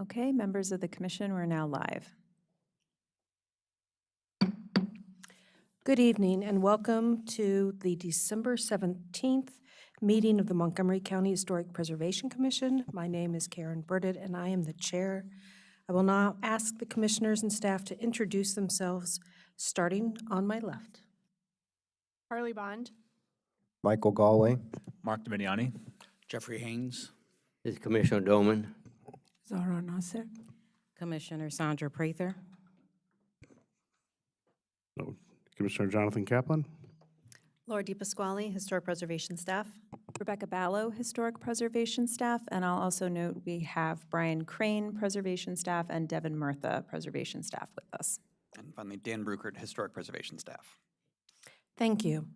Okay, members of the commission, we're now live. Good evening and welcome to the December 17th meeting of the Montgomery County Historic Preservation Commission. My name is Karen Burdett and I am the chair. I will now ask the commissioners and staff to introduce themselves, starting on my left. Harley Bond. Michael Galway. Mark Dominiani. Jeffrey Haynes. This is Commissioner Doman. Zahra Nasser. Commissioner Sandra Prather. Commissioner Jonathan Kaplan. Laura DePasquale, Historic Preservation Staff. Rebecca Ballo, Historic Preservation Staff, and I'll also note we have Brian Crane, Preservation Staff, and Devin Murtha, Preservation Staff with us. And finally, Dan Bruckert, Historic Preservation Staff. Thank you.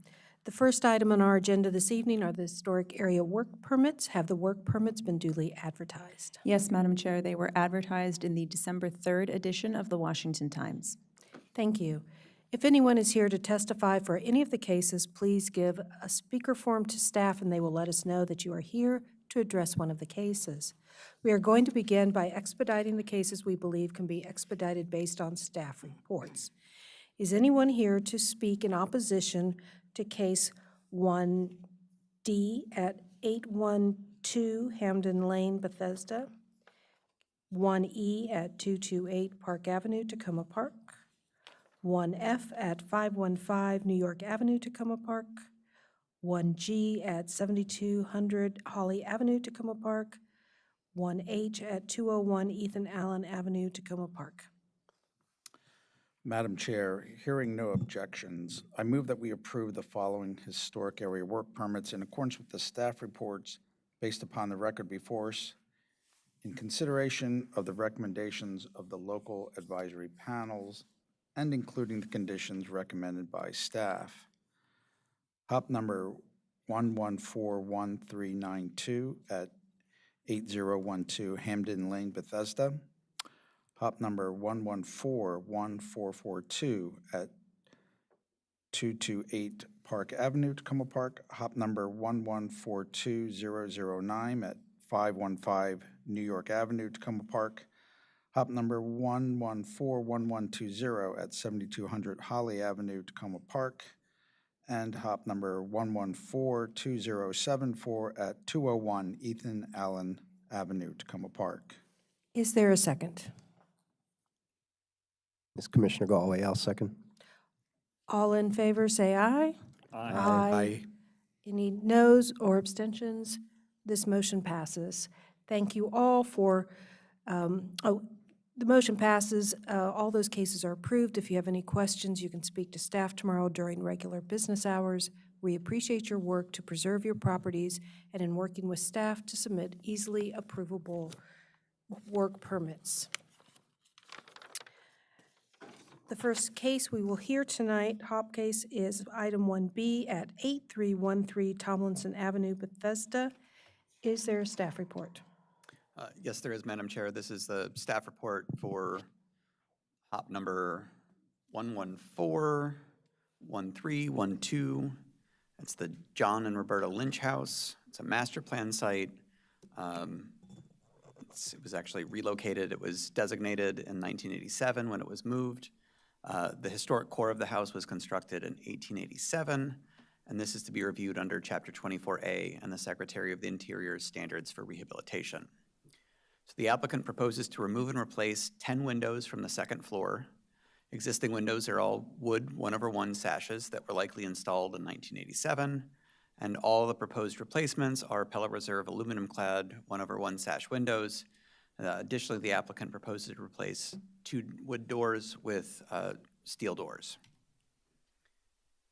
The first item on our agenda this evening are the historic area work permits. Have the work permits been duly advertised? Yes, Madam Chair, they were advertised in the December 3rd edition of the Washington Times. Thank you. If anyone is here to testify for any of the cases, please give a speaker form to staff and they will let us know that you are here to address one of the cases. We are going to begin by expediting the cases we believe can be expedited based on staff reports. Is anyone here to speak in opposition to case 1D at 812 Hamden Lane, Bethesda, 1E at 228 Park Avenue, Tacoma Park, 1F at 515 New York Avenue, Tacoma Park, 1G at 7200 Holly Avenue, Tacoma Park, 1H at 201 Ethan Allen Avenue, Tacoma Park? Madam Chair, hearing no objections, I move that we approve the following historic area work permits in accordance with the staff reports based upon the record before us in consideration of the recommendations of the local advisory panels and including the conditions recommended by staff. HOP number 1141392 at 8012 Hamden Lane, Bethesda. HOP number 1141442 at 228 Park Avenue, Tacoma Park. HOP number 1142009 at 515 New York Avenue, Tacoma Park. HOP number 1141120 at 7200 Holly Avenue, Tacoma Park. And HOP number 1142074 at 201 Ethan Allen Avenue, Tacoma Park. Is there a second? This is Commissioner Galway. I'll second. All in favor, say aye. Aye. Any noes or abstentions? This motion passes. Thank you all for, the motion passes. All those cases are approved. If you have any questions, you can speak to staff tomorrow during regular business hours. We appreciate your work to preserve your properties and in working with staff to submit easily approvable work permits. The first case we will hear tonight, HOP case, is item 1B at 8313 Tomlinson Avenue, Bethesda. Is there a staff report? Yes, there is, Madam Chair. This is the staff report for HOP number 1141312. It's the John and Roberta Lynch House. It's a master plan site. It was actually relocated. It was designated in 1987 when it was moved. The historic core of the house was constructed in 1887, and this is to be reviewed under Chapter 24A and the Secretary of the Interior's Standards for Rehabilitation. So the applicant proposes to remove and replace 10 windows from the second floor. Existing windows are all wood 1/1 sashes that were likely installed in 1987, and all the proposed replacements are Pella Reserve aluminum-clad 1/1 sash windows. Additionally, the applicant proposes to replace 2 wood doors with steel doors.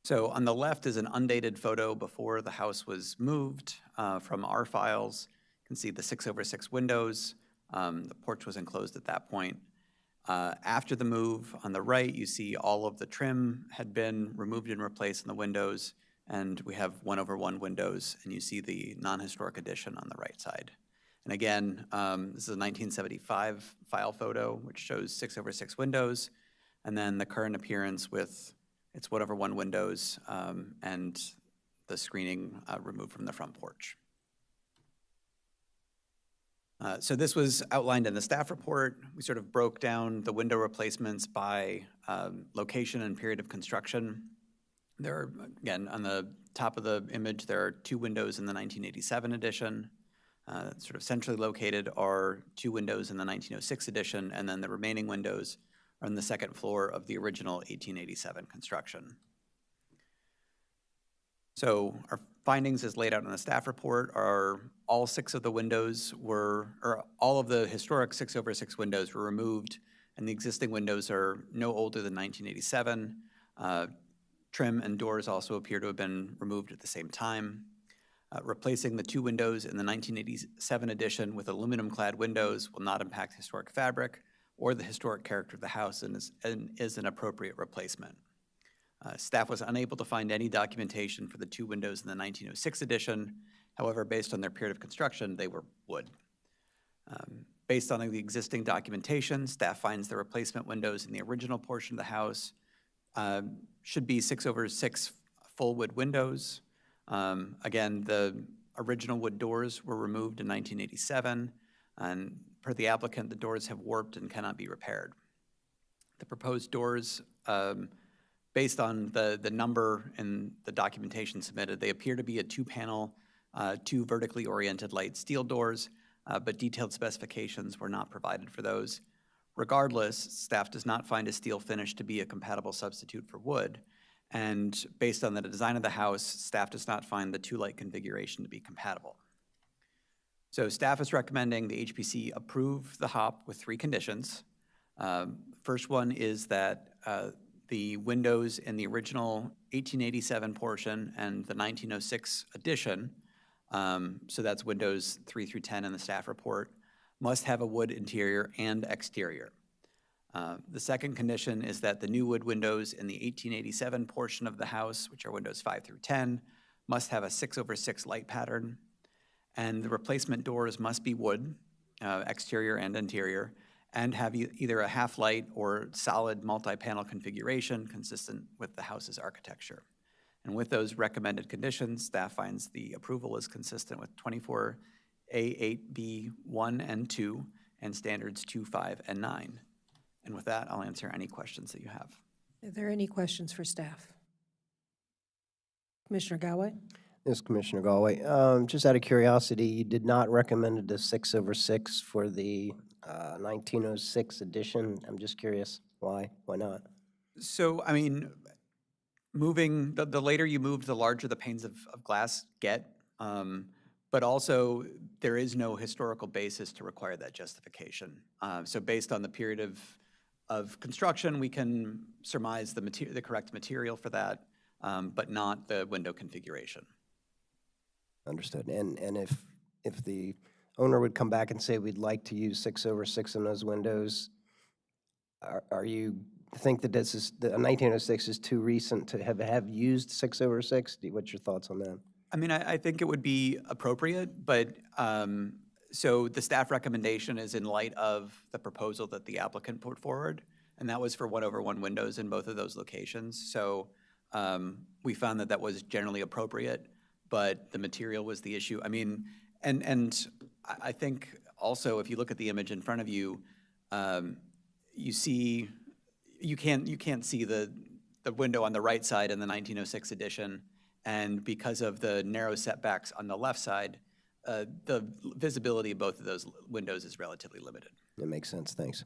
So on the left is an undated photo before the house was moved from our files. You can see the 6/6 windows. The porch was enclosed at that point. After the move, on the right, you see all of the trim had been removed and replaced in the windows, and we have 1/1 windows, and you see the non-historic addition on the right side. And again, this is a 1975 file photo, which shows 6/6 windows, and then the current appearance with its 1/1 windows and the screening removed from the front porch. So this was outlined in the staff report. We sort of broke down the window replacements by location and period of construction. There are, again, on the top of the image, there are 2 windows in the 1987 edition. Sort of centrally located are 2 windows in the 1906 edition, and then the remaining windows are on the second floor of the original 1887 construction. So our findings as laid out in the staff report are all 6 of the windows were, or all of the historic 6/6 windows were removed, and the existing windows are no older than 1987. Trim and doors also appear to have been removed at the same time. Replacing the 2 windows in the 1987 edition with aluminum-clad windows will not impact historic fabric or the historic character of the house and is an appropriate replacement. Staff was unable to find any documentation for the 2 windows in the 1906 edition. However, based on their period of construction, they were wood. Based on the existing documentation, staff finds the replacement windows in the original portion of the house should be 6/6 full wood windows. Again, the original wood doors were removed in 1987, and per the applicant, the doors have warped and cannot be repaired. The proposed doors, based on the number in the documentation submitted, they appear to be a 2-panel, 2 vertically oriented light steel doors, but detailed specifications were not provided for those. Regardless, staff does not find a steel finish to be a compatible substitute for wood, and based on the design of the house, staff does not find the 2-light configuration to be compatible. So staff is recommending the HPC approve the HOP with 3 conditions. First one is that the windows in the original 1887 portion and the 1906 edition, so that's windows 3 through 10 in the staff report, must have a wood interior and exterior. The second condition is that the new wood windows in the 1887 portion of the house, which are windows 5 through 10, must have a 6/6 light pattern, and the replacement doors must be wood, exterior and interior, and have either a half-light or solid multi-panel configuration consistent with the house's architecture. And with those recommended conditions, staff finds the approval is consistent with 24A8B1 and 2 and standards 2, 5, and 9. And with that, I'll answer any questions that you have. Are there any questions for staff? Commissioner Galway? Yes, Commissioner Galway. Just out of curiosity, you did not recommend a 6/6 for the 1906 edition. I'm just curious, why? Why not? So, I mean, moving, the later you move, the larger the panes of glass get. But also, there is no historical basis to require that justification. So based on the period of construction, we can surmise the correct material for that, but not the window configuration. Understood. And if the owner would come back and say, we'd like to use 6/6 in those windows, are you think that this is, the 1906 is too recent to have used 6/6? What's your thoughts on that? I mean, I think it would be appropriate, but so the staff recommendation is in light of the proposal that the applicant put forward, and that was for 1/1 windows in both of those locations. So we found that that was generally appropriate, but the material was the issue. I mean, and I think also if you look at the image in front of you, you see, you can't see the window on the right side in the 1906 edition. And because of the narrow setbacks on the left side, the visibility of both of those windows is relatively limited. That makes sense. Thanks.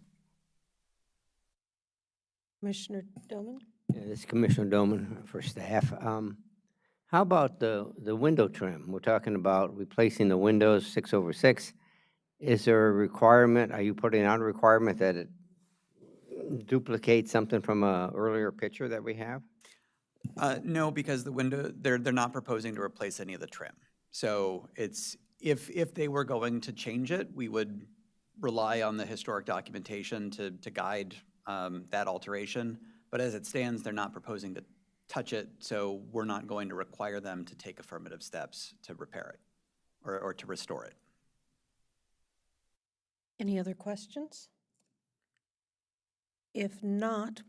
Commissioner Doman? Yeah, this is Commissioner Doman for staff. How about the window trim? We're talking about replacing the windows 6/6. Is there a requirement, are you putting out a requirement that it duplicates something from an earlier picture that we have? No, because the window, they're not proposing to replace any of the trim. So it's, if they were going to change it, we would rely on the historic documentation to guide that alteration. But as it stands, they're not proposing to touch it, so we're not going to require them to take affirmative steps to repair it or to restore it. Any other questions? If not,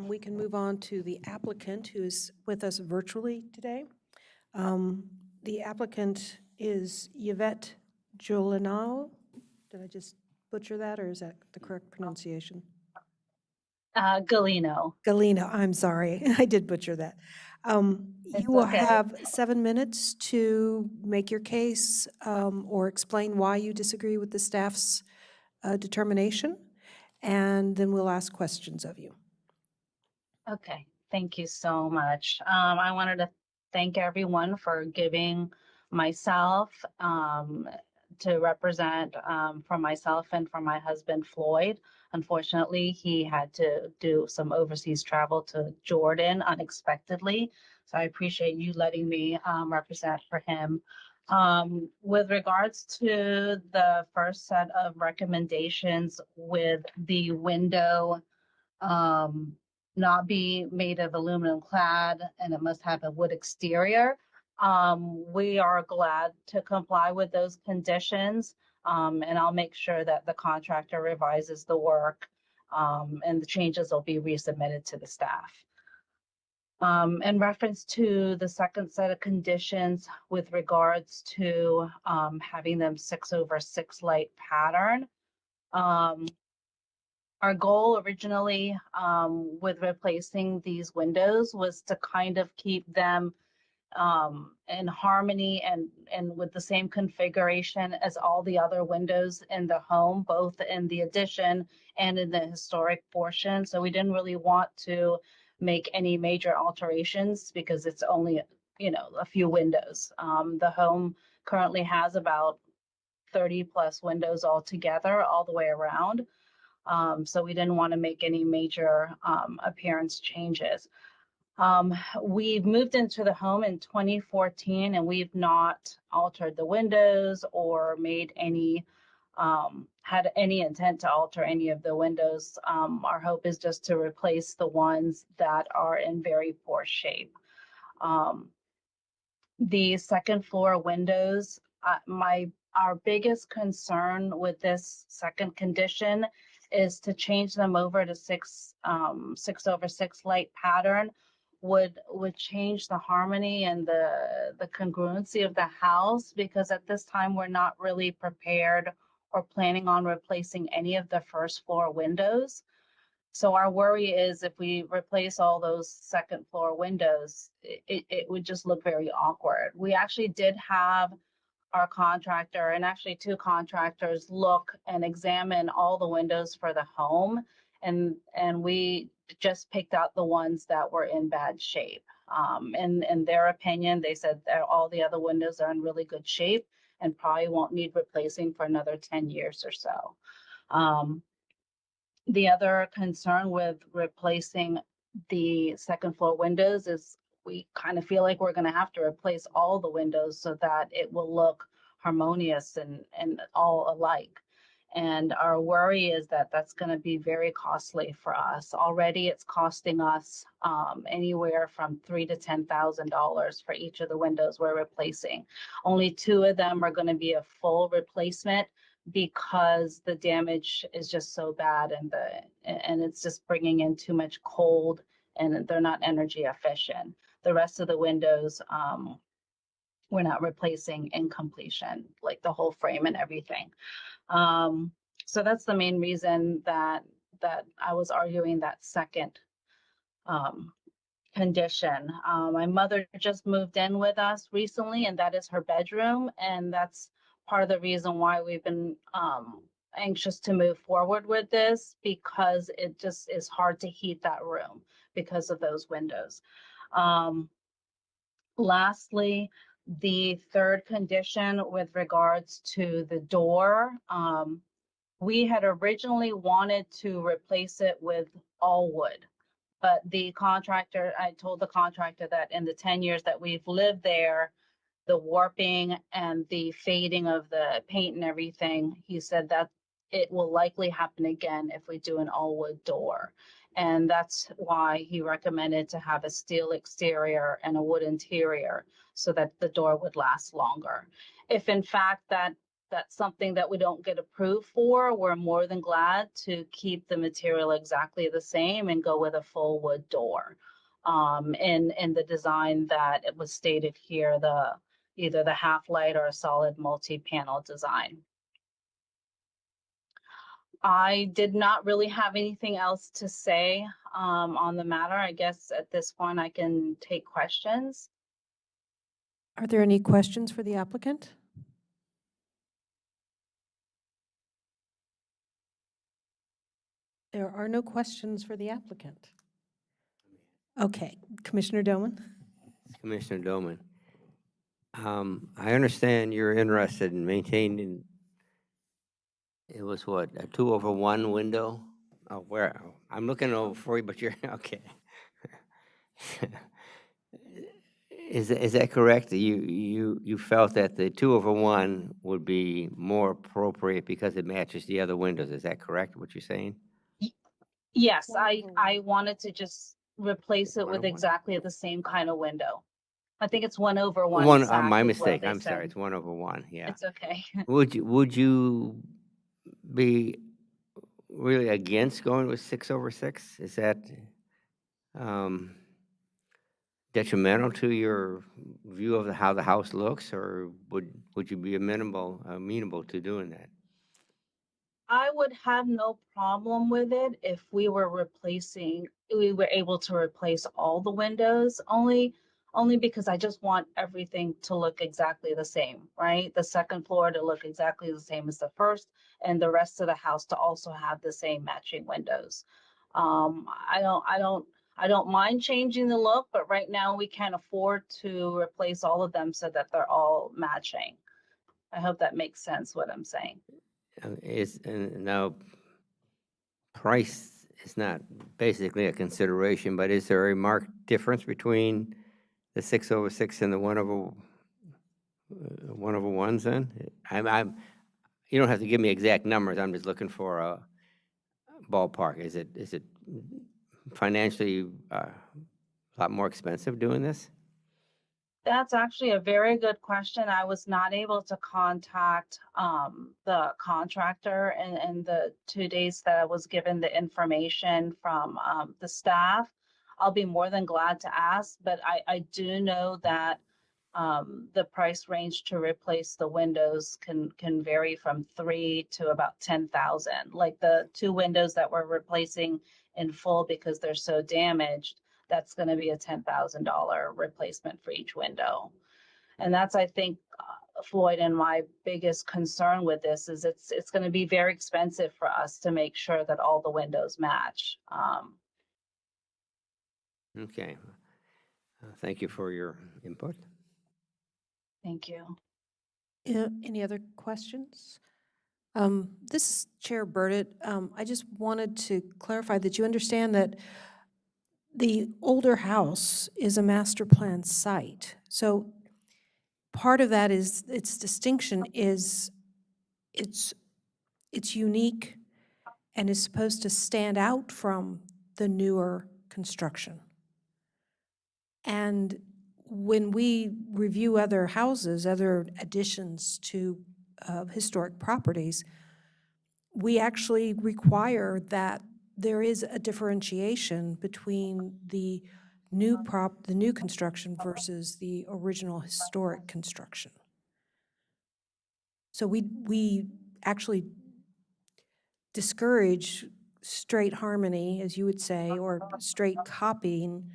we can move on to the applicant who is with us virtually today. The applicant is Yvette Jolinao. Did I just butcher that, or is that the correct pronunciation? Galino. Galino, I'm sorry, I did butcher that. It's You will okay. have 7 minutes to make your case or explain why you disagree with the staff's determination, and then we'll ask questions of you. Okay, thank you so much. I wanted to thank everyone for giving myself to represent for myself and for my husband Floyd. Unfortunately, he had to do some overseas travel to Jordan unexpectedly. So I appreciate you letting me represent for him. With regards to the first set of recommendations with the window um, not be made of aluminum clad, and it must have a wood exterior. We are glad to comply with those conditions, and I'll make sure that the contractor revises the work, and the changes will be resubmitted to the staff. In reference to the second set of conditions with regards to having them 6/6 light pattern, our goal originally with replacing these windows was to kind of keep them in harmony and with the same configuration as all the other windows in the home, both in the addition and in the historic portion. So we didn't really want to make any major alterations because it's only, a few windows. The home currently has about 30 plus windows altogether, all the way around. So we didn't want to make any major appearance changes. We moved into the home in 2014 and we've not altered the windows or made any, had any intent to alter any of the windows. Our hope is just to replace the ones that are in very poor shape. The second floor windows, our biggest concern with this second condition is to change them over to 6/6 light pattern would change the harmony and the congruency of the house, because at this time we're not really prepared or planning on replacing any of the first floor windows. So our worry is if we replace all those second floor windows, it would just look very awkward. We actually did have our contractor and actually two contractors look and examine all the windows for the home. And we just picked out the ones that were in bad shape. In their opinion, they said that all the other windows are in really good shape and probably won't need replacing for another 10 years or so. The other concern with replacing the second floor windows is we kind of feel like we're going to have to replace all the windows so that it will look harmonious and all alike. And our worry is that that's going to be very costly for us. Already it's costing us anywhere from $3,000 to $10,000 for each of the windows we're replacing. Only two of them are going to be a full replacement because the damage is just so bad and it's just bringing in too much cold and they're not energy efficient. The rest of the windows, we're not replacing in completion, like the whole frame and everything. So that's the main reason that I was arguing that second condition. My mother just moved in with us recently, and that is her bedroom, and that's part of the reason why we've been anxious to move forward with this, because it just is hard to heat that room because of those windows. Lastly, the third condition with regards to the door, we had originally wanted to replace it with all wood. But the contractor, I told the contractor that in the 10 years that we've lived there, the warping and the fading of the paint and everything, he said that it will likely happen again if we do an all wood door. And that's why he recommended to have a steel exterior and a wood interior so that the door would last longer. If in fact that's something that we don't get approved for, we're more than glad to keep the material exactly the same and go with a full wood door in the design that it was stated here, either the half light or a solid multi-panel design. I did not really have anything else to say on the matter. I guess at this point I can take questions. Are there any questions for the applicant? There are no questions for the applicant. Okay, Commissioner Doman? Commissioner Doman, I understand you're interested in maintaining, it was what, a 2/1 window? Where, I'm looking over for you, but you're, okay. Is that correct? You felt that the 2/1 would be more appropriate because it matches the other windows. Is that correct, what you're saying? Yes, One over one. I wanted to just replace it with 1/1? exactly the same kind of window. I think it's 1/1 One, sack my is what mistake. they I'm sorry. said. It's 1/1. Yeah. It's okay. Would you be really against going with 6/6? Is that um, detrimental to your view of how the house looks, or would you be amenable to doing that? I would have no problem with it if we were able to replace all the windows, only because I just want everything to look exactly the same, right? The second floor to look exactly the same as the first, and the rest of the house to also have the same matching windows. I don't mind changing the look, but right now we can't afford to replace all of them so that they're all matching. I hope that makes sense what I'm saying. Now, price is not basically a consideration, but is there a marked difference between the 6/6 and the 1/1s then? You don't have to give me exact numbers. I'm just looking for a ballpark. Is it financially a lot more expensive doing this? That's actually a very good question. I was not able to contact the contractor in the 2 days that I was given the information from the staff. I'll be more than glad to ask, but I do know that the price range to replace the windows can vary from 3 to about 10,000. Like the two windows that we're replacing in full because they're so damaged, that's going to be a $10,000 replacement for each window. And that's, I think, Floyd, and my biggest concern with this is it's going to be very expensive for us to make sure that all the windows match. Okay. Thank you for your input. Thank you. Any other questions? This is Chair Burdett. I just wanted to clarify that you understand that the older house is a master plan site. So part of that is, its distinction is it's unique and is supposed to stand out from the newer construction. And when we review other houses, other additions to historic properties, we actually require that there is a differentiation between the new construction versus the original historic construction. So we actually discourage straight harmony, as you would say, or straight copying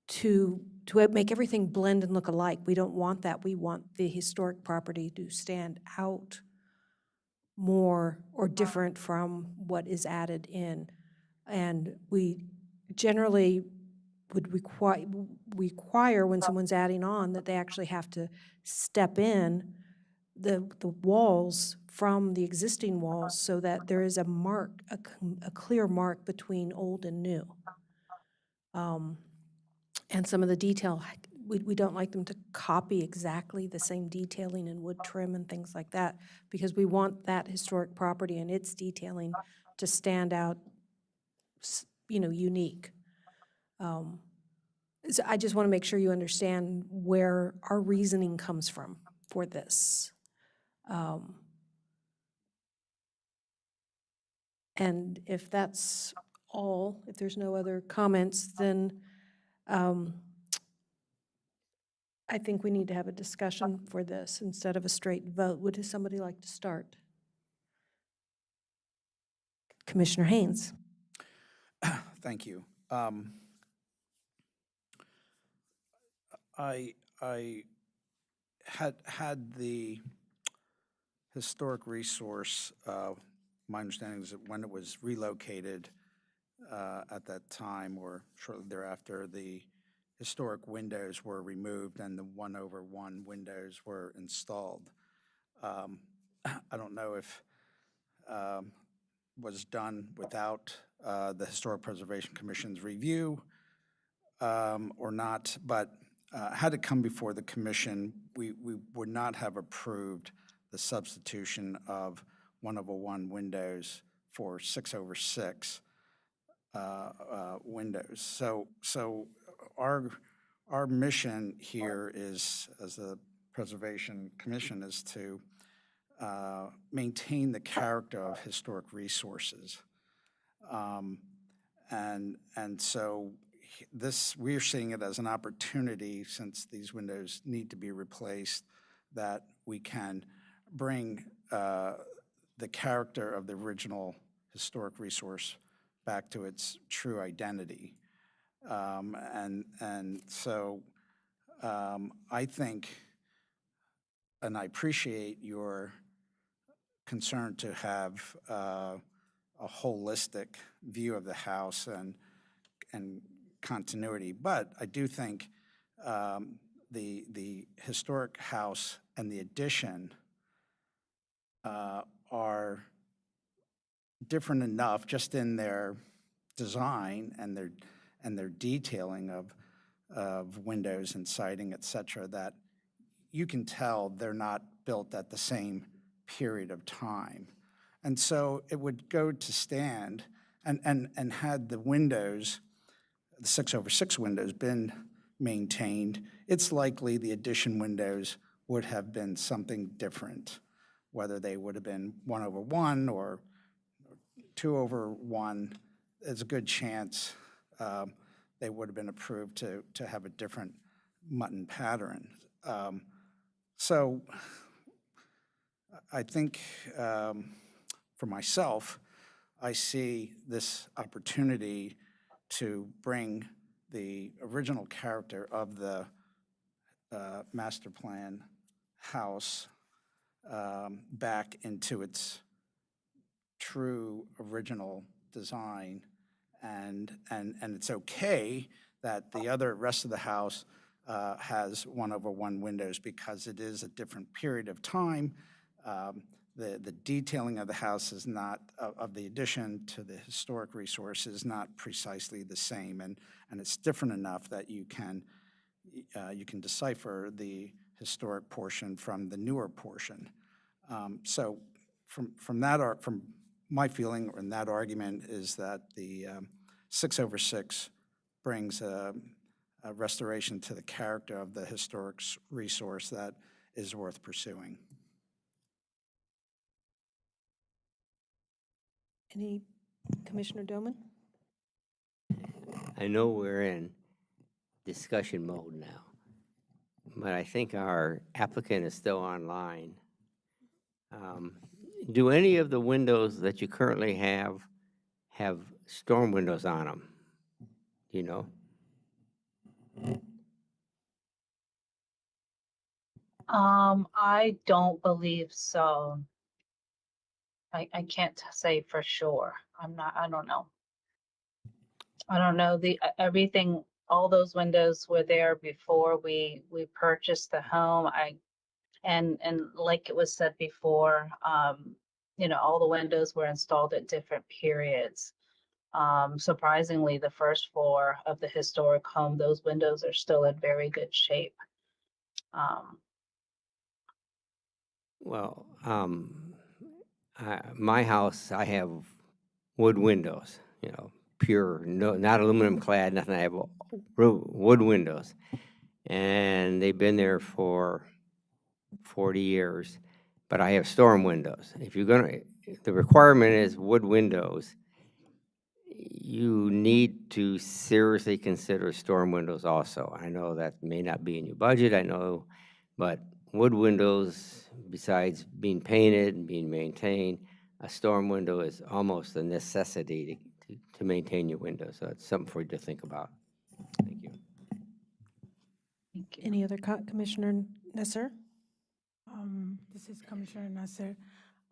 to make everything blend and look alike. We don't want that. We want the historic property to stand out more or different from what is added in. And we generally would require when someone's adding on that they actually have to step in the walls from the existing walls so that there is a mark, a clear mark between old and new. And some of the detail, we don't like them to copy exactly the same detailing and wood trim and things like that, because we want that historic property and its detailing to stand out, unique. So I just want to make sure you understand where our reasoning comes from for this. And if that's all, if there's no other comments, then I think we need to have a discussion for this instead of a straight vote. Would somebody like to start? Commissioner Haynes. Thank you. I had the historic resource, my understanding is that when it was relocated at that time or shortly thereafter, the historic windows were removed and the 1/1 windows were installed. I don't know if was done without the Historic Preservation Commission's review or not, but had it come before the commission, we would not have approved the substitution of 1/1 windows for 6/6 windows. So our mission here is, as the Preservation Commission, is to maintain the character of historic resources. And so this, we're seeing it as an opportunity, since these windows need to be replaced, that we can bring the character of the original historic resource back to its true identity. And so I think, and I appreciate your concern to have a holistic view of the house and continuity, but I do think the historic house and the addition are different enough, just in their design and their detailing of windows and siding, et cetera, that you can tell they're not built at the same period of time. And so it would go to stand, and had the windows, the 6/6 windows, been maintained, it's likely the addition windows would have been something different, whether they would have been 1/1 or 2/1. There's a good chance they would have been approved to have a different mutton pattern. So I think for myself, I see this opportunity to bring the original character of the master plan house back into its true original design, and it's okay that the rest of the house has 1/1 windows, because it is a different period of time. The detailing of the house is not, of the addition to the historic resource, is not precisely the same, and it's different enough that you can decipher the historic portion from the newer portion. So from my feeling in that argument is that the 6/6 brings a restoration to the character of the historic resource that is worth pursuing. Any, Commissioner Doman? I know we're in discussion mode now, but I think our applicant is still online. Do any of the windows that you currently have storm windows on them? Do you know? I don't believe so. I can't say for sure. I don't know. I don't know. Everything, all those windows were there before we purchased the home. And like it was said before, all the windows were installed at different periods. Surprisingly, the first floor of the historic home, those windows are still in very good shape. Well, my house, I have wood windows, pure, no, not aluminum clad, nothing. I have wood windows, and they've been there for 40 years, but I have storm windows. If you're the requirement is wood windows, you need to seriously consider storm windows also. I know that may not be in your budget, I know, but wood windows, besides being painted and being maintained, a storm window is almost a necessity to maintain your windows. So it's something for you to think about. Thank you. Thank you. Any other Commissioner Nasser? This is Commissioner Nasser.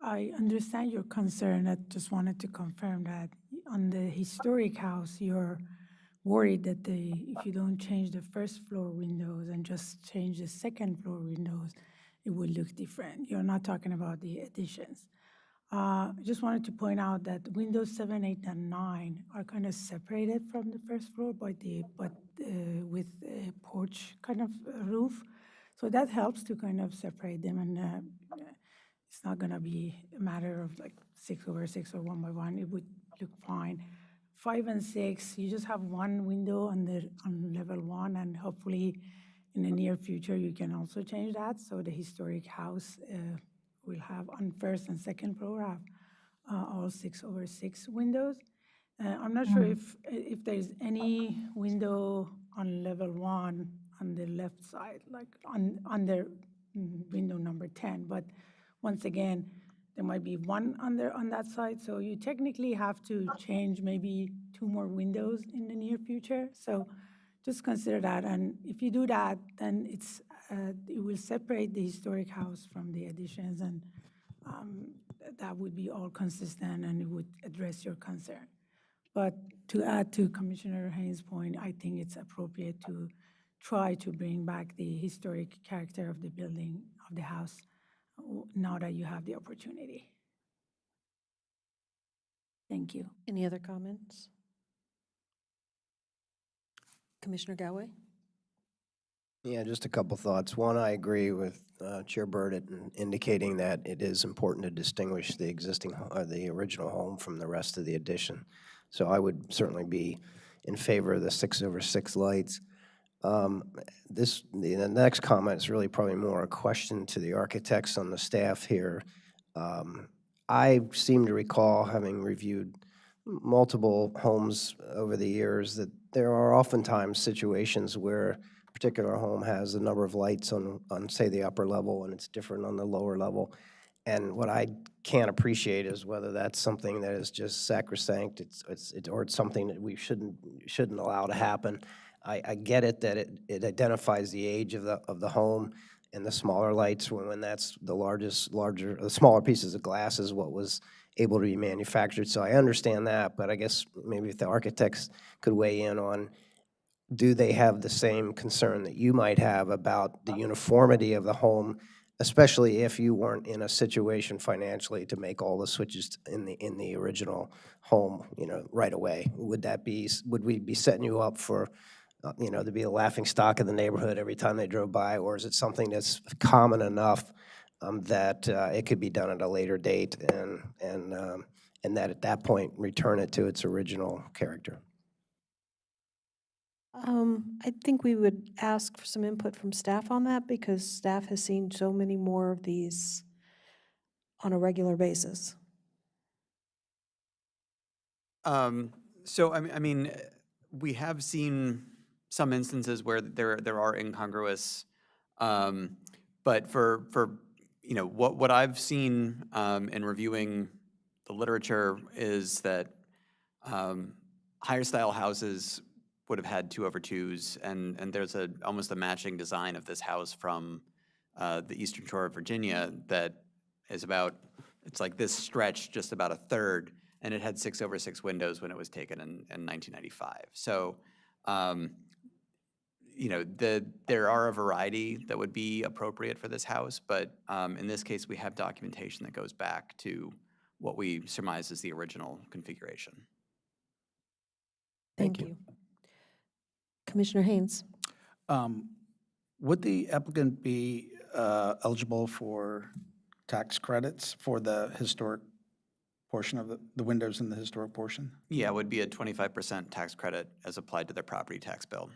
I understand your concern. I just wanted to confirm that on the historic house, you're worried that if you don't change the first floor windows and just change the second floor windows, it will look different. You're not talking about the additions. I just wanted to point out that windows 7, 8, and 9 are kind of separated from the first floor with a porch kind of roof. So that helps to kind of separate them, and it's not going to be a matter of like 6 over 6 or 1 by 1. It would look fine. 5 and 6, you just have one window on level 1, and hopefully in the near future you can also change that. So the historic house will have on first and second floor have all 6 over 6 windows. I'm not sure if there's any window on level 1 on the left side, like under window number 10. But once again, there might be one on that side. So you technically have to change maybe 2 more windows in the near future. So just consider that. And if you do that, then it will separate the historic house from the additions, and that would be all consistent and it would address your concern. But to add to Commissioner Haynes' point, I think it's appropriate to try to bring back the historic character of the building, of the house, now that you have the opportunity. Thank you. Any other comments? Commissioner Galway? Yeah, just a couple thoughts. One, I agree with Chair Burdett in indicating that it is important to distinguish the the original home from the rest of the addition. So I would certainly be in favor of the 6 over 6 lights. The next comment is really probably more a question to the architects on the staff here. I seem to recall, having reviewed multiple homes over the years, that there are oftentimes situations where a particular home has a number of lights on say, the upper level, and it's different on the lower level. And what I can't appreciate is whether that's something that is just sacrosanct, or it's something that we shouldn't allow to happen. I get it that it identifies the age of the home, and the smaller lights, when that's the smaller pieces of glass is what was able to be manufactured. So I understand that, but I guess maybe if the architects could weigh in on, do they have the same concern that you might have about the uniformity of the home, especially if you weren't in a situation financially to make all the switches in the original home, right away? Would we be setting you up for, to be a laughing stock in the neighborhood every time they drove by, or is it something that's common enough that it could be done at a later date, and that at that point return it to its original character? I think we would ask for some input from staff on that, because staff has seen so many more of these on a regular basis. So, I mean, we have seen some instances where there are incongruous, but for what I've seen in reviewing the literature is that higher style houses would have had 2 over 2s, and there's almost a matching design of this house from the Eastern Shore of Virginia that is it's like this stretch, just about a third, and it had 6 over 6 windows when it was taken in 1995. So, there are a variety that would be appropriate for this house, but in this case, we have documentation that goes back to what we surmise is the original configuration. Thank you. Commissioner Haynes? Would the applicant be eligible for tax credits for the historic portion of the windows in the historic portion? Yeah, it would be a 25% tax credit as applied to their property tax bill.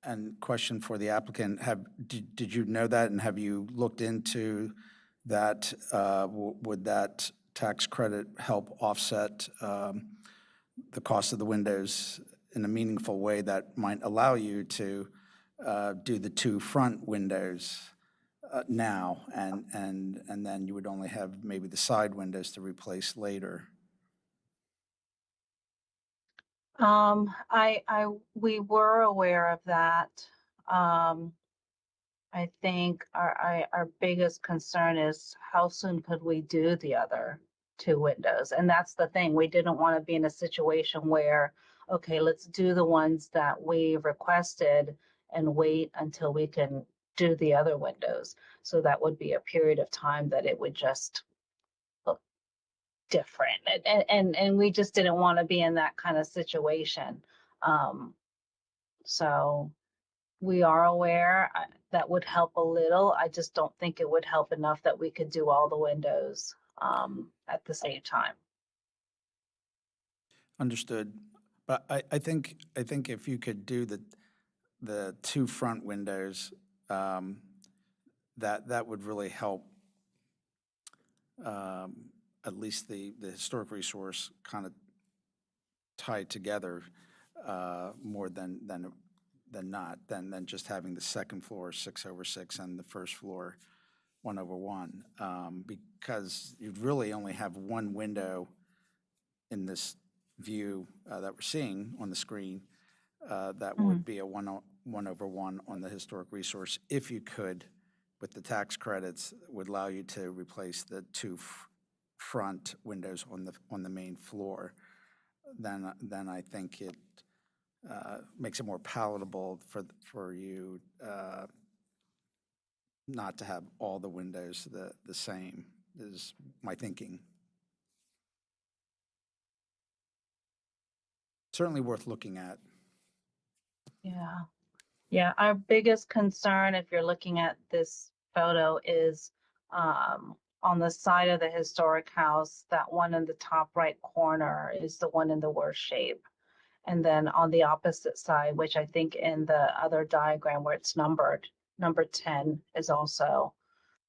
And question for the applicant, did you know that, and have you looked into that? Would that tax credit help offset the cost of the windows in a meaningful way that might allow you to do the 2 front windows now, and then you would only have maybe the side windows to replace later. We were aware of that. I think our biggest concern is how soon could we do the other two windows? And that's the thing, we didn't want to be in a situation where, okay, let's do the ones that we requested and wait until we can do the other windows. So that would be a period of time that it would just look different. And we just didn't want to be in that kind of situation. So we are aware that would help a little. I just don't think it would help enough that we could do all the windows at the same time. Understood. But I think if you could do the two front windows, that would really help at least the historic resource kind of tied together more than not, than just having the second floor 6/6 and the first floor 1/1, because you'd really only have one window in this view that we're seeing on the screen that would be a 1/1 on the historic resource. If you could, with the tax credits, would allow you to replace the two front windows on the main floor, then I think it makes it more palatable for you not to have all the windows the same, is my thinking. Certainly worth looking at. Yeah. Yeah, our biggest concern, if you're looking at this photo, is on the side of the historic house, that one in the top right corner is the one in the worst shape. And then on the opposite side, which I think in the other diagram where it's numbered, number 10 is also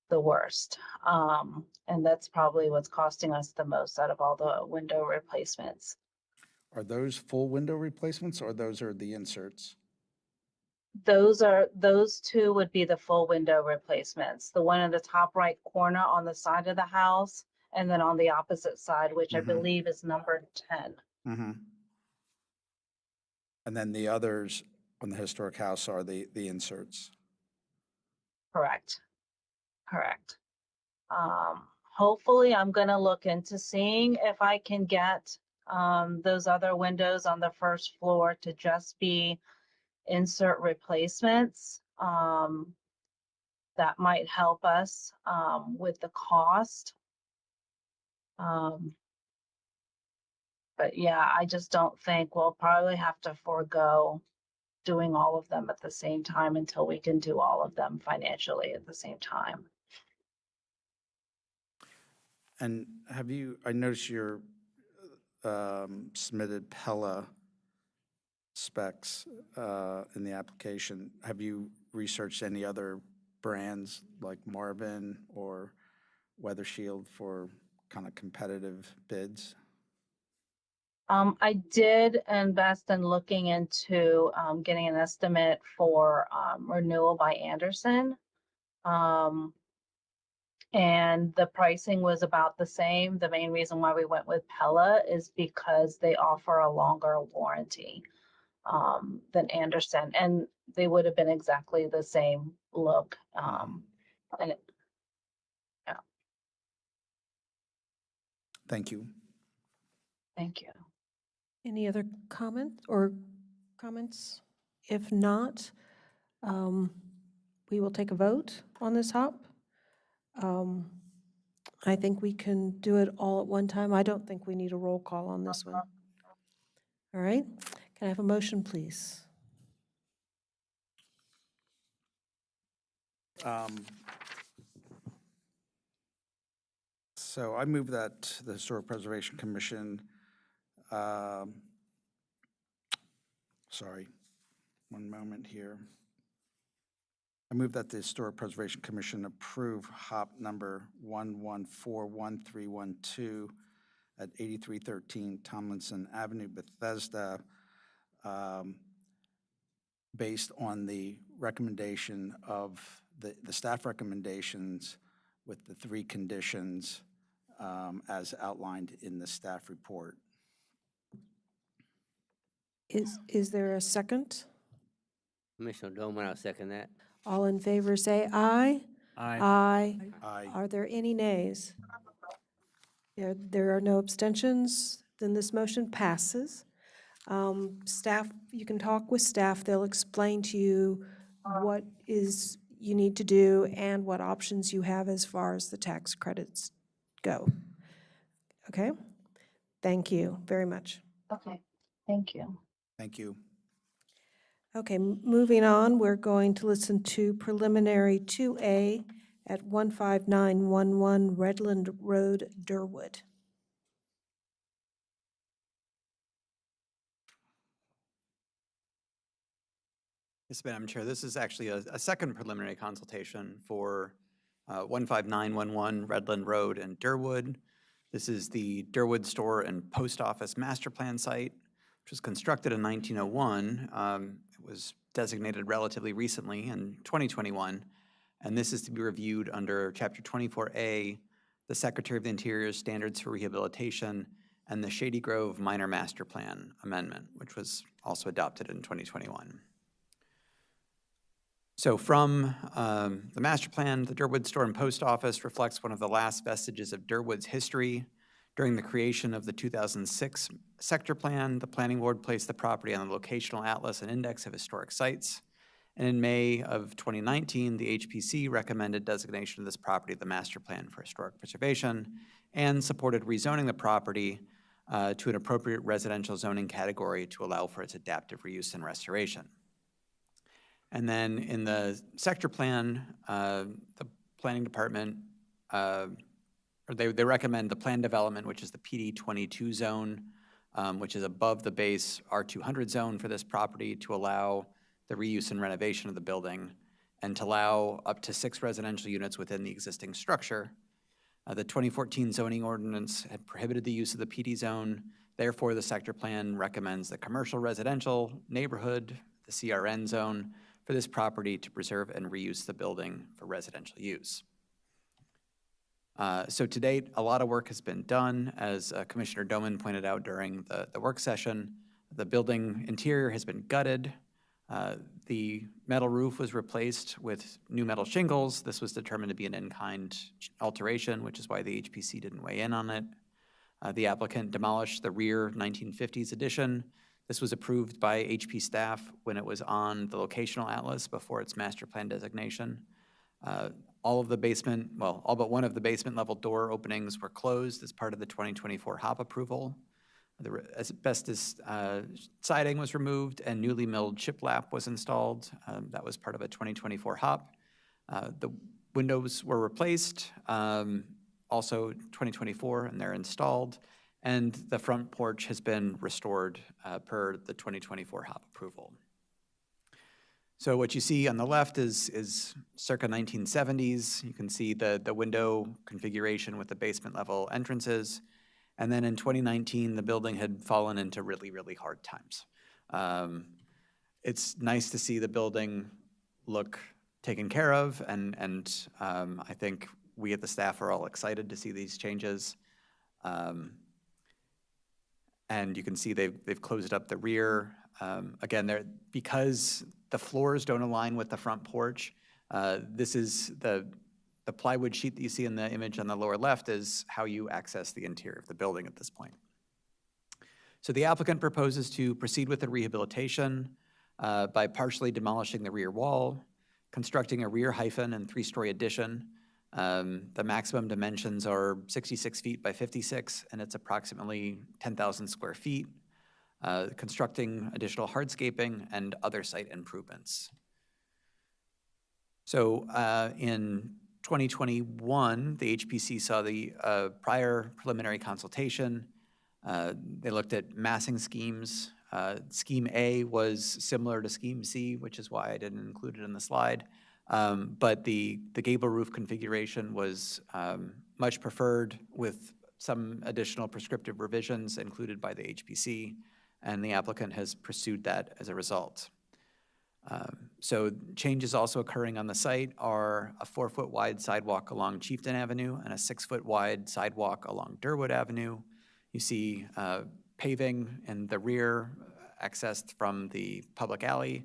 the worst. And that's probably what's costing us the most out of all the window replacements. Are those full window replacements, or those are the inserts? Those two would be the full window replacements. The one in the top right corner on the side of the house, and then on the opposite side, which I believe is number 10. Mm-hmm. And then the others on the historic house are the inserts. Correct. Correct. Hopefully I'm gonna look into seeing if I can get those other windows on the first floor to just be insert replacements. That might help us with the cost. But yeah, I just don't think we'll probably have to forego doing all of them at the same time until we can do all of them financially at the same time. And I noticed your submitted Pella specs in the application. Have you researched any other brands like Marvin or Weather Shield for kind of competitive bids? I did invest in looking into getting an estimate for renewal by Anderson. And the pricing was about the same. The main reason why we went with Pella is because they offer a longer warranty than Anderson, and they would have been exactly the same look. And yeah, Thank you. thank you. Any other comments? If not, we will take a vote on this hop. I think we can do it all at one time. I don't think we need a roll call on this one. All right, can I have a motion, please? So I move that the Historic Preservation Commission, sorry, one moment here. I move that the Historic Preservation Commission approve HOP number 11411312 at 8313 Tomlinson Avenue, Bethesda, based on the recommendation of the staff recommendations with the 3 conditions as outlined in the staff report. Is there a second? Commissioner Doman, I'll second that. All in favor, say aye. Aye. Aye. Are there any nays? There are no abstentions, then this motion passes. Staff, you can talk with staff, they'll explain to you what is you need to do and what options you have as far as the tax credits go. Okay? Thank you very much. Okay, thank you. Thank you. Okay, moving on, we're going to listen to preliminary 2A at 15911 Redland Road, Durwood. Yes, Madam Chair, this is actually a second preliminary consultation for 15911 Redland Road in Durwood. This is the Durwood Store and Post Office Master Plan site, which was constructed in 1901. It was designated relatively recently in 2021, and this is to be reviewed under Chapter 24A, the Secretary of the Interior's Standards for Rehabilitation, and the Shady Grove Minor Master Plan Amendment, which was also adopted in 2021. So from the master plan, the Durwood Store and Post Office reflects one of the last vestiges of Durwood's history. During the creation of the 2006 sector plan, the planning board placed the property on the locational atlas and index of historic sites. And in May of 2019, the HPC recommended designation of this property the master plan for historic preservation and supported rezoning the property to an appropriate residential zoning category to allow for its adaptive reuse and restoration. And then in the sector plan, the planning department, they recommend the plan development, which is the PD 22 zone, which is above the base R200 zone for this property to allow the reuse and renovation of the building and to allow up to 6 residential units within the existing structure. The 2014 zoning ordinance had prohibited the use of the PD zone. Therefore, the sector plan recommends the commercial residential neighborhood, the CRN zone, for this property to preserve and reuse the building for residential use. So to date, a lot of work has been done. As Commissioner Doman pointed out during the work session, the building interior has been gutted. The metal roof was replaced with new metal shingles. This was determined to be an in-kind alteration, which is why the HPC didn't weigh in on it. The applicant demolished the rear 1950s addition. This was approved by HP staff when it was on the locational atlas before its master plan designation. All of the basement, well, all but one of the basement level door openings were closed as part of the 2024 HOP approval. The asbestos siding was removed and newly milled shiplap was installed. That was part of a 2024 HOP. The windows were replaced, also 2024, and they're installed. And the front porch has been restored per the 2024 HOP approval. So what you see on the left is circa 1970s. You can see the window configuration with the basement level entrances. And then in 2019, the building had fallen into really, really hard times. It's nice to see the building look taken care of, and I think we at the staff are all excited to see these changes. And you can see they've closed up the rear. Again, because the floors don't align with the front porch, this is the plywood sheet that you see in the image on the lower left is how you access the interior of the building at this point. So the applicant proposes to proceed with the rehabilitation by partially demolishing the rear wall, constructing a rear hyphen and 3-story addition. The maximum dimensions are 66 feet by 56, and it's approximately 10,000 square feet, constructing additional hardscaping and other site improvements. So in 2021, the HPC saw the prior preliminary consultation. They looked at massing schemes. Scheme A was similar to Scheme C, which is why I didn't include it in the slide. But the gable roof configuration was much preferred with some additional prescriptive revisions included by the HPC, and the applicant has pursued that as a result. So changes also occurring on the site are a 4-foot wide sidewalk along Chieftain Avenue and a 6-foot wide sidewalk along Durwood Avenue. You see paving in the rear accessed from the public alley,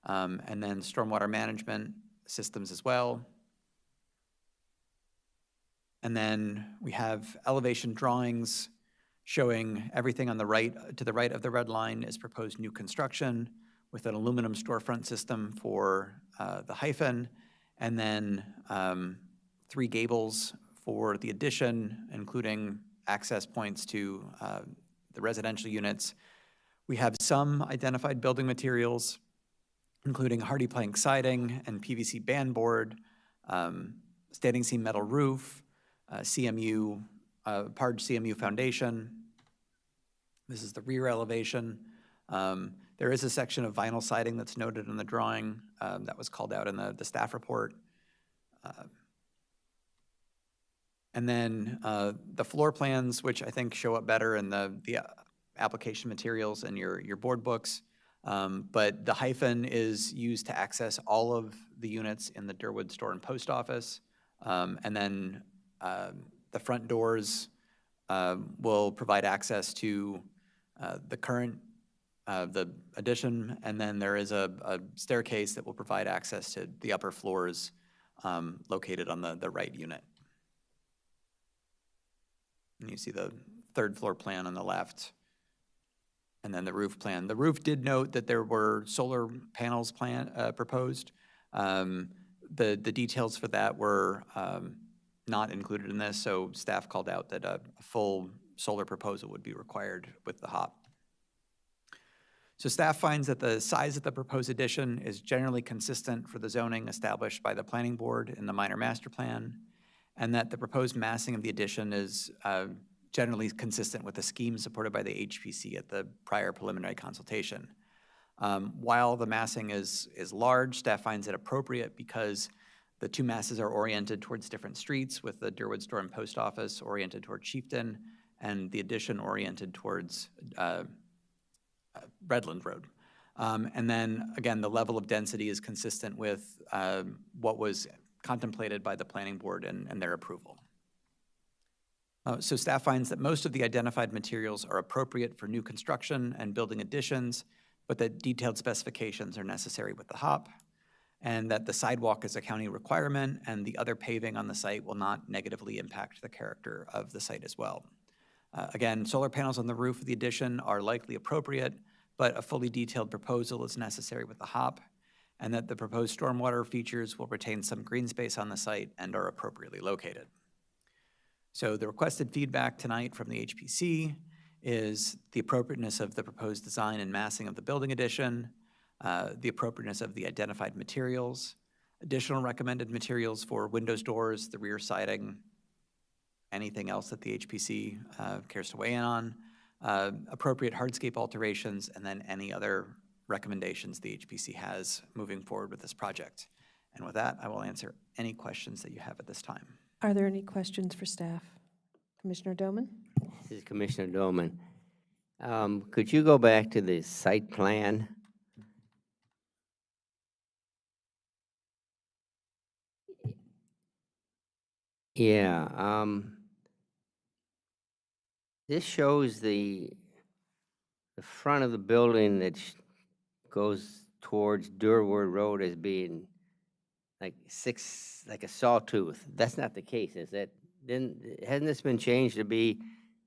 and then stormwater management systems as well. And then we have elevation drawings showing everything on the right, to the right of the red line is proposed new construction with an aluminum storefront system for the hyphen, and then 3 gables for the addition, including access points to the residential units. We have some identified building materials, including hardy plank siding and PVC bandboard, standing seam metal roof, CMU, PARG CMU foundation. This is the rear elevation. There is a section of vinyl siding that's noted in the drawing that was called out in the staff report. And then the floor plans, which I think show up better in the application materials and your board books. But the hyphen is used to access all of the units in the Durwood store and post office. And then the front doors will provide access to the current, the addition, and then there is a staircase that will provide access to the upper floors located on the right unit. And you see the 3rd floor plan on the left, and then the roof plan. The roof did note that there were solar panels proposed. The details for that were not included in this, so staff called out that a full solar proposal would be required with the HOP. So staff finds that the size of the proposed addition is generally consistent for the zoning established by the planning board in the minor master plan, and that the proposed massing of the addition is generally consistent with the scheme supported by the HPC at the prior preliminary consultation. While the massing is large, staff finds it appropriate because the 2 masses are oriented towards different streets, with the Durwood store and post office oriented toward Chieftain and the addition oriented towards Redland Road. And then, again, the level of density is consistent with what was contemplated by the planning board and their approval. So staff finds that most of the identified materials are appropriate for new construction and building additions, but that detailed specifications are necessary with the HOP, and that the sidewalk is a county requirement, and the other paving on the site will not negatively impact the character of the site as well. Again, solar panels on the roof of the addition are likely appropriate, but a fully detailed proposal is necessary with the HOP, and that the proposed stormwater features will retain some green space on the site and are appropriately located. So the requested feedback tonight from the HPC is the appropriateness of the proposed design and massing of the building addition, the appropriateness of the identified materials, additional recommended materials for windows, doors, the rear siding, anything else that the HPC cares to weigh in on, appropriate hardscape alterations, and then any other recommendations the HPC has moving forward with this project. And with that, I will answer any questions that you have at this time. Are there any questions for staff? Commissioner Doman? This is Commissioner Doman. Could you go back to the site plan? Yeah, this shows the front of the building that goes towards Durwood Road as being like a sawtooth. That's not the case, is it? Hasn't this been changed to be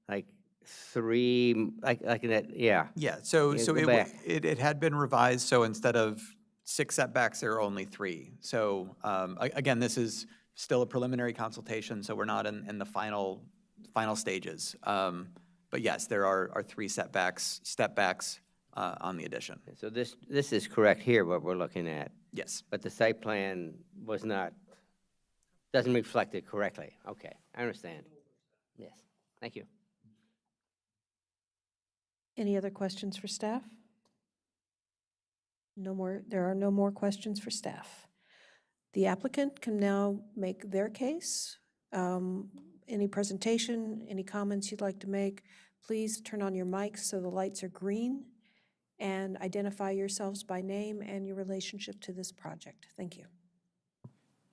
like 3, like that? Yeah. Yeah, so Yeah, go back. it had been revised, so instead of 6 setbacks, there are only 3. So again, this is still a preliminary consultation, so we're not in the final stages. But yes, there are 3 step backs on the addition. So this is correct here, what we're looking at, Yes. but the site plan doesn't reflect it correctly. Okay, I understand. Yes, thank you. Any other questions for staff? No more, there are no more questions for staff. The applicant can now make their case. Any presentation, any comments you'd like to make, please turn on your mics so the lights are green and identify yourselves by name and your relationship to this project. Thank you.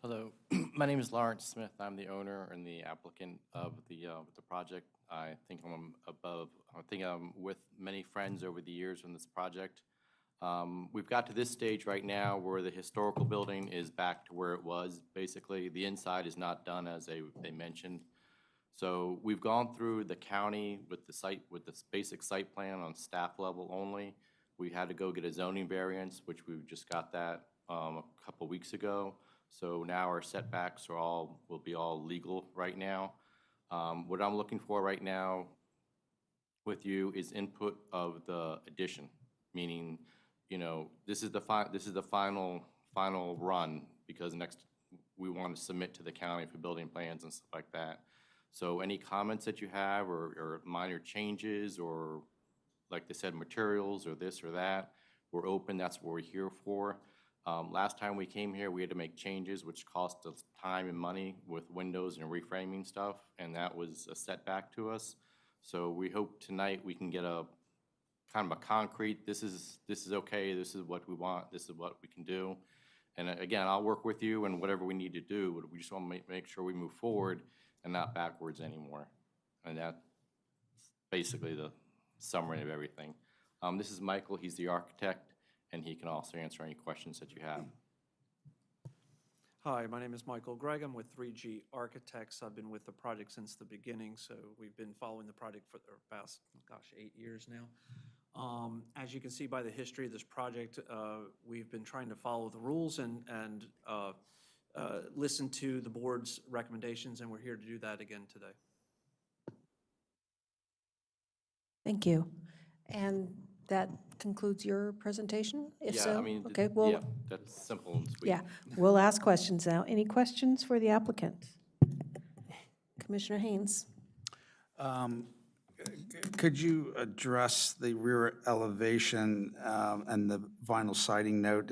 Hello, my name is Lawrence Smith. I'm the owner and the applicant of the project. I think I'm with many friends over the years on this project. We've got to this stage right now where the historical building is back to where it was. Basically, the inside is not done as they mentioned. So we've gone through the county with the basic site plan on staff level only. We had to go get a zoning variance, which we just got that a couple weeks ago. So now our setbacks will be all legal right now. What I'm looking for right now with you is input of the addition, meaning, this is the final run, because next we want to submit to the county for building plans and stuff like that. So any comments that you have or minor changes or, like they said, materials or this or that, we're open. That's what we're here for. Last time we came here, we had to make changes, which cost us time and money with windows and reframing stuff, and that was a setback to us. So we hope tonight we can get a kind of a concrete, this is okay, this is what we want, this is what we can do. And again, I'll work with you and whatever we need to do, but we just want to make sure we move forward and not backwards anymore. And that's basically the summary of everything. This is Michael, he's the architect, and he can also answer any questions that you have. Hi, my name is Michael Gregg. I'm with 3G Architects. I've been with the project since the beginning, so we've been following the project for the past, 8 years now. As you can see by the history of this project, we've been trying to follow the rules and listen to the board's recommendations, and we're here to do that again today. Thank you. And that concludes your presentation? If Yeah, so, I mean, okay, well, yeah, that's simple and sweet. yeah, we'll ask questions now. Any questions for the applicant? Commissioner Haynes? Could you address the rear elevation and the vinyl siding note?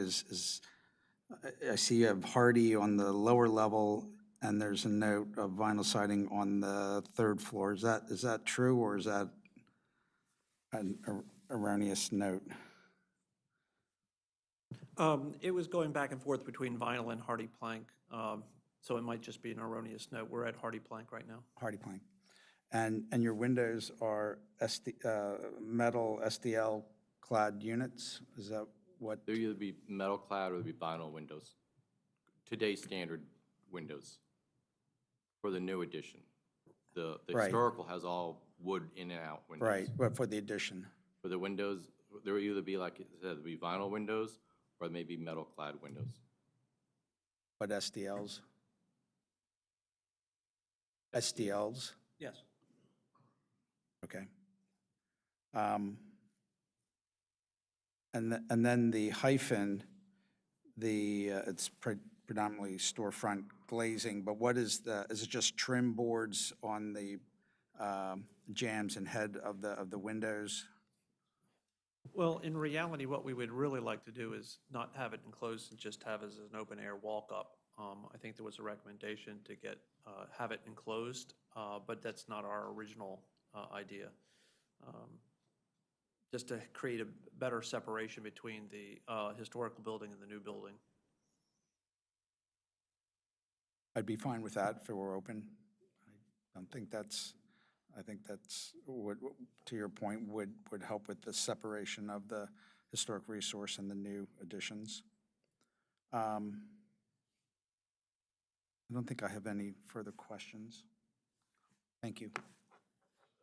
I see you have hardy on the lower level, and there's a note of vinyl siding on the third floor. Is that true, or is that an erroneous note? It was going back and forth between vinyl and hardy plank, so it might just be an erroneous note. We're at hardy plank right now. Hardy plank. And your windows are metal SDL clad units? Is that what? They'll either be metal clad or they'll be vinyl windows. Today's standard windows for the new addition. The Right. historical has all wood in and out windows. Right, but for the addition? For the windows, there will either be, like it said, there'll be vinyl windows or maybe metal clad windows. But SDLs? SDLs? Yes. Okay. And then the hyphen, it's predominantly storefront glazing, but what is it just trim boards on the jambs and head of the windows? Well, in reality, what we would really like to do is not have it enclosed and just have it as an open air walk-up. I think there was a recommendation to have it enclosed, but that's not our original idea. Just to create a better separation between the historical building and the new building. I'd be fine with that if it were open. I think that's what, to your point, would help with the separation of the historic resource and the new additions. I don't think I have any further questions. Thank you.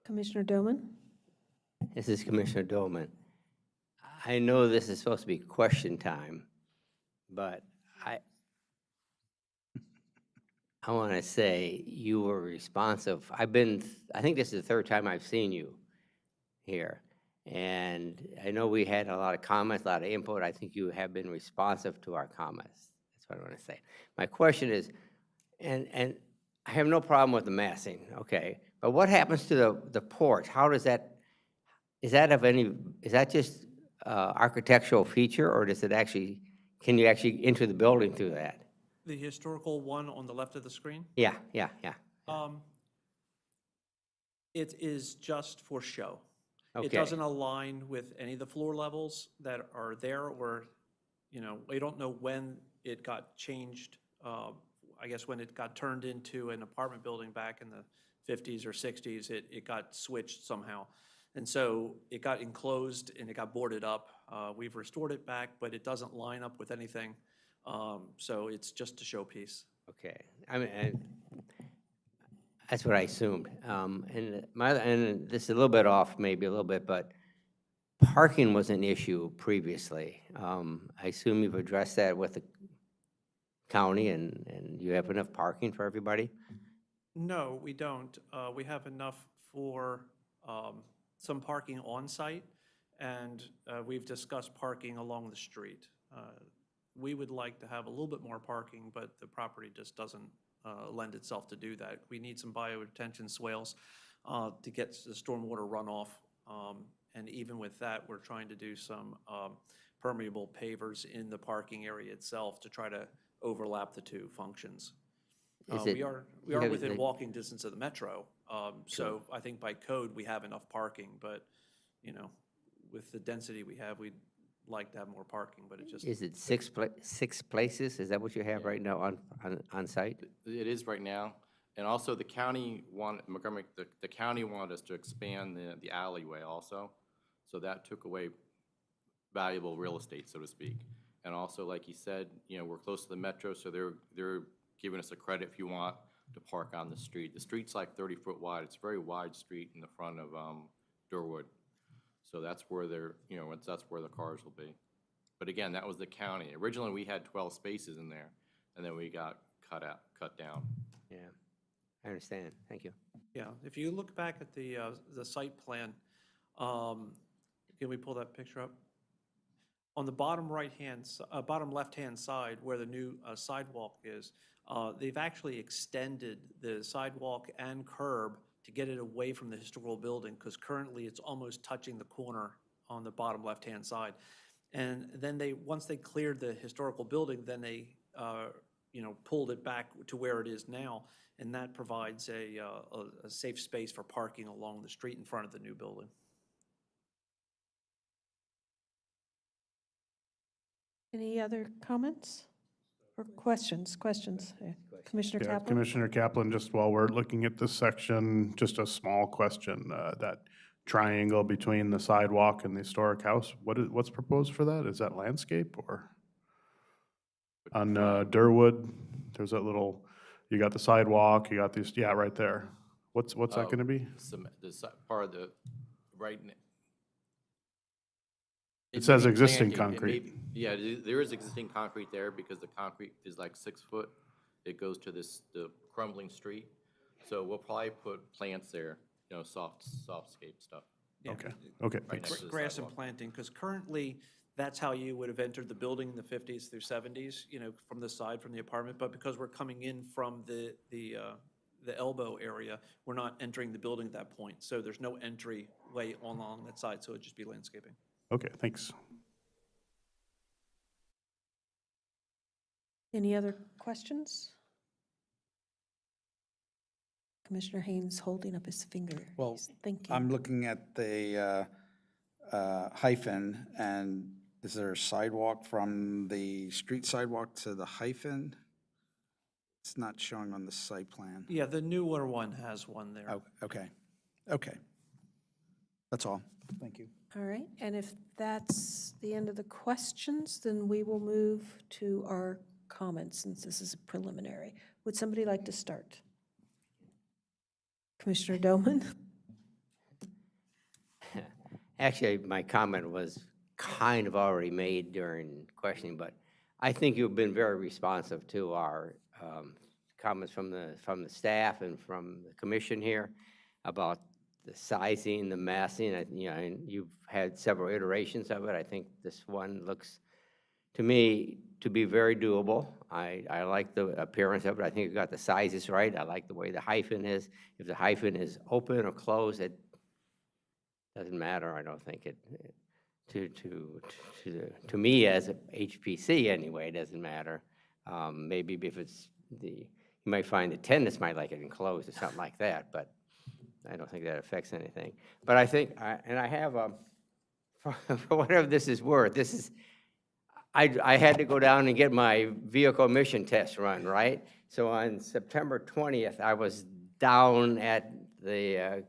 Commissioner Doman? This is Commissioner Dolman. I know this is supposed to be question time, but I want to say you were responsive. I think this is the third time I've seen you here. And I know we had a lot of comments, a lot of input. I think you have been responsive to our comments. That's what I want to say. My question is, and I have no problem with the massing, okay, but what happens to the porch? How does that, is that just architectural feature, or does it actually, can you actually enter the building through that? The historical one on the left of the screen? Yeah. It is just for show. It Okay. doesn't align with any of the floor levels that are there, or, we don't know when it got changed. I guess when it got turned into an apartment building back in the 50s or 60s, it got switched somehow. And so it got enclosed and it got boarded up. We've restored it back, but it doesn't line up with anything. So it's just a showpiece. Okay. I mean, that's what I assumed. And this is a little bit off, maybe a little bit, but parking was an issue previously. I assume you've addressed that with the county, and you have enough parking for everybody? No, we don't. We have enough for some parking on site, and we've discussed parking along the street. We would like to have a little bit more parking, but the property just doesn't lend itself to do that. We need some bioretention swales to get the stormwater runoff. And even with that, we're trying to do some permeable pavers in the parking area itself to try to overlap the two functions. We are within walking distance of the metro, so I think by code, we have enough parking, but, with the density we have, we'd like to have more parking, but it just. Is it six places? Is that what you have right now on site? It is right now. And also the county Montgomery, the county wanted us to expand the alleyway also. So that took away valuable real estate, so to speak. And also, like you said, we're close to the metro, so they're giving us a credit if you want to park on the street. The street's like 30 foot wide. It's a very wide street in the front of Durwood. So that's where that's where the cars will be. But again, that was the county. Originally, we had 12 spaces in there, and then we got cut down. Yeah, I understand. Thank you. Yeah, if you look back at the site plan, can we pull that picture up? On the bottom bottom left-hand side where the new sidewalk is, they've actually extended the sidewalk and curb to get it away from the historical building, because currently it's almost touching the corner on the bottom left-hand side. And then once they cleared the historical building, then they pulled it back to where it is now, and that provides a safe space for parking along the street in front of the new building. Any other comments or questions? Commissioner Yeah, Kaplan? Commissioner Kaplan, just while we're looking at this section, just a small question. That triangle between the sidewalk and the historic house, what's proposed for that? Is that landscape or? On Durwood, there's that little, you got the sidewalk, you got these, yeah, right there. What's that gonna be? Part of the right. It says may be existing planting. concrete. Yeah, there is existing concrete there because the concrete is like 6 foot. It goes to the crumbling street. So we'll probably put plants there, softscape stuff. Yeah. Okay, Right thanks. next to the Grass and sidewalk. planting, because currently, that's how you would have entered the building in the 50s through 70s, from the side, from the apartment. But because we're coming in from the elbow area, we're not entering the building at that point. So there's no entry way along that side, so it'd just be landscaping. Okay, thanks. Any other questions? Commissioner Haynes holding up his finger. Well, He's thinking. I'm looking at the hyphen, and is there a sidewalk from the street sidewalk to the hyphen? It's not showing on the site plan. Yeah, the newer one has one there. Oh, okay. That's all. Thank you. All right, and if that's the end of the questions, then we will move to our comments, since this is a preliminary. Would somebody like to start? Commissioner Doman? Actually, my comment was kind of already made during questioning, but I think you've been very responsive to our comments from the staff and from the commission here about the sizing, the massing. And you've had several iterations of it. I think this one looks, to me, to be very doable. I like the appearance of it. I think you got the sizes right. I like the way the hyphen is. If the hyphen is open or closed, it doesn't matter. I don't think it, to me as a HPC anyway, it doesn't matter. Maybe if it's you might find the tenants might like it enclosed or something like that, but I don't think that affects anything. But I think, and I have, for whatever this is worth, this is, I had to go down and get my vehicle emission test run, right? So on September 20th, I was down at the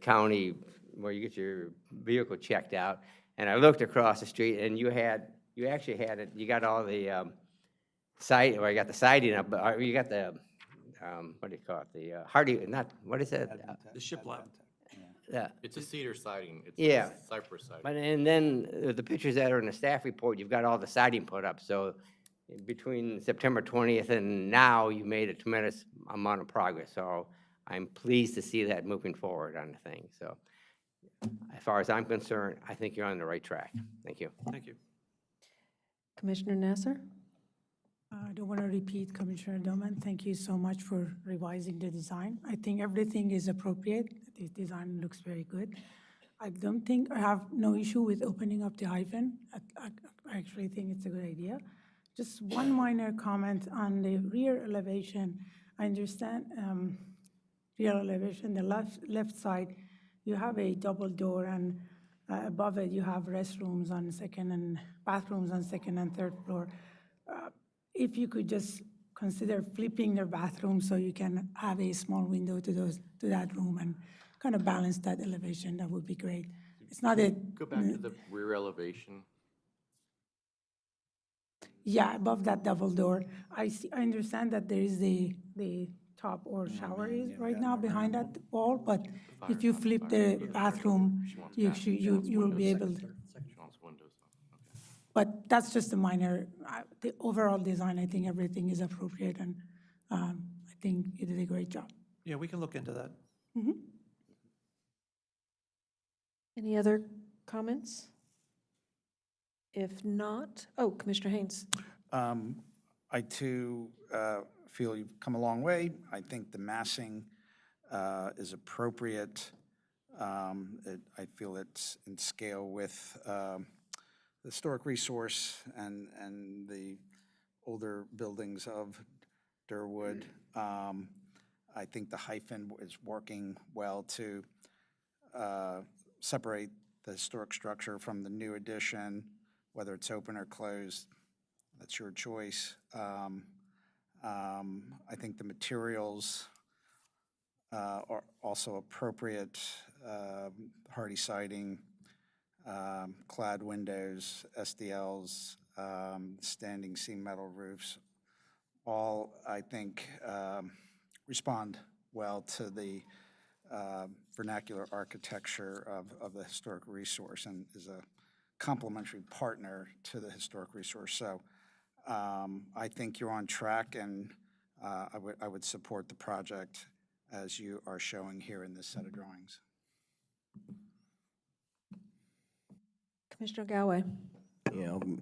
county where you get your vehicle checked out, and I looked across the street, and you actually had it, you got all the side, or you got the siding up, but you got the, what do you call it, the hardy, not, what is it? The shiplap. Yeah. It's a cedar siding. It's Yeah. a cypress siding. But, and then the pictures that are in the staff report, you've got all the siding put up, so between September 20th and now, you made a tremendous amount of progress, so I'm pleased to see that moving forward on the thing, so as far as I'm concerned, I think you're on the right track. Thank you. Thank you. Commissioner Nasser? I don't want to repeat Commissioner Doman. Thank you so much for revising the design. I think everything is appropriate. The design looks very good. I don't think, I have no issue with opening up the hyphen. I actually think it's a good idea. Just one minor comment on the rear elevation. I understand rear elevation, the left side, you have a double door, and above it you have restrooms on second and bathrooms on second and third floor. If you could just consider flipping the bathroom so you can have a small window to that room and kind of balance that elevation, that would be great. It's not a. Go back to the rear elevation. Yeah, above that double door. I understand that there is the top or shower is right now behind that wall, but if you flip the bathroom, you will be able to. She wants windows. Okay. But that's just a minor, the overall design, I think everything is appropriate, and I think you did a great job. Yeah, we can look into that. Any other comments? If not, oh, Commissioner Haynes. I too feel you've come a long way. I think the massing is appropriate. I feel it's in scale with the historic resource and the older buildings of Durwood. I think the hyphen is working well to separate the historic structure from the new addition, whether it's open or closed. That's your choice. I think the materials are also appropriate. Hardy siding, clad windows, SDLs, standing seam metal roofs, all, I think, respond well to the vernacular architecture of the historic resource and is a complementary partner to the historic resource. So I think you're on track, and I would support the project as you are showing here in this set of drawings. Commissioner Galway.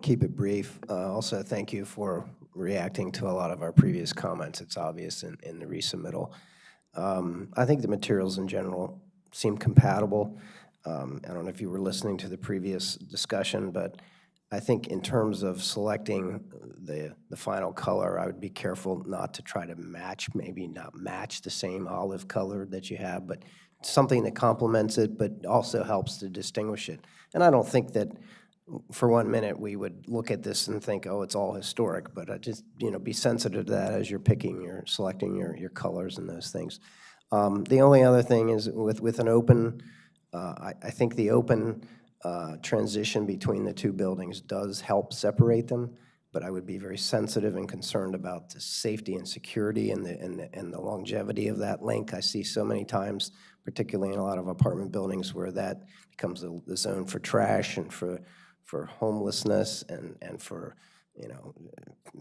Keep it brief. Also, thank you for reacting to a lot of our previous comments. It's obvious in the resubmittal. I think the materials in general seem compatible. I don't know if you were listening to the previous discussion, but I think in terms of selecting the final color, I would be careful not to try to match, maybe not match the same olive color that you have, but something that complements it, but also helps to distinguish it. And I don't think that for 1 minute we would look at this and think, oh, it's all historic, but just, be sensitive to that as you're selecting your colors and those things. The only other thing is with an open, I think the open transition between the two buildings does help separate them, but I would be very sensitive and concerned about the safety and security and the longevity of that link. I see so many times, particularly in a lot of apartment buildings, where that becomes the zone for trash and for homelessness and for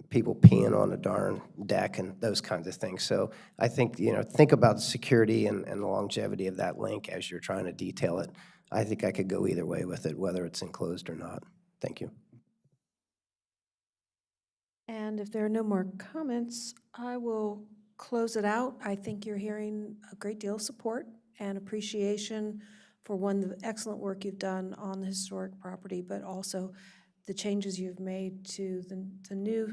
people peeing on the darn deck and those kinds of things. So I think, think about the security and the longevity of that link as you're trying to detail it. I think I could go either way with it, whether it's enclosed or not. Thank you. And if there are no more comments, I will close it out. I think you're hearing a great deal of support and appreciation for the excellent work you've done on the historic property, but also the changes you've made to the new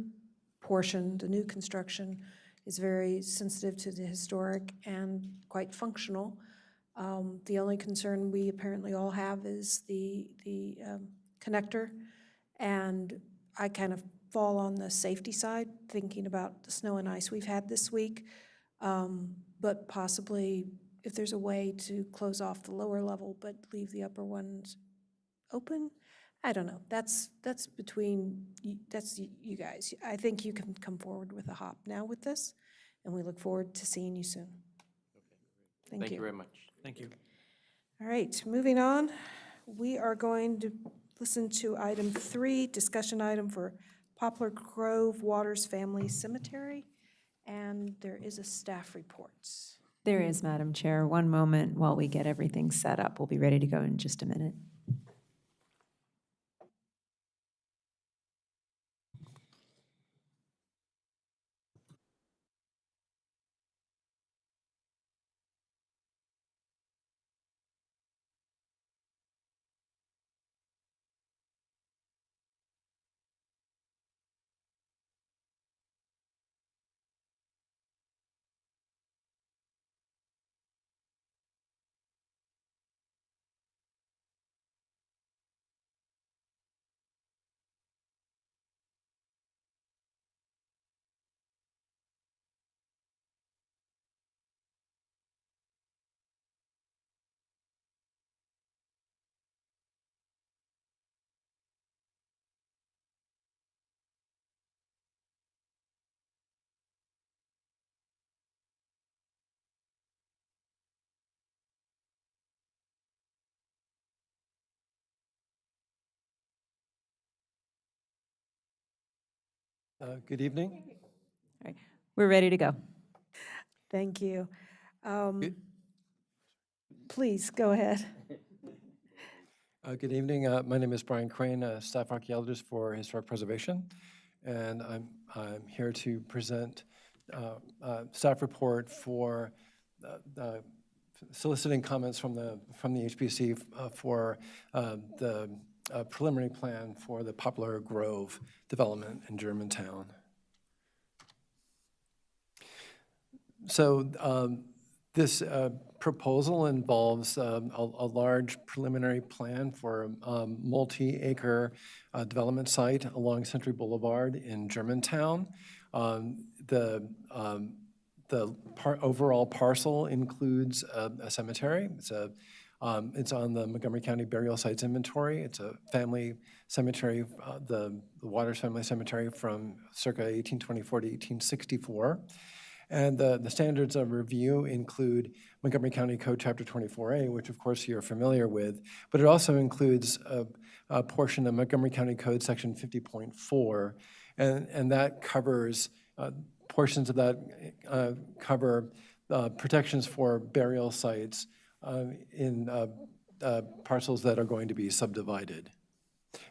portion, the new construction is very sensitive to the historic and quite functional. The only concern we apparently all have is the connector. And I kind of fall on the safety side, thinking about the snow and ice we've had this week. But possibly if there's a way to close off the lower level but leave the upper ones open, I don't know. That's between, that's you guys. I think you can come forward with a hop now with this, and we look forward to seeing you soon. Thank you. Thank you very much. Thank you. All right, moving on. We are going to listen to item 3, discussion item for Poplar Grove Waters Family Cemetery, and there is a staff report. There is, Madam Chair. One moment while we get everything set up. We'll be ready to go in just a minute. Good evening. All right, we're ready to go. Thank you. Please, go ahead. Good evening. My name is Brian Crane, staff archaeologist for Historic Preservation, and I'm here to present staff report for soliciting comments from the HPC for the preliminary plan for the Poplar Grove development in Germantown. So this proposal involves a large preliminary plan for a multi-acre development site along Century Boulevard in Germantown. The overall parcel includes a cemetery. It's on the Montgomery County Burial Sites Inventory. It's a family cemetery, the Waters Family Cemetery from circa 1824 to 1864. And the standards of review include Montgomery County Code Chapter 24A, which of course you're familiar with, but it also includes a portion of Montgomery County Code Section 50.4, and that covers, portions of that cover protections for burial sites in parcels that are going to be subdivided.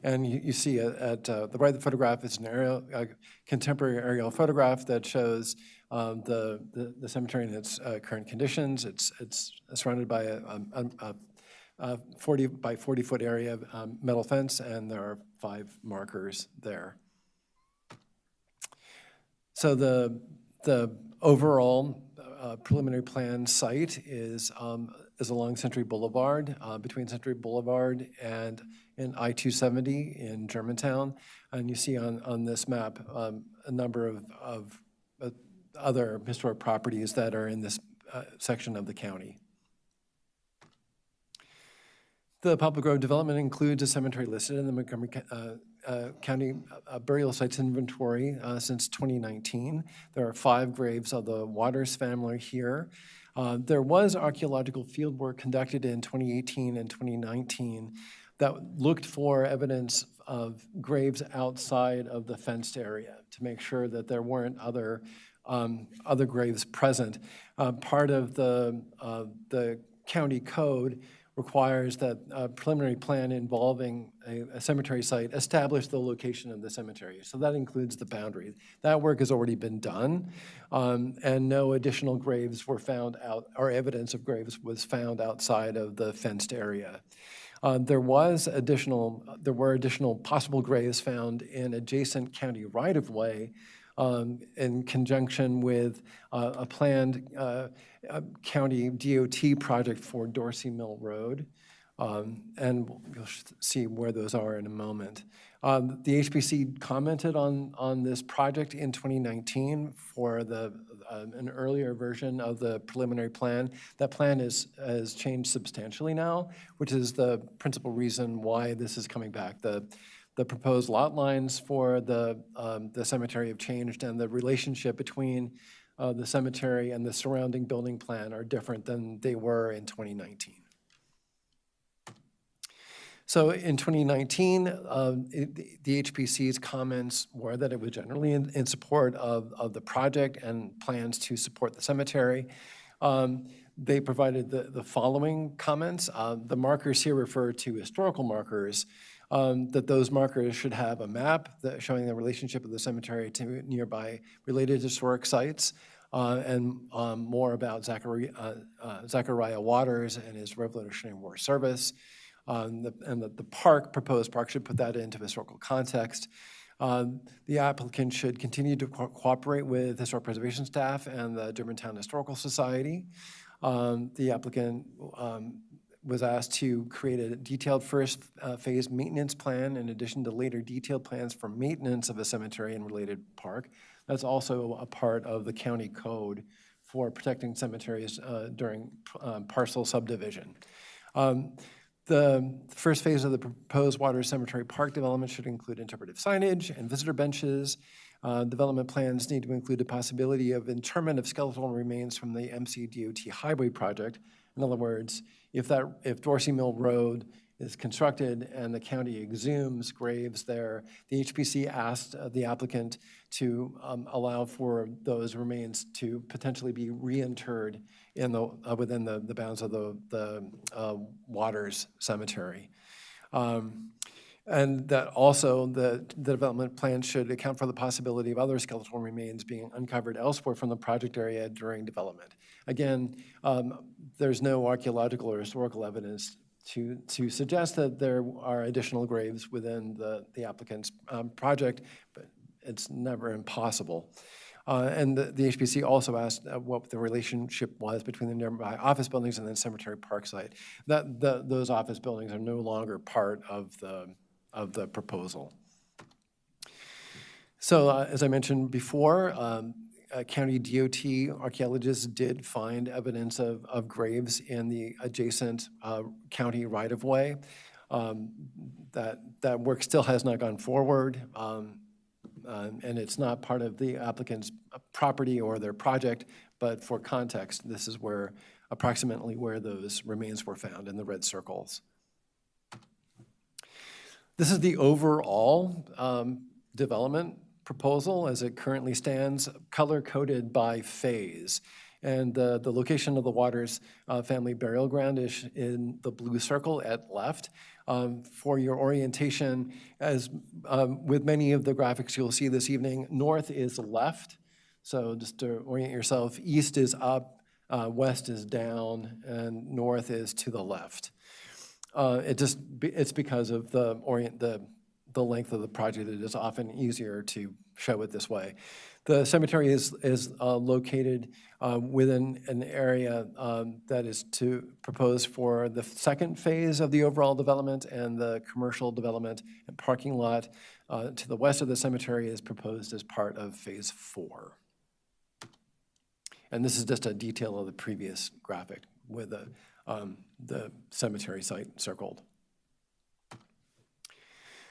And you see at the right of the photograph is an contemporary aerial photograph that shows the cemetery in its current conditions. It's surrounded by a 40 by 40 foot area metal fence, and there are 5 markers there. So the overall preliminary plan site is along Century Boulevard, between Century Boulevard and I-270 in Germantown. And you see on this map a number of other historic properties that are in this section of the county. The Poplar Grove development includes a cemetery listed in the Montgomery County Burial Sites Inventory since 2019. There are 5 graves of the Waters family here. There was archaeological field work conducted in 2018 and 2019 that looked for evidence of graves outside of the fenced area to make sure that there weren't other graves present. Part of the county code requires that a preliminary plan involving a cemetery site establish the location of the cemetery. So that includes the boundary. That work has already been done, and no additional graves were found out, or evidence of graves was found outside of the fenced area. There were additional possible graves found in adjacent county right-of-way in conjunction with a planned county DOT project for Dorsey Mill Road. And you'll see where those are in a moment. The HPC commented on this project in 2019 for an earlier version of the preliminary plan. That plan has changed substantially now, which is the principal reason why this is coming back. The proposed lot lines for the cemetery have changed, and the relationship between the cemetery and the surrounding building plan are different than they were in 2019. So in 2019, the HPC's comments were that it was generally in support of the project and plans to support the cemetery. They provided the following comments. The markers here refer to historical markers, that those markers should have a map showing the relationship of the cemetery to nearby related historic sites, and more about Zachariah Waters and his Revolutionary War service. And the proposed park should put that into historical context. The applicant should continue to cooperate with historic preservation staff and the Germantown Historical Society. The applicant was asked to create a detailed first phase maintenance plan in addition to later detailed plans for maintenance of a cemetery and related park. That's also a part of the county code for protecting cemeteries during parcel subdivision. The first phase of the proposed Waters Cemetery Park development should include interpretive signage and visitor benches. Development plans need to include the possibility of interment of skeletal remains from the MCDOT highway project. In other words, if Dorsey Mill Road is constructed and the county exhumes graves there, the HPC asked the applicant to allow for those remains to potentially be reinterred within the bounds of the Waters Cemetery. And that also the development plan should account for the possibility of other skeletal remains being uncovered elsewhere from the project area during development. Again, there's no archaeological or historical evidence to suggest that there are additional graves within the applicant's project, but it's never impossible. And the HPC also asked what the relationship was between the nearby office buildings and the cemetery park site. Those office buildings are no longer part of the proposal. So as I mentioned before, county DOT archaeologists did find evidence of graves in the adjacent county right-of-way. That work still has not gone forward, and it's not part of the applicant's property or their project, but for context, this is approximately where those remains were found in the red circles. This is the overall development proposal as it currently stands, color-coded by phase. And the location of the Waters family burial ground is in the blue circle at left. For your orientation, as with many of the graphics you'll see this evening, north is left. So just to orient yourself, east is up, west is down, and north is to the left. It's because of the length of the project. It is often easier to show it this way. The cemetery is located within an area that is to propose for the second phase of the overall development, and the commercial development and parking lot to the west of the cemetery is proposed as part of phase 4. And this is just a detail of the previous graphic with the cemetery site circled.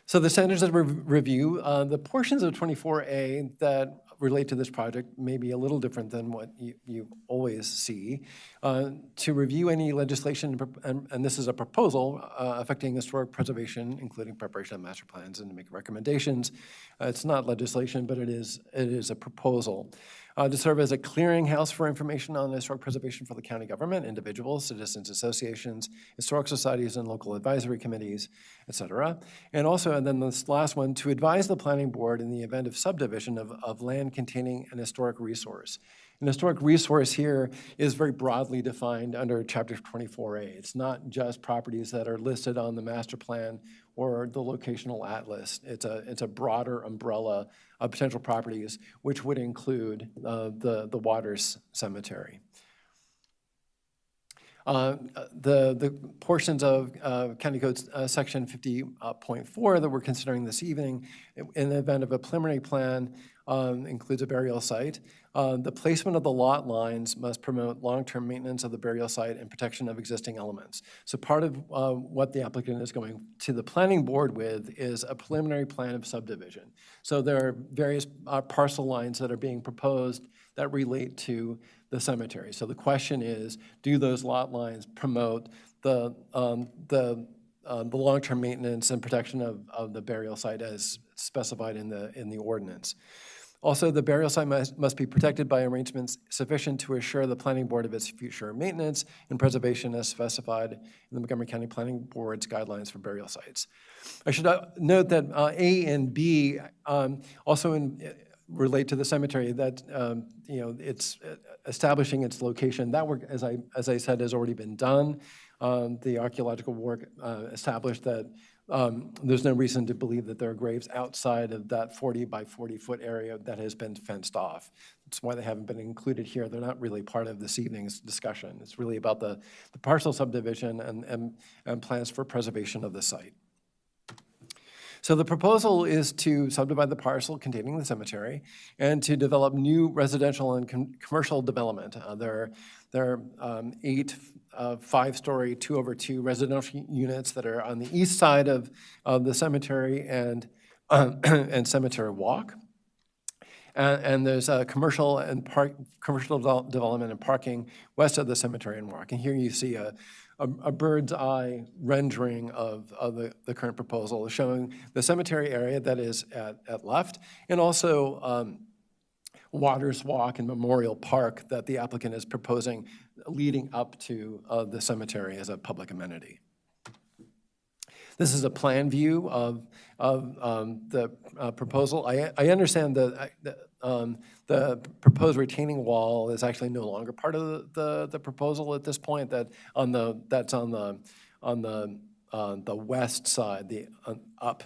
So the standards of review, the portions of 24A that relate to this project may be a little different than what you always see. To review any legislation, and this is a proposal affecting historic preservation, including preparation of master plans, and to make recommendations. It's not legislation, but it is a proposal. To serve as a clearinghouse for information on historic preservation for the county government, individuals, citizens associations, historic societies, and local advisory committees, et cetera. And also, and then this last one, to advise the planning board in the event of subdivision of land containing an historic resource. An historic resource here is very broadly defined under Chapter 24A. It's not just properties that are listed on the master plan or the locational atlas. It's a broader umbrella of potential properties, which would include the Waters Cemetery. The portions of County Code Section 50.4 that we're considering this evening, in the event of a preliminary plan, includes a burial site. The placement of the lot lines must promote long-term maintenance of the burial site and protection of existing elements. So part of what the applicant is going to the planning board with is a preliminary plan of subdivision. So there are various parcel lines that are being proposed that relate to the cemetery. So the question is, do those lot lines promote the long-term maintenance and protection of the burial site as specified in the ordinance? Also, the burial site must be protected by arrangements sufficient to assure the planning board of its future maintenance and preservation as specified in the Montgomery County Planning Board's guidelines for burial sites. I should note that A and B also relate to the cemetery, that it's establishing its location. That work, as I said, has already been done. The archaeological work established that there's no reason to believe that there are graves outside of that 40 by 40 foot area that has been fenced off. That's why they haven't been included here. They're not really part of this evening's discussion. It's really about the parcel subdivision and plans for preservation of the site. So the proposal is to subdivide the parcel containing the cemetery and to develop new residential and commercial development. There are 8 5-story 2-over-2 residential units that are on the east side of the cemetery and Cemetery Walk. And there's a commercial development and parking west of the cemetery and Walk. And here you see a bird's eye rendering of the current proposal, showing the cemetery area that is at left, and also Waters Walk and Memorial Park that the applicant is proposing leading up to the cemetery as a public amenity. This is a plan view of the proposal. I understand that the proposed retaining wall is actually no longer part of the proposal at this point. That's on the west side, up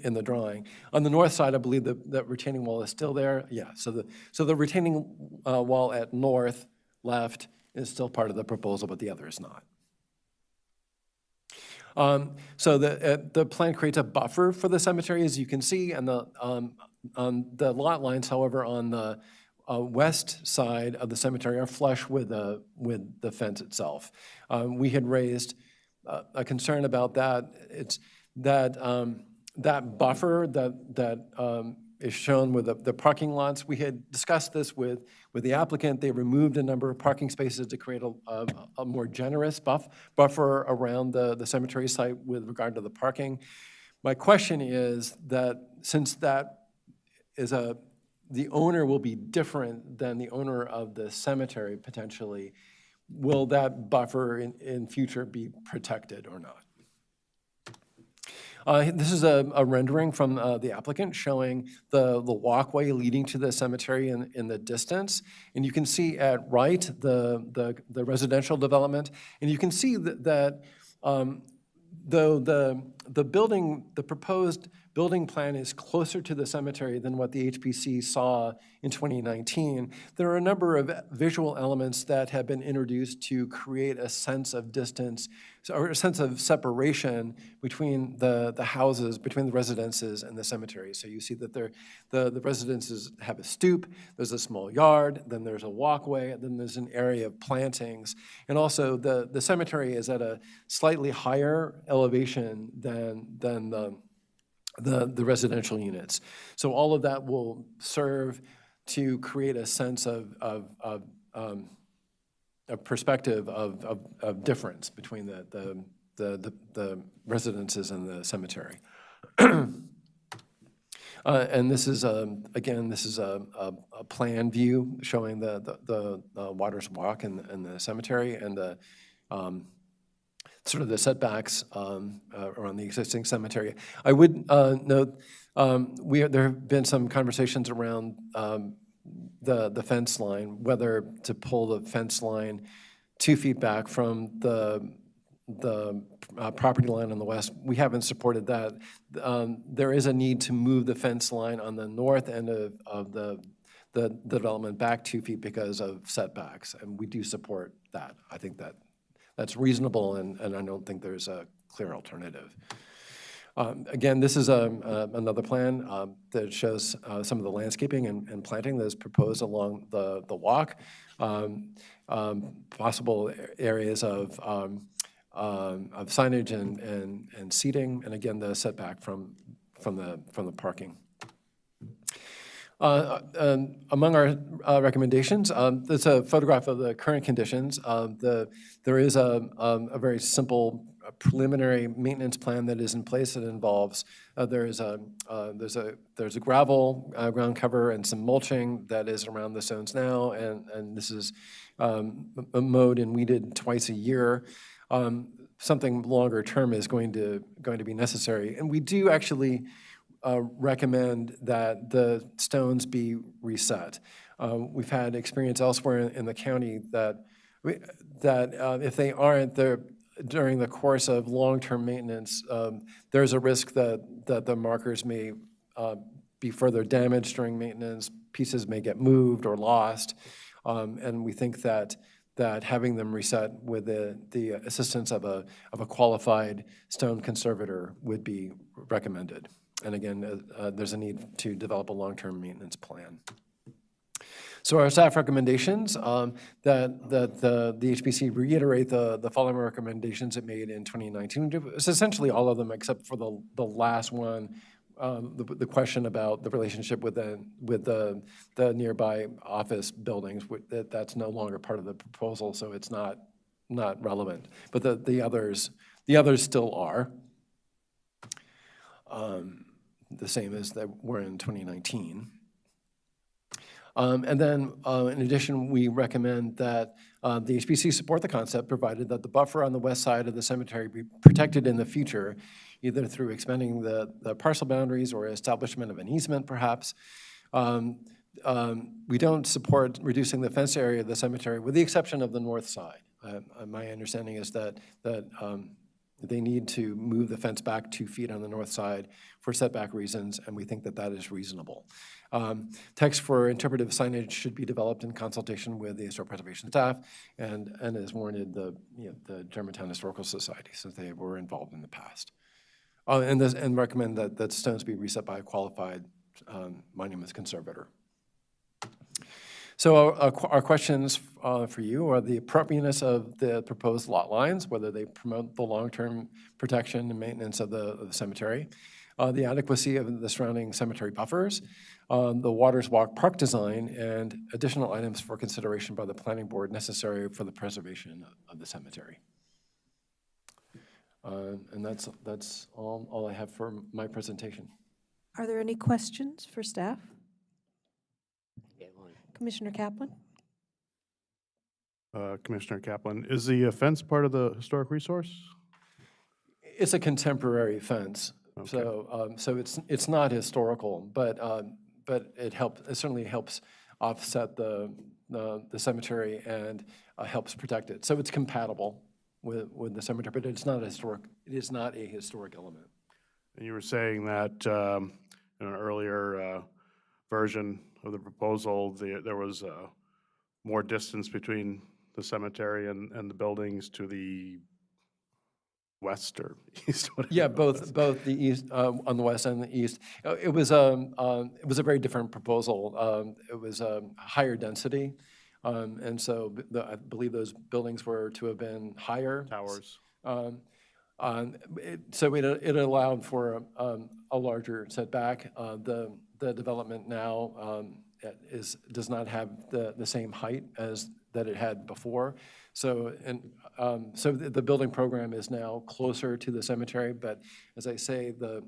in the drawing. On the north side, I believe that retaining wall is still there. Yeah. So the retaining wall at north left is still part of the proposal, but the other is not. So the plan creates a buffer for the cemetery, as you can see, and the lot lines, however, on the west side of the cemetery are flush with the fence itself. We had raised a concern about that. It's that buffer that is shown with the parking lots. We had discussed this with the applicant. They removed a number of parking spaces to create a more generous buffer around the cemetery site with regard to the parking. My question is that since that is the owner will be different than the owner of the cemetery potentially, will that buffer in future be protected or not? This is a rendering from the applicant showing the walkway leading to the cemetery in the distance. And you can see at right the residential development. And you can see that though the proposed building plan is closer to the cemetery than what the HPC saw in 2019, there are a number of visual elements that have been introduced to create a sense of distance or a sense of separation between the houses, between the residences and the cemetery. So you see that the residences have a stoop, there's a small yard, then there's a walkway, and then there's an area of plantings. And also the cemetery is at a slightly higher elevation than the residential units. So all of that will serve to create a sense of a perspective of difference between the residences and the cemetery. And this is again, this is a plan view showing the Waters Walk and the cemetery and the sort of the setbacks around the existing cemetery. I would note there have been some conversations around the fence line, whether to pull the fence line 2 feet back from the property line on the west. We haven't supported that. There is a need to move the fence line on the north end of the development back 2 feet because of setbacks, and we do support that. I think that's reasonable, and I don't think there's a clear alternative. Again, this is another plan that shows some of the landscaping and planting that is proposed along the walk, possible areas of signage and seating, and again, the setback from the parking. Among our recommendations, there's a photograph of the current conditions. There is a very simple preliminary maintenance plan that is in place that involves there's a gravel ground cover and some mulching that is around the stones now, and this is mowed and weeded twice a year. Something longer term is going to be necessary, and we do actually recommend that the stones be reset. We've had experience elsewhere in the county that if they aren't there during the course of long-term maintenance, there's a risk that the markers may be further damaged during maintenance, pieces may get moved or lost, and we think that having them reset with the assistance of a qualified stone conservator would be recommended. And again, there's a need to develop a long-term maintenance plan. So our staff recommendations, that the HPC reiterate the following recommendations it made in 2019. It's essentially all of them except for the last one, the question about the relationship with the nearby office buildings. That's no longer part of the proposal, so it's not relevant. But the others still are. The same as they were in 2019. And then, in addition, we recommend that the HPC support the concept, provided that the buffer on the west side of the cemetery be protected in the future, either through expanding the parcel boundaries or establishment of an easement, perhaps. We don't support reducing the fenced area of the cemetery, with the exception of the north side. My understanding is that they need to move the fence back 2 feet on the north side for setback reasons, and we think that is reasonable. Text for interpretive signage should be developed in consultation with the historic preservation staff, and as warranted the Germantown Historical Society, since they were involved in the past. And recommend that stones be reset by a qualified monuments conservator. So our questions for you are the appropriateness of the proposed lot lines, whether they promote the long-term protection and maintenance of the cemetery, the adequacy of the surrounding cemetery buffers, the Waters Walk park design, and additional items for consideration by the planning board necessary for the preservation of the cemetery. And that's all I have for my presentation. Are there any questions for staff? Commissioner Kaplan? Commissioner Kaplan, is the fence part of the historic resource? It's a contemporary fence, Okay. so it's not historical, but it certainly helps offset the cemetery and helps protect it. So it's compatible with the cemetery, but it's not historic. It is not a historic element. And you were saying that in an earlier version of the proposal, there was more distance between the cemetery and the buildings to the west or east? Yeah, both the east, on the west and the east. It was a very different proposal. It was higher density, and so I believe those buildings were to have been higher. Towers. So it allowed for a larger setback. The development now does not have the same height as that it had before. So the building program is now closer to the cemetery, but as I say, the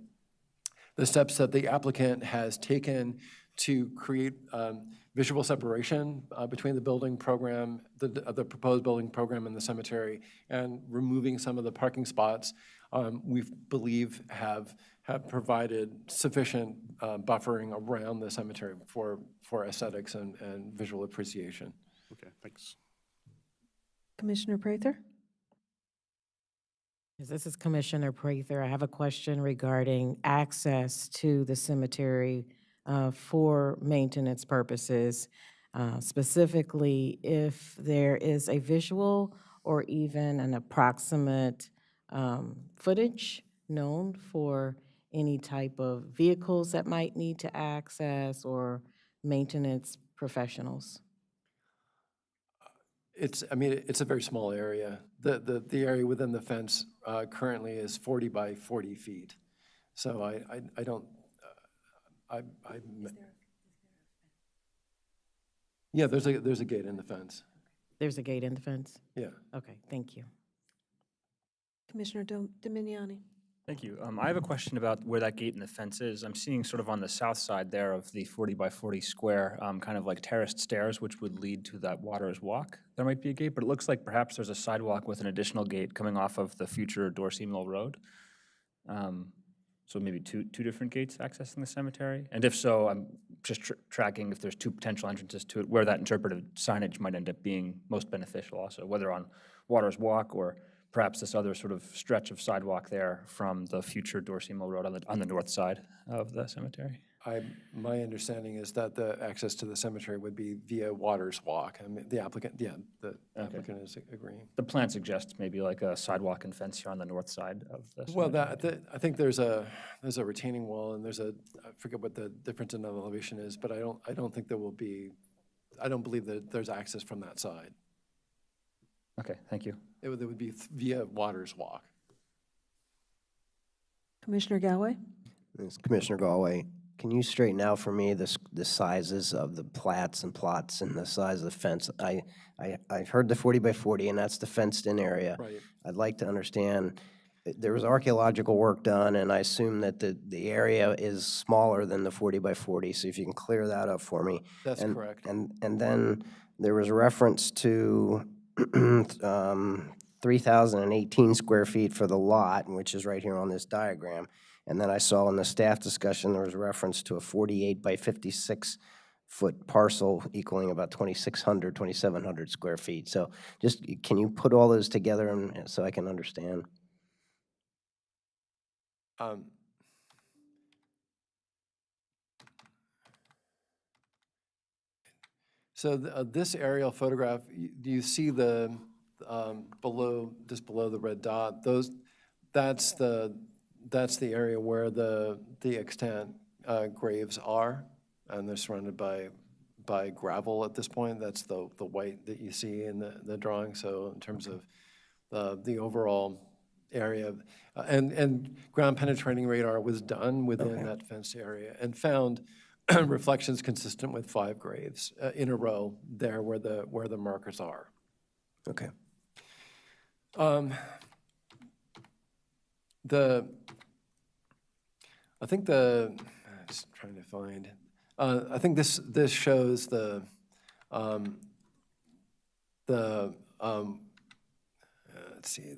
steps that the applicant has taken to create visual separation between the building program, the proposed building program and the cemetery, and removing some of the parking spots, we believe have have provided sufficient buffering around the cemetery for aesthetics and visual appreciation. Okay, thanks. Commissioner Prather? Yes, this is Commissioner Prather. I have a question regarding access to the cemetery for maintenance purposes, specifically if there is a visual or even an approximate footage known for any type of vehicles that might need to access or maintenance professionals. I mean, it's a very small area. The area within the fence currently is 40 by 40 feet. So I don't, yeah, there's a gate in the fence. There's a gate in the fence? Yeah. Okay, thank you. Commissioner Dominiani? Thank you. I have a question about where that gate in the fence is. I'm seeing sort of on the south side there of the 40 by 40 square, kind of like terraced stairs, which would lead to that Waters Walk. There might be a gate, but it looks like perhaps there's a sidewalk with an additional gate coming off of the future Dorsey Mill Road. So maybe two different gates accessing the cemetery? And if so, I'm just tracking if there's two potential entrances to it, where that interpretive signage might end up being most beneficial also, whether on Waters Walk or perhaps this other sort of stretch of sidewalk there from the future Dorsey Mill Road on the north side of the cemetery. My understanding is that the access to the cemetery would be via Waters Walk. I mean, the applicant applicant is agreeing. The plan suggests maybe like a sidewalk and fence here on the north side of the cemetery. Well, I think there's a retaining wall, and I forget what the difference in elevation is, but I don't think there will be, I don't believe that there's access from that side. Okay, thank you. It would be via Waters Walk. Commissioner Galway? This is Commissioner Galway. Can you straighten out for me the sizes of the plats and plots and the size of the fence? I heard the 40 by 40, and that's the fenced-in area. Right. I'd like to understand, there was archaeological work done, and I assume that the area is smaller than the 40 by 40, so if you can clear that up for me. That's correct. And then there was reference to 3,018 square feet for the lot, which is right here on this diagram. And then I saw in the staff discussion, there was reference to a 48 by 56 foot parcel equaling about 2,600, 2,700 square feet. So just, can you put all those together and so I can understand? So this aerial photograph, do you see the below the red dot? That's the area where the extant graves are, and they're surrounded by gravel at this point. That's the white that you see in the drawing. So in terms of the overall area, and ground penetrating radar was done within that fenced area and found reflections consistent with 5 graves in a row there where the markers are. Okay. I think just trying to find, I think this shows let's see,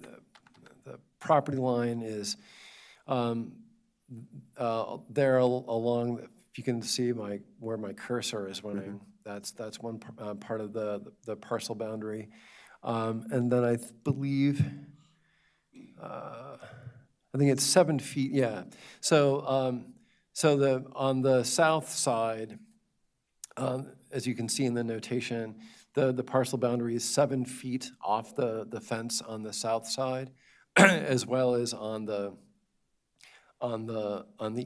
the property line is there along, if you can see where my cursor is running, that's one part of the parcel boundary. And then I believe, I think it's 7 feet, yeah. So on the south side, as you can see in the notation, the parcel boundary is 7 feet off the fence on the south side, as well as on the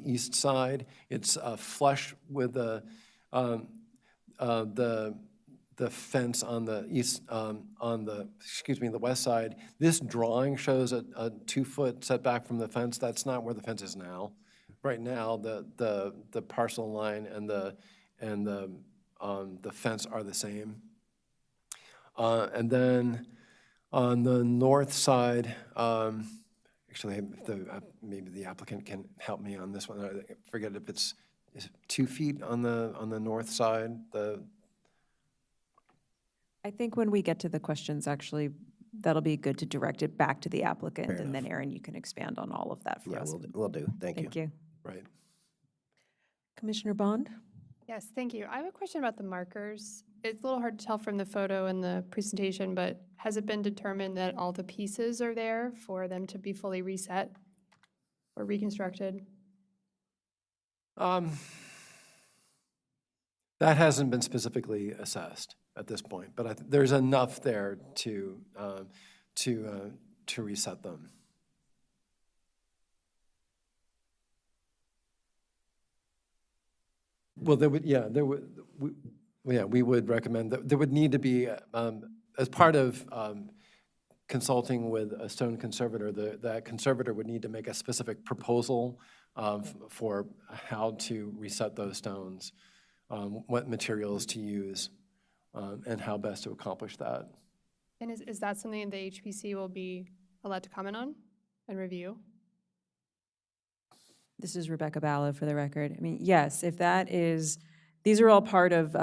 east side. It's flush with the fence on the east, the west side. This drawing shows a 2-foot setback from the fence. That's not where the fence is now. Right now, the parcel line and the fence are the same. And then on the north side, actually, maybe the applicant can help me on this one. I forget if is it 2 feet on the north side. I think when we get to the questions, actually, that'll be good to direct it back to the applicant, and then Aaron, you can expand on all of that for Yeah, us. we'll do. Thank you. Thank you. Right. Commissioner Bond? Yes, thank you. I have a question about the markers. It's a little hard to tell from the photo and the presentation, but has it been determined that all the pieces are there for them to be fully reset or reconstructed? That hasn't been specifically assessed at this point, but there's enough there to reset them. Well, we would recommend that there would need to be, as part of consulting with a stone conservator, that conservator would need to make a specific proposal for how to reset those stones, what materials to use, and how best to accomplish that. And is that something the HPC will be allowed to comment on and review? This is Rebecca Ballo for the record. I mean, yes, if that is, these are all part of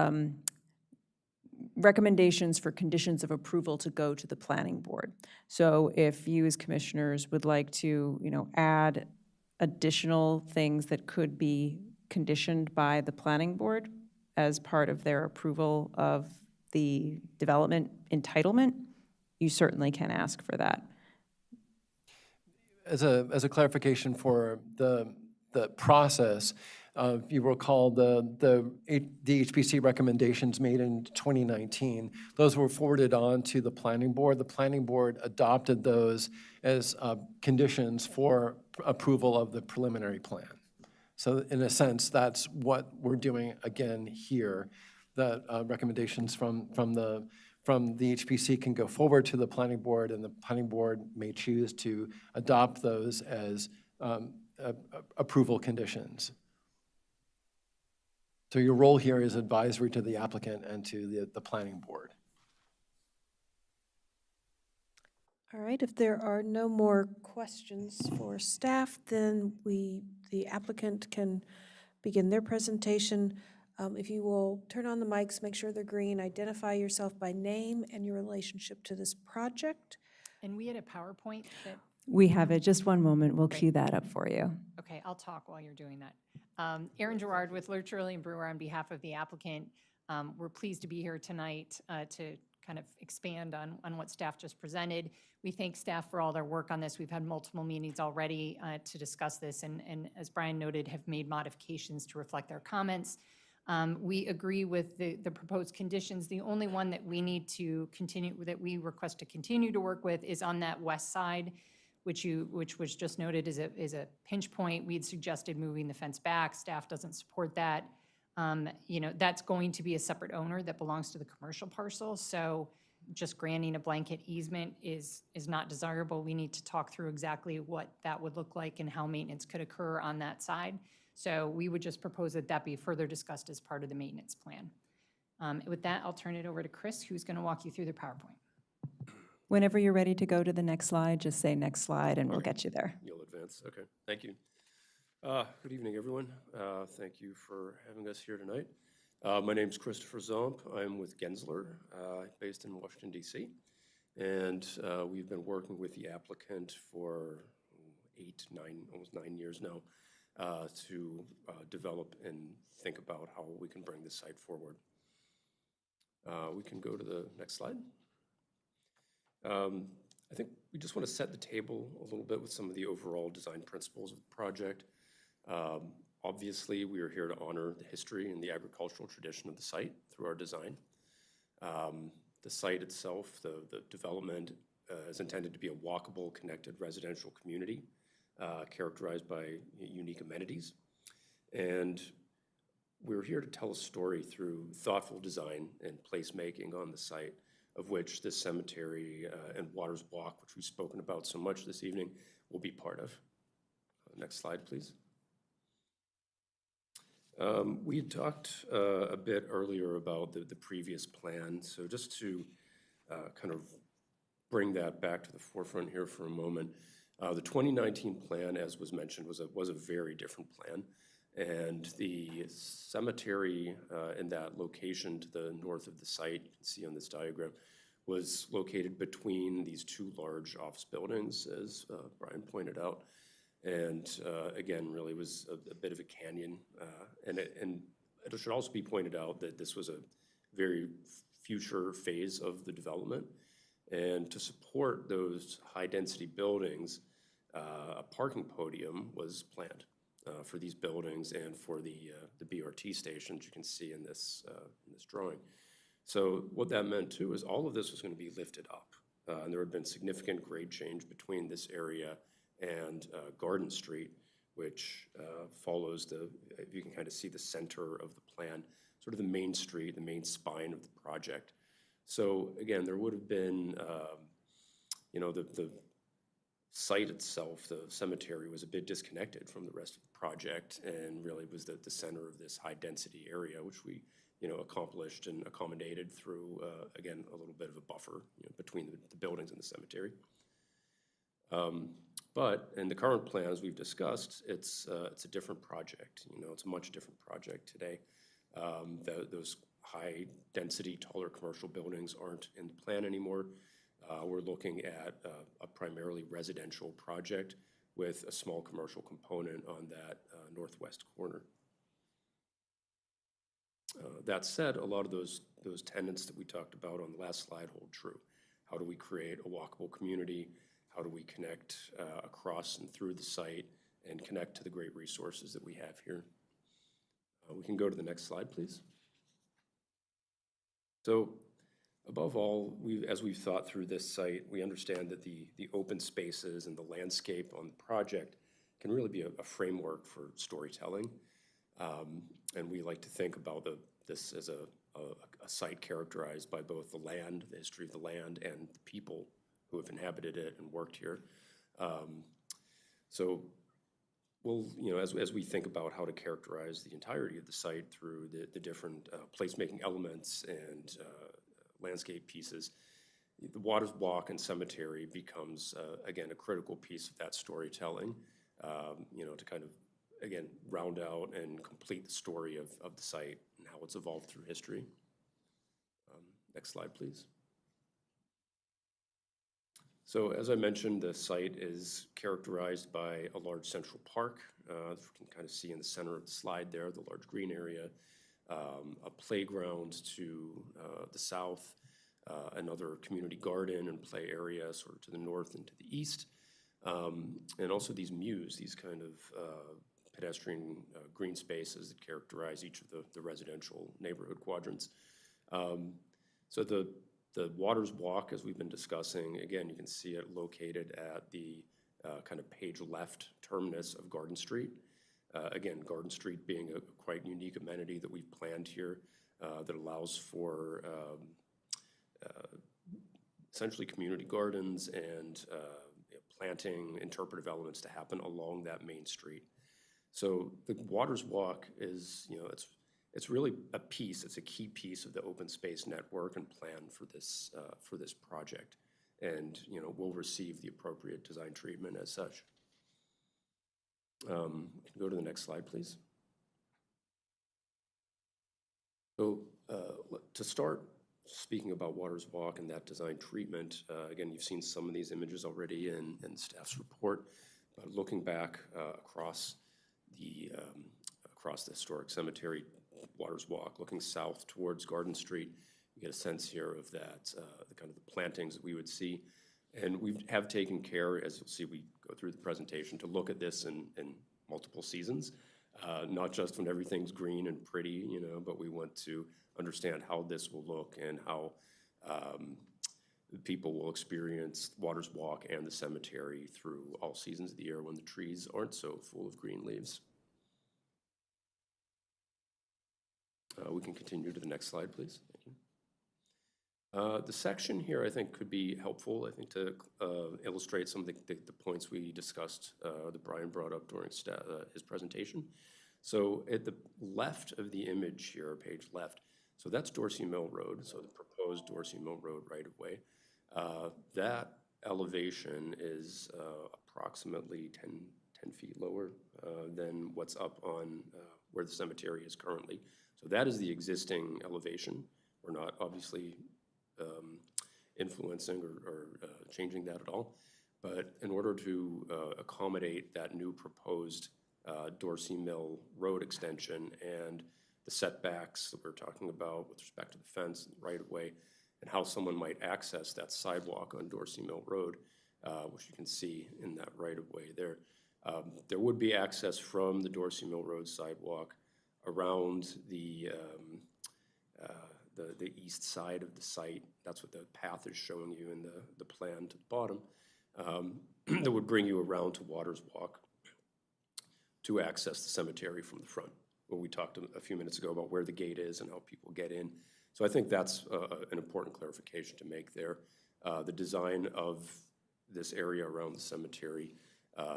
recommendations for conditions of approval to go to the planning board. So if you as commissioners would like to, add additional things that could be conditioned by the planning board as part of their approval of the development entitlement, you certainly can ask for that. As a clarification for the process, if you recall the HPC recommendations made in 2019, those were forwarded on to the planning board. The planning board adopted those as conditions for approval of the preliminary plan. So in a sense, that's what we're doing again here. The recommendations from the HPC can go forward to the planning board, and the planning board may choose to adopt those as approval conditions. So your role here is advisory to the applicant and to the planning board. All right, if there are no more questions for staff, then the applicant can begin their presentation. If you will turn on the mics, make sure they're green, identify yourself by name and your relationship to this project. And we had a PowerPoint that... We have it. Just one moment. We'll cue that up for you. Okay, I'll talk while you're doing that. Erin Gerard with Lurch, and Brewer on behalf of the applicant. We're pleased to be here tonight to kind of expand on what staff just presented. We thank staff for all their work on this. We've had multiple meetings already to discuss this, and as Brian noted, have made modifications to reflect their comments. We agree with the proposed conditions. The only one that we need to continue, that we request to continue to work with, is on that west side, which was just noted is a pinch point. We had suggested moving the fence back. Staff doesn't support that. That's going to be a separate owner that belongs to the commercial parcel. So just granting a blanket easement is not desirable. We need to talk through exactly what that would look like and how maintenance could occur on that side. So we would just propose that that be further discussed as part of the maintenance plan. With that, I'll turn it over to Chris, who's going to walk you through the PowerPoint. Whenever you're ready to go to the next slide, just say next slide and we'll get you there. You'll advance. Okay, thank you. Good evening, everyone. Thank you for having us here tonight. My name is Christopher Zomp. I'm with Gensler, based in Washington, D.C. And we've been working with the applicant for almost 9 years now to develop and think about how we can bring this site forward. We can go to the next slide. I think we just want to set the table a little bit with some of the overall design principles of the project. Obviously, we are here to honor the history and the agricultural tradition of the site through our design. The site itself, the development is intended to be a walkable, connected residential community characterized by unique amenities. And we're here to tell a story through thoughtful design and placemaking on the site, of which this cemetery and Waters Walk, which we've spoken about so much this evening, will be part of. Next slide, please. We talked a bit earlier about the previous plan, so just to kind of bring that back to the forefront here for a moment. The 2019 plan, as was mentioned, was a very different plan, and the cemetery in that location to the north of the site, you can see on this diagram, was located between these two large office buildings, as Brian pointed out. And again, really was a bit of a canyon. And it should also be pointed out that this was a very future phase of the development. And to support those high-density buildings, a parking podium was planned for these buildings and for the BRT stations you can see in this drawing. So what that meant too is all of this was going to be lifted up. And there had been significant grade change between this area and Garden Street, which follows you can kind of see the center of the plan, sort of the main street, the main spine of the project. So again, there would have been, the site itself, the cemetery, was a bit disconnected from the rest of the project and really was the center of this high-density area, which we accomplished and accommodated through, again, a little bit of a buffer between the buildings and the cemetery. But in the current plan, as we've discussed, it's a different project. It's a much different project today. Those high-density, taller commercial buildings aren't in the plan anymore. We're looking at a primarily residential project with a small commercial component on that northwest corner. That said, a lot of those tenets that we talked about on the last slide hold true. How do we create a walkable community? How do we connect across and through the site and connect to the great resources that we have here? We can go to the next slide, please. So above all, as we've thought through this site, we understand that the open spaces and the landscape on the project can really be a framework for storytelling. And we like to think about this as a site characterized by both the land, the history of the land, and the people who have inhabited it and worked here. So we'll, as we think about how to characterize the entirety of the site through the different placemaking elements and landscape pieces, the Waters Walk and Cemetery becomes, again, a critical piece of that storytelling, to kind of, again, round out and complete the story of the site and how it's evolved through history. Next slide, please. So as I mentioned, the site is characterized by a large central park. As you can kind of see in the center of the slide there, the large green area, a playground to the south, another community garden and play area sort of to the north and to the east, and also these mews, these kind of pedestrian green spaces that characterize each of the residential neighborhood quadrants. So the Waters Walk, as we've been discussing, again, you can see it located at the kind of page left terminus of Garden Street. Again, Garden Street being a quite unique amenity that we've planned here that allows for essentially community gardens and planting interpretive elements to happen along that main street. So the Waters Walk is, it's really a piece, it's a key piece of the open space network and plan for this project. And, we'll receive the appropriate design treatment as such. We can go to the next slide, please. So to start speaking about Waters Walk and that design treatment, again, you've seen some of these images already in staff's report, but looking back across the historic cemetery, Waters Walk, looking south towards Garden Street, you get a sense here of that, the kind of the plantings that we would see. And we have taken care, as you'll see, we go through the presentation, to look at this in multiple seasons, not just when everything's green and pretty, but we want to understand how this will look and how people will experience Waters Walk and the cemetery through all seasons of the year when the trees aren't so full of green leaves. We can continue to the next slide, please. Thank you. The section here, I think, could be helpful, I think, to illustrate some of the points we discussed that Brian brought up during his presentation. So at the left of the image here, page left, so that's Dorsey Mill Road, so the proposed Dorsey Mill Road right-of-way. That elevation is approximately 10 feet lower than what's up on where the cemetery is currently. So that is the existing elevation. We're not obviously influencing or changing that at all. But in order to accommodate that new proposed Dorsey Mill Road extension and the setbacks that we're talking about with respect to the fence and the right-of-way, and how someone might access that sidewalk on Dorsey Mill Road, which you can see in that right-of-way there. There would be access from the Dorsey Mill Road sidewalk around the east side of the site. That's what the path is showing you in the plan to the bottom. That would bring you around to Waters Walk to access the cemetery from the front, where we talked a few minutes ago about where the gate is and how people get in. So I think that's an important clarification to make there. The design of this area around the cemetery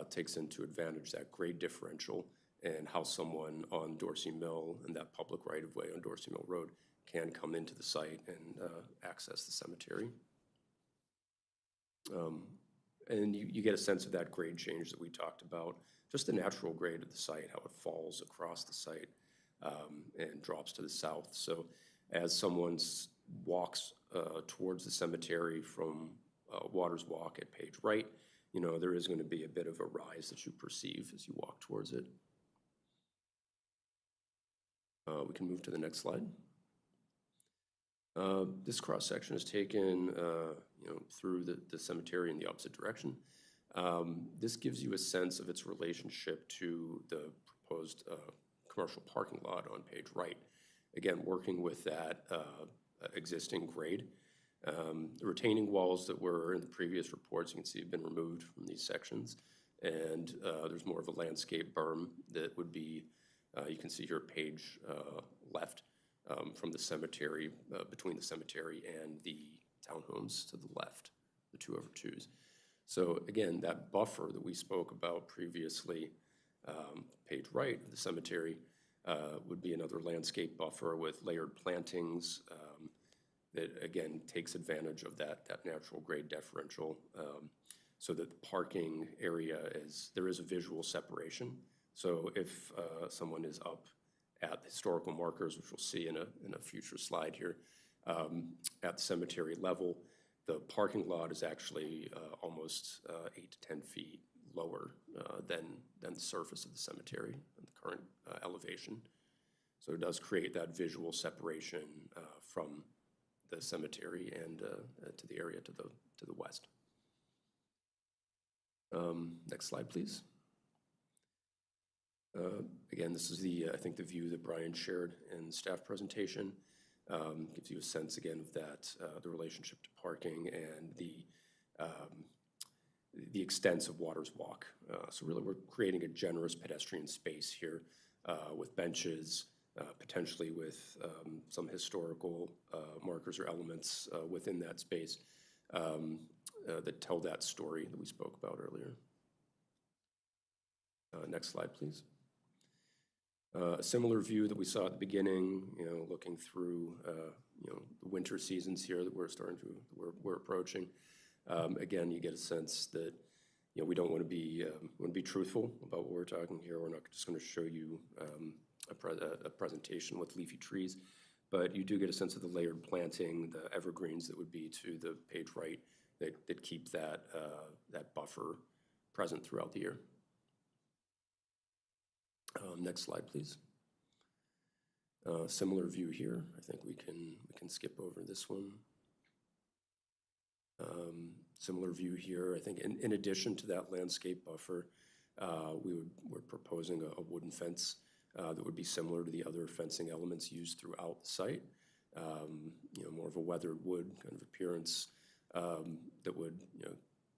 takes into advantage that grade differential and how someone on Dorsey Mill and that public right-of-way on Dorsey Mill Road can come into the site and access the cemetery. And you get a sense of that grade change that we talked about, just the natural grade of the site, how it falls across the site and drops to the south. So as someone walks towards the cemetery from Waters Walk at Page Right, you know, there is going to be a bit of a rise that you perceive as you walk towards it. We can move to the next slide. This cross-section is taken through the cemetery in the opposite direction. This gives you a sense of its relationship to the proposed commercial parking lot on Page Right. Again, working with that existing grade. The retaining walls that were in the previous reports, you can see, have been removed from these sections. And there's more of a landscape berm that would be, you can see here, Page left from the cemetery, between the cemetery and the townhomes to the left, the 2/2s. So again, that buffer that we spoke about previously, Page Right of the cemetery, would be another landscape buffer with layered plantings that again takes advantage of that natural grade differential, so that the parking area there is a visual separation. So if someone is up at the historical markers, which we'll see in a future slide here, at the cemetery level, the parking lot is actually almost 8 to 10 feet lower than the surface of the cemetery and the current elevation. So it does create that visual separation from the cemetery and to the area to the west. Next slide, please. Again, this is I think the view that Brian shared in the staff presentation. Gives you a sense again of that, the relationship to parking and the extents of Waters Walk. So really we're creating a generous pedestrian space here with benches, potentially with some historical markers or elements within that space that tell that story that we spoke about earlier. Next slide, please. A similar view that we saw at the beginning, looking through, the winter seasons here that we're approaching. Again, you get a sense that, we don't want to be truthful about what we're talking here. We're not just going to show you a presentation with leafy trees, but you do get a sense of the layered planting, the evergreens that would be to the Page Right that keep that buffer present throughout the year. Next slide, please. Similar view here. I think we can skip over this one. Similar view here. I think in addition to that landscape buffer, we're proposing a wooden fence that would be similar to the other fencing elements used throughout the site. More of a weathered wood kind of appearance that would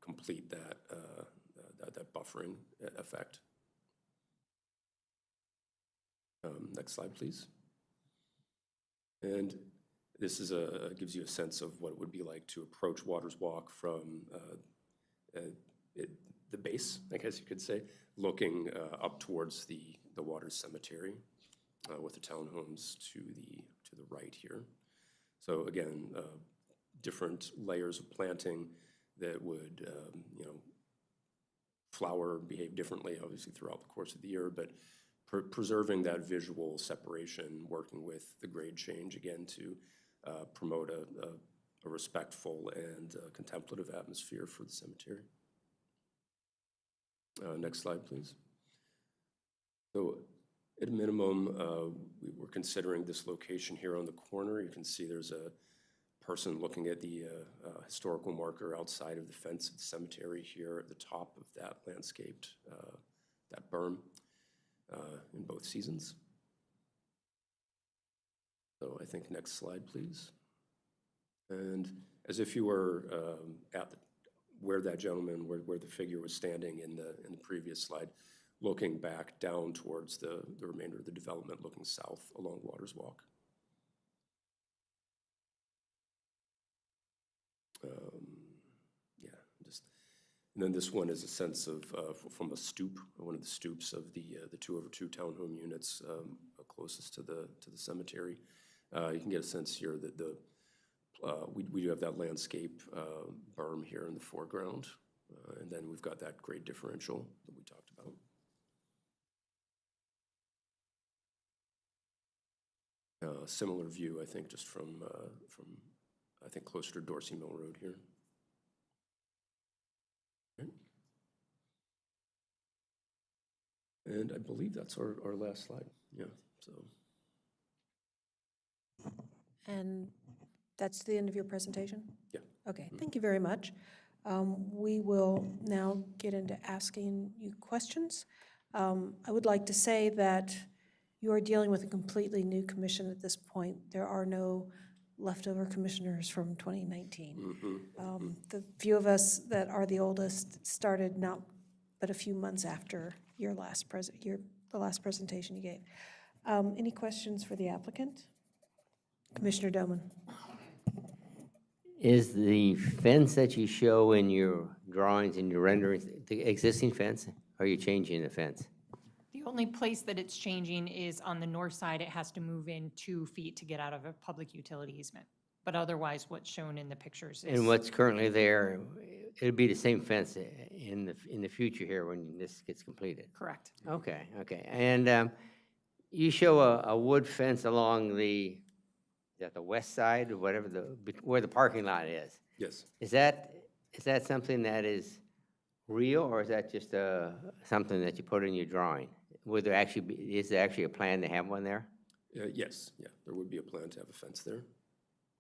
complete that buffering effect. Next slide, please. And this gives you a sense of what it would be like to approach Waters Walk from the base, I guess you could say, looking up towards the Waters Cemetery with the townhomes to the right here. So again, different layers of planting that would flower, behave differently, obviously, throughout the course of the year, but preserving that visual separation, working with the grade change, again, to promote a respectful and contemplative atmosphere for the cemetery. Next slide, please. So at a minimum, we're considering this location here on the corner. You can see there's a person looking at the historical marker outside of the fence of the cemetery here at the top of that landscaped, that berm in both seasons. So I think next slide, please. And as if you were where that gentleman, where the figure was standing in the previous slide, looking back down towards the remainder of the development, looking south along Waters Walk. And then this one is a sense of, from a stoop, one of the stoops of the 2/2 townhome units closest to the cemetery. You can get a sense here that we do have that landscape berm here in the foreground, and then we've got that grade differential that we talked about. Similar view, I think, just from I think closer to Dorsey Mill Road here. And I believe that's our last slide. Yeah, so. And that's the end of your presentation? Yeah. Okay, thank you very much. We will now get into asking you questions. I would like to say that you are dealing with a completely new commission at this point. There are no leftover commissioners from 2019. The few of us that are the oldest started not but a few months after your last the last presentation you gave. Any questions for the applicant? Commissioner Doman. Is the fence that you show in your drawings and your renderings the existing fence? Or are you changing the fence? The only place that it's changing is on the north side. It has to move in 2 feet to get out of a public utility easement. But otherwise, what's shown in the pictures is. And what's currently there, it'll be the same fence in the future here when this gets completed? Correct. Okay, okay. And you show a wood fence along the west side or whatever, where the parking lot is? Yes. Is that something that is real, or is that just something that you put in your drawing? Is there actually a plan to have one there? Yes, yeah, there would be a plan to have a fence there.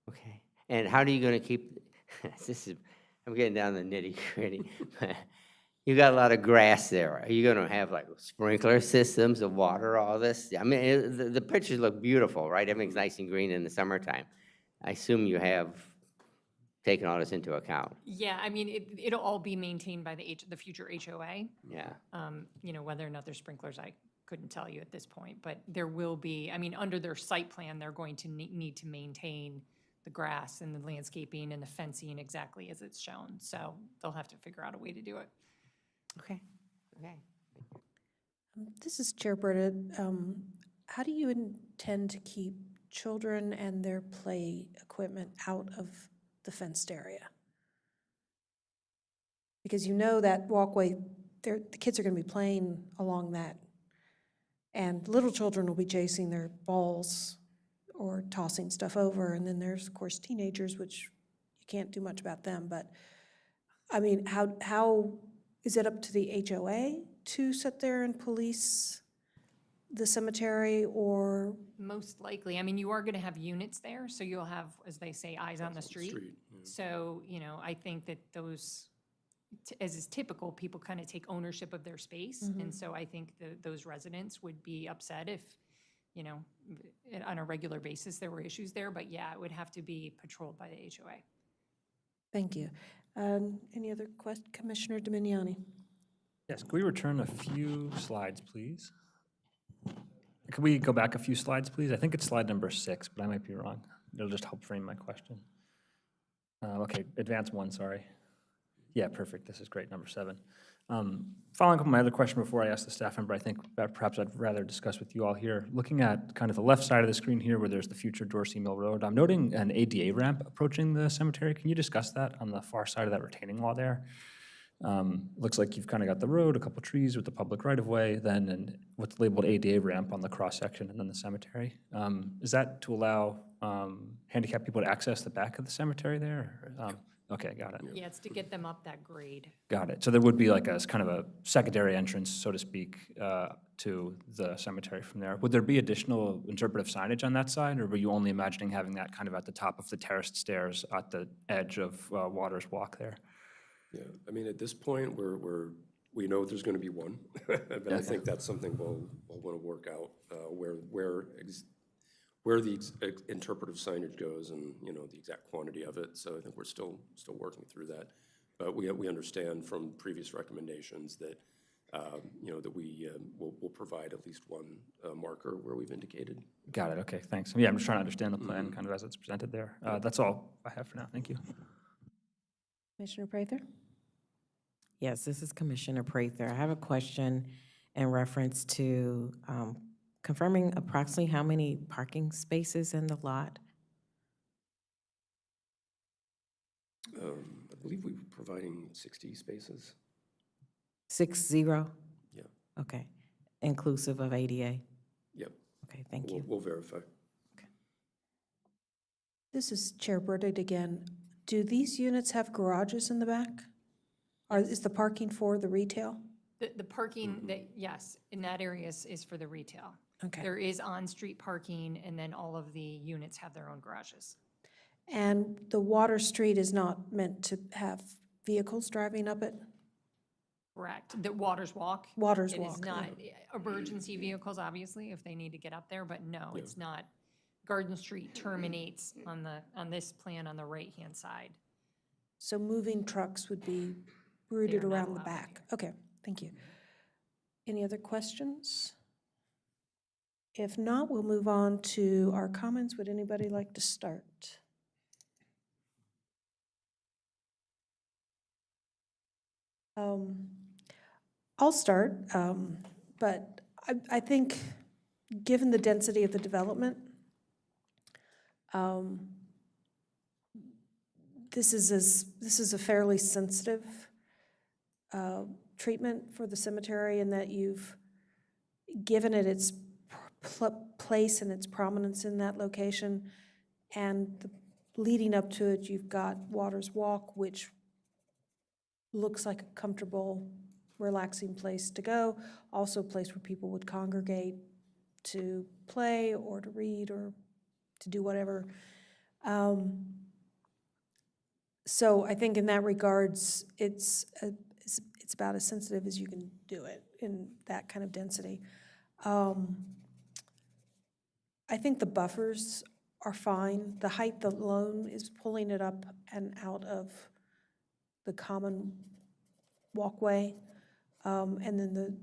Okay. And how are you going to keep, I'm getting down to the nitty gritty. You got a lot of grass there. Are you going to have like sprinkler systems of water, all this? I mean, the pictures look beautiful, right? Everything's nice and green in the summertime. I assume you have taken all this into account. Yeah, I mean, it'll all be maintained by the future HOA. Yeah. You know, whether or not there's sprinklers, I couldn't tell you at this point, but there will be, I mean, under their site plan, they're going to need to maintain the grass and the landscaping and the fencing exactly as it's shown. So they'll have to figure out a way to do it. Okay, okay. This is Chair Berta. How do you intend to keep children and their play equipment out of the fenced area? Because you know that walkway, the kids are going to be playing along that, and little children will be chasing their balls or tossing stuff over, and then there's, of course, teenagers, which you can't do much about them, but, I mean, how is it up to the HOA to sit there and police the cemetery, or? Most likely. I mean, you are going to have units there, so you'll have, as they say, eyes on the street. So, you know, I think that those, as is typical, people kind of take ownership of their space. And so I think those residents would be upset if, you know, on a regular basis there were issues there. But yeah, it would have to be patrolled by the HOA. Thank you. Any other questions? Commissioner Dominiani. Yes, could we return a few slides, please? Could we go back a few slides, please? I think it's slide number 6, but I might be wrong. It'll just help frame my question. Okay, advance 1, sorry. Yeah, perfect. This is great, number 7. Following up on my other question before I ask the staff member, I think that perhaps I'd rather discuss with you all here. Looking at kind of the left side of the screen here where there's the future Dorsey Mill Road, I'm noting an ADA ramp approaching the cemetery. Can you discuss that on the far side of that retaining wall there? Looks like you've kind of got the road, a couple trees with the public right-of-way, then and what's labeled ADA ramp on the cross-section, and then the cemetery. Is that to allow handicapped people to access the back of the cemetery there? Okay, got it. Yeah, it's to get them up that grade. Got it. So there would be like a kind of a secondary entrance, so to speak, to the cemetery from there. Would there be additional interpretive signage on that side, or were you only imagining having that kind of at the top of the terraced stairs at the edge of Waters Walk there? Yeah, I mean, at this point, we know there's going to be one, but I think that's something we'll want to work out, where the interpretive signage goes and, you know, the exact quantity of it. So I think we're still working through that. But we understand from previous recommendations that, you know, that we'll provide at least one marker where we've indicated. Got it, okay, thanks. Yeah, I'm just trying to understand the plan kind of as it's presented there. That's all I have for now, thank you. Commissioner Prather? Yes, this is Commissioner Prather. I have a question in reference to confirming approximately how many parking spaces in the lot? I believe we were providing 60 spaces. 60? Yeah. Okay, inclusive of ADA? Yep. Okay, thank you. We'll verify. This is Chair Burdett again. Do these units have garages in the back? Or is the parking for the retail? The parking that, yes, in that area is for the retail. Okay. There is on-street parking, and then all of the units have their own garages. And the Water Street is not meant to have vehicles driving up it? Correct. The Waters Walk. Waters It Walk, is not emergency vehicles, obviously, if they need to get up there, but no, Yeah. it's not. Garden Street terminates on this plan on the right-hand side. So moving trucks would be They routed are not around the allowed back? Okay, thank you. Any other questions? If not, we'll move on to our comments. Would anybody like to start? I'll start, but I think, given the density of the development, this is a fairly sensitive treatment for the cemetery in that you've given it its place and its prominence in that location, and leading up to it, you've got Waters Walk, which looks like a comfortable, relaxing place to go, also a place where people would congregate to play or to read or to do whatever. So I think in that regards, it's about as sensitive as you can do it in that kind of density. I think the buffers are fine. The height alone is pulling it up and out of the common walkway. And then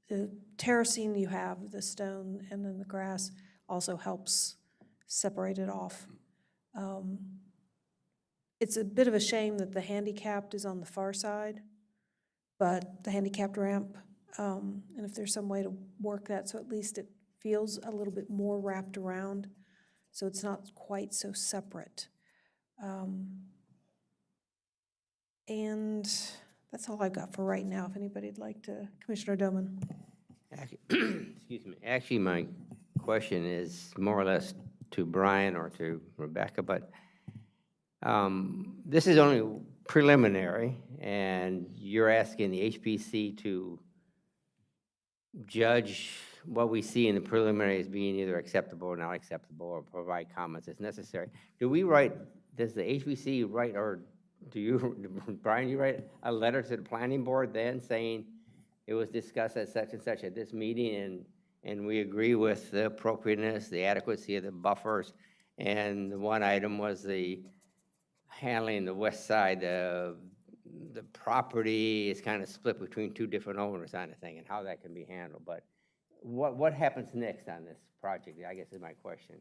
the terracing you have, the stone and then the grass also helps separate it off. It's a bit of a shame that the handicapped is on the far side, but the handicapped ramp, and if there's some way to work that so at least it feels a little bit more wrapped around, so it's not quite so separate. And that's all I've got for right now. If anybody'd like to, Commissioner Doman. Excuse me. Actually, my question is more or less to Brian or to Rebecca, but this is only preliminary, and you're asking the HPC to judge what we see in the preliminary as being either acceptable or not acceptable, or provide comments as necessary. Does the HPC write, or do you, Brian, you write a letter to the planning board then saying it was discussed at such and such at this meeting, and we agree with the appropriateness, the adequacy of the buffers, and the one item was the handling the west side of the property is kind of split between two different owners kind of thing, and how that can be handled. But what happens next on this project, I guess is my question.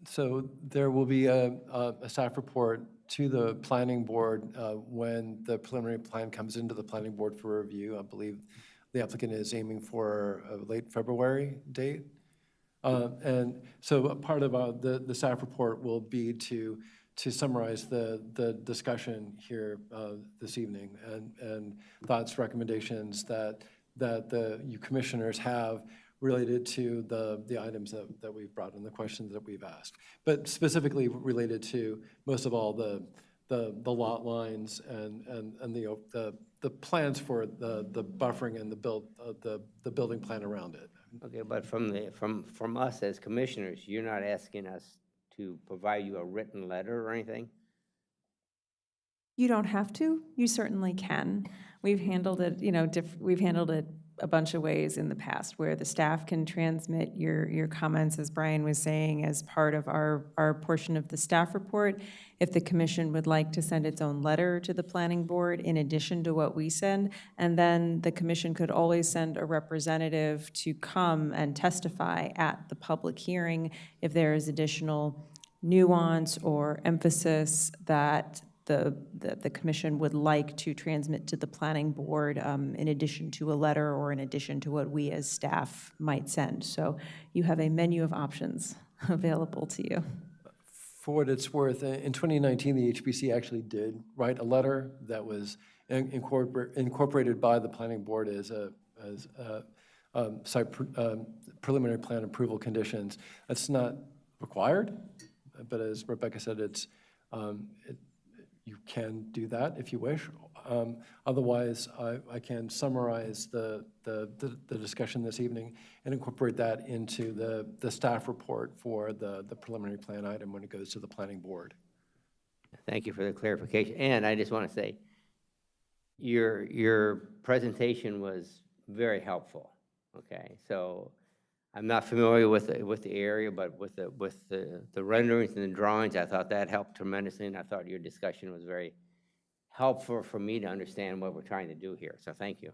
So there will be a staff report to the planning board when the preliminary plan comes into the planning board for review. I believe the applicant is aiming for a late February date. And so a part of the staff report will be to to summarize the discussion here this evening and thoughts, recommendations that you commissioners have related to the items that we've brought and the questions that we've asked, but specifically related to most of all the lot lines and the plans for the buffering and the building plan around it. Okay, but from us as commissioners, you're not asking us to provide you a written letter or anything? You don't have to. You certainly can. We've handled it, we've handled it a bunch of ways in the past where the staff can transmit your comments, as Brian was saying, as part of our portion of the staff report. If the commission would like to send its own letter to the planning board in addition to what we send, and then the commission could always send a representative to come and testify at the public hearing if there is additional nuance or emphasis that the commission would like to transmit to the planning board in addition to a letter or in addition to what we as staff might send. So you have a menu of options available to you. For what it's worth, in 2019, the HPC actually did write a letter that was incorporated by the planning board as site preliminary plan approval conditions. That's not required, but as Rebecca said, you can do that if you wish. Otherwise, I can summarize the discussion this evening and incorporate that into the staff report for the preliminary plan item when it goes to the planning board. Thank you for the clarification. And I just want to say, your presentation was very helpful. Okay, so I'm not familiar with the area, but with the renderings and the drawings, I thought that helped tremendously, and I thought your discussion was very helpful for me to understand what we're trying to do here. So thank you.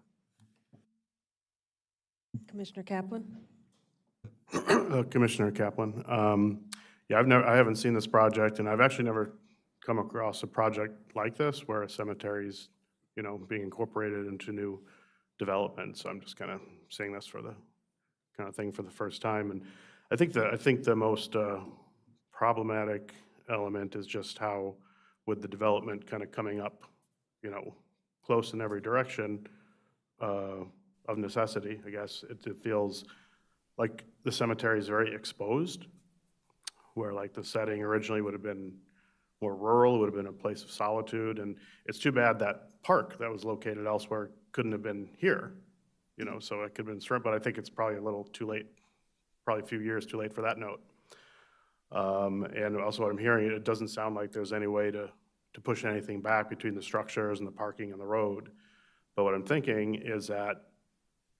Commissioner Kaplan? Commissioner Kaplan. Yeah, I haven't seen this project, and I've actually never come across a project like this where a cemetery's, being incorporated into new development. So I'm just kind of seeing this for the kind of thing for the first time. And I think the most problematic element is just how, with the development kind of coming up, close in every direction, of necessity, I guess, it feels like the cemetery is very exposed, where like the setting originally would have been more rural, it would have been a place of solitude, and it's too bad that park that was located elsewhere couldn't have been here, so it could have been, but I think it's probably a little too late, probably a few years too late for that note. And also what I'm hearing, it doesn't sound like there's any way to push anything back between the structures and the parking and the road. But what I'm thinking is that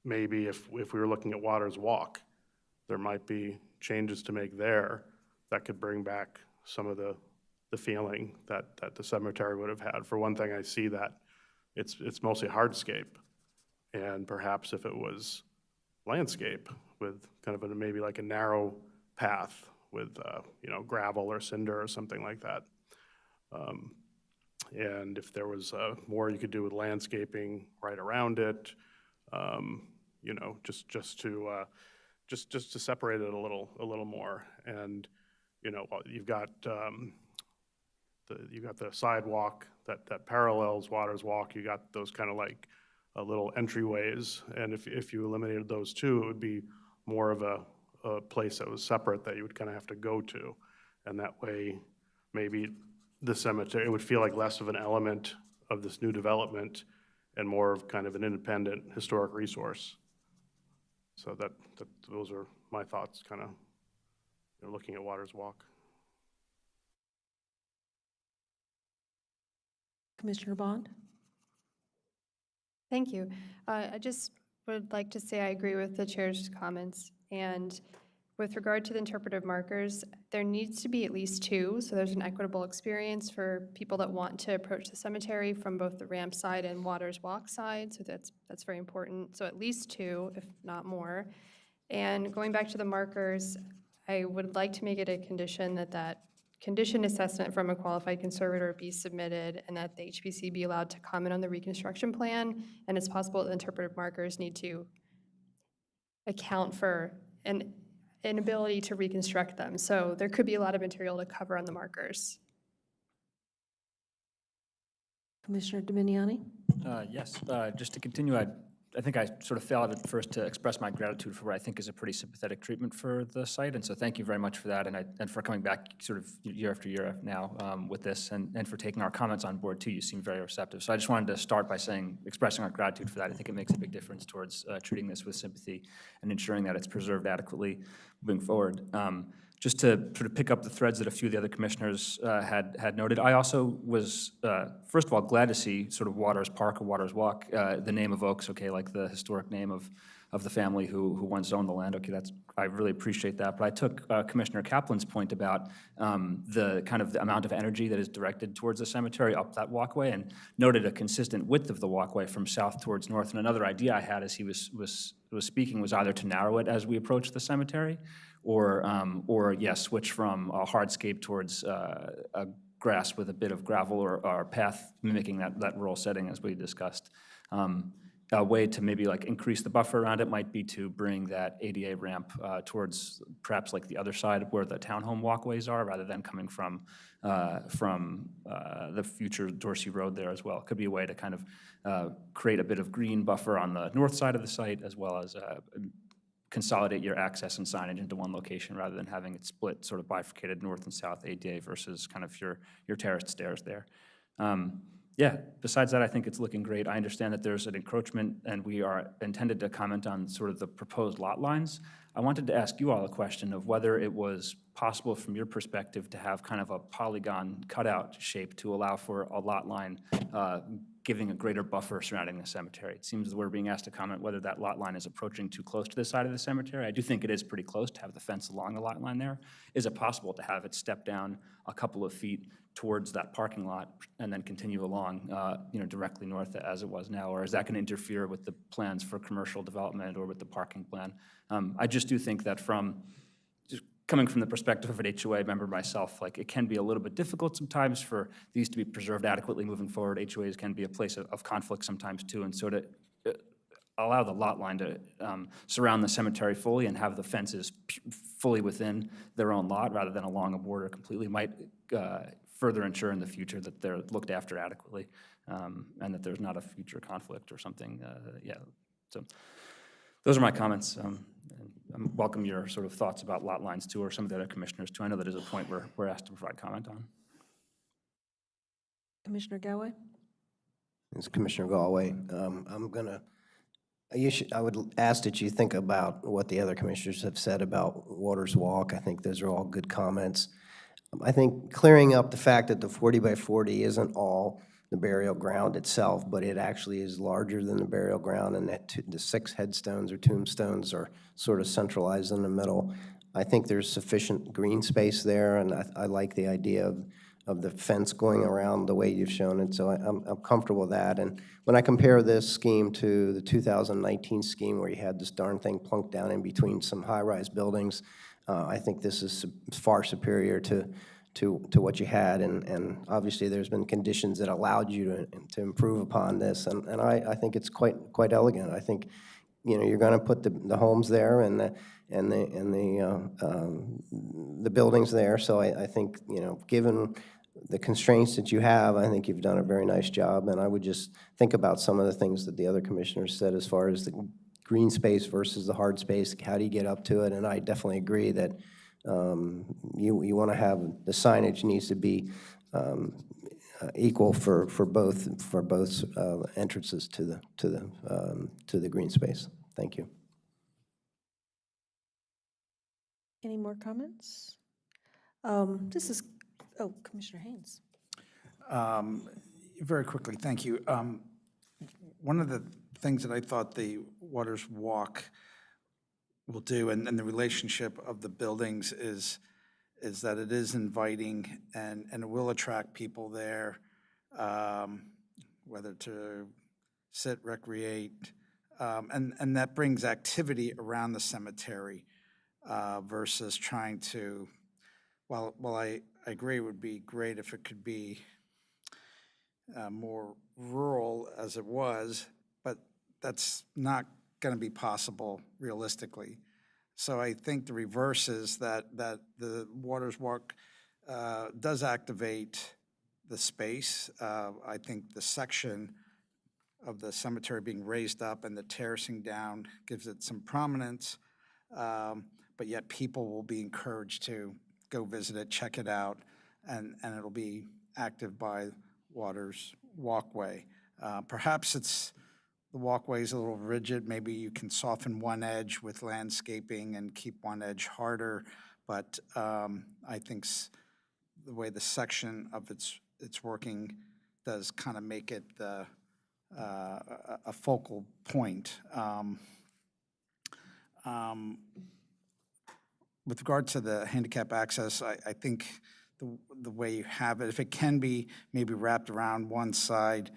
maybe if we were looking at Waters Walk, there might be changes to make there that could bring back some of the feeling that the cemetery would have had. For one thing, I see that it's mostly hardscape. And perhaps if it was landscape with kind of maybe like a narrow path with, gravel or cinder or something like that. And if there was more you could do with landscaping right around it, just to separate it a little more. And you've got the sidewalk that parallels Waters Walk. You got those kind of like little entryways, and if you eliminated those two, it would be more of a place that was separate that you would kind of have to go to, and that way maybe the cemetery, it would feel like less of an element of this new development and more of kind of an independent historic resource. So those are my thoughts, kind of looking at Waters Walk. Commissioner Bond? Thank you. I just would like to say I agree with the chair's comments. And with regard to the interpretive markers, there needs to be at least two, so there's an equitable experience for people that want to approach the cemetery from both the ramp side and Waters Walk side, so that's very important. So at least two, if not more. And going back to the markers, I would like to make it a condition that condition assessment from a qualified conservator be submitted and that the HPC be allowed to comment on the reconstruction plan. And it's possible that interpretive markers need to account for an inability to reconstruct them. So there could be a lot of material to cover on the markers. Commissioner Dominiani? Yes, just to continue, I think I sort of failed at first to express my gratitude for what I think is a pretty sympathetic treatment for the site, and so thank you very much for that, and for coming back sort of year after year now with this, and for taking our comments on board too. You seem very receptive. So I just wanted to start by expressing our gratitude for that. I think it makes a big difference towards treating this with sympathy and ensuring that it's preserved adequately moving forward. Just to sort of pick up the threads that a few of the other commissioners had noted, I also was, first of all, glad to see sort of Waters Park or Waters Walk. The name evokes, okay, like the historic name of the family who once owned the land. Okay, I really appreciate that. But I took Commissioner Kaplan's point about the kind of the amount of energy that is directed towards the cemetery up that walkway, and noted a consistent width of the walkway from south towards north. And another idea I had as he was speaking was either to narrow it as we approach the cemetery, or yes, switch from a hardscape towards a grass with a bit of gravel or path mimicking that rural setting as we discussed. A way to maybe like increase the buffer around it might be to bring that ADA ramp towards perhaps like the other side where the townhome walkways are, rather than coming from the future Dorsey Road there as well. It could be a way to kind of create a bit of green buffer on the north side of the site, as well as consolidate your access and signage into one location rather than having it split, sort of bifurcated north and south ADA versus kind of your terraced stairs there. Yeah, besides that, I think it's looking great. I understand that there's an encroachment, and we are intended to comment on sort of the proposed lot lines. I wanted to ask you all a question of whether it was possible from your perspective to have kind of a polygon cutout shape to allow for a lot line giving a greater buffer surrounding the cemetery. It seems that we're being asked to comment whether that lot line is approaching too close to the side of the cemetery. I do think it is pretty close to have the fence along the lot line there. Is it possible to have it step down a couple of feet towards that parking lot and then continue along, directly north as it was now? Or is that going to interfere with the plans for commercial development or with the parking plan? I just do think that coming from the perspective of an HOA member myself, like it can be a little bit difficult sometimes for these to be preserved adequately moving forward. HOAs can be a place of conflict sometimes too, and so to allow the lot line to surround the cemetery fully and have the fences fully within their own lot rather than along a border completely might further ensure in the future that they're looked after adequately, and that there's not a future conflict or something. So those are my comments. I welcome your sort of thoughts about lot lines too, or some of the other commissioners too. I know that is a point we're asked to provide comment on. Commissioner Galway? It's Commissioner Galway. I would ask that you think about what the other commissioners have said about Waters Walk. I think those are all good comments. I think clearing up the fact that the 40 by 40 isn't all the burial ground itself, but it actually is larger than the burial ground, and that the 6 headstones or tombstones are sort of centralized in the middle. I think there's sufficient green space there, and I like the idea of the fence going around the way you've shown it, so I'm comfortable with that. And when I compare this scheme to the 2019 scheme where you had this darn thing plunked down in between some high-rise buildings, I think this is far superior to what you had, and obviously there's been conditions that allowed you to improve upon this, and I think it's quite elegant. I think you're going to put the homes there and the buildings there, so I think given the constraints that you have, I think you've done a very nice job, and I would just think about some of the things that the other commissioners said as far as the green space versus the hard space. How do you get up to it? And I definitely agree that you want to have the signage needs to be equal for both entrances to the green space. Thank you. Any more comments? Commissioner Haynes. Very quickly, thank you. One of the things that I thought the Waters Walk will do, and the relationship of the buildings is that it is inviting and it will attract people there, whether to sit, recreate, and that brings activity around the cemetery versus trying to, while I agree it would be great if it could be more rural as it was, but that's not going to be possible realistically. So I think the reverse is that the Waters Walk does activate the space. I think the section of the cemetery being raised up and the terracing down gives it some prominence, but yet people will be encouraged to go visit it, check it out, and it'll be active by Waters Walkway. Perhaps the walkway is a little rigid. Maybe you can soften one edge with landscaping and keep one edge harder, but I think the way the section of it's working does kind of make it a focal point. With regard to the handicap access, I think the way you have it, if it can be maybe wrapped around one side,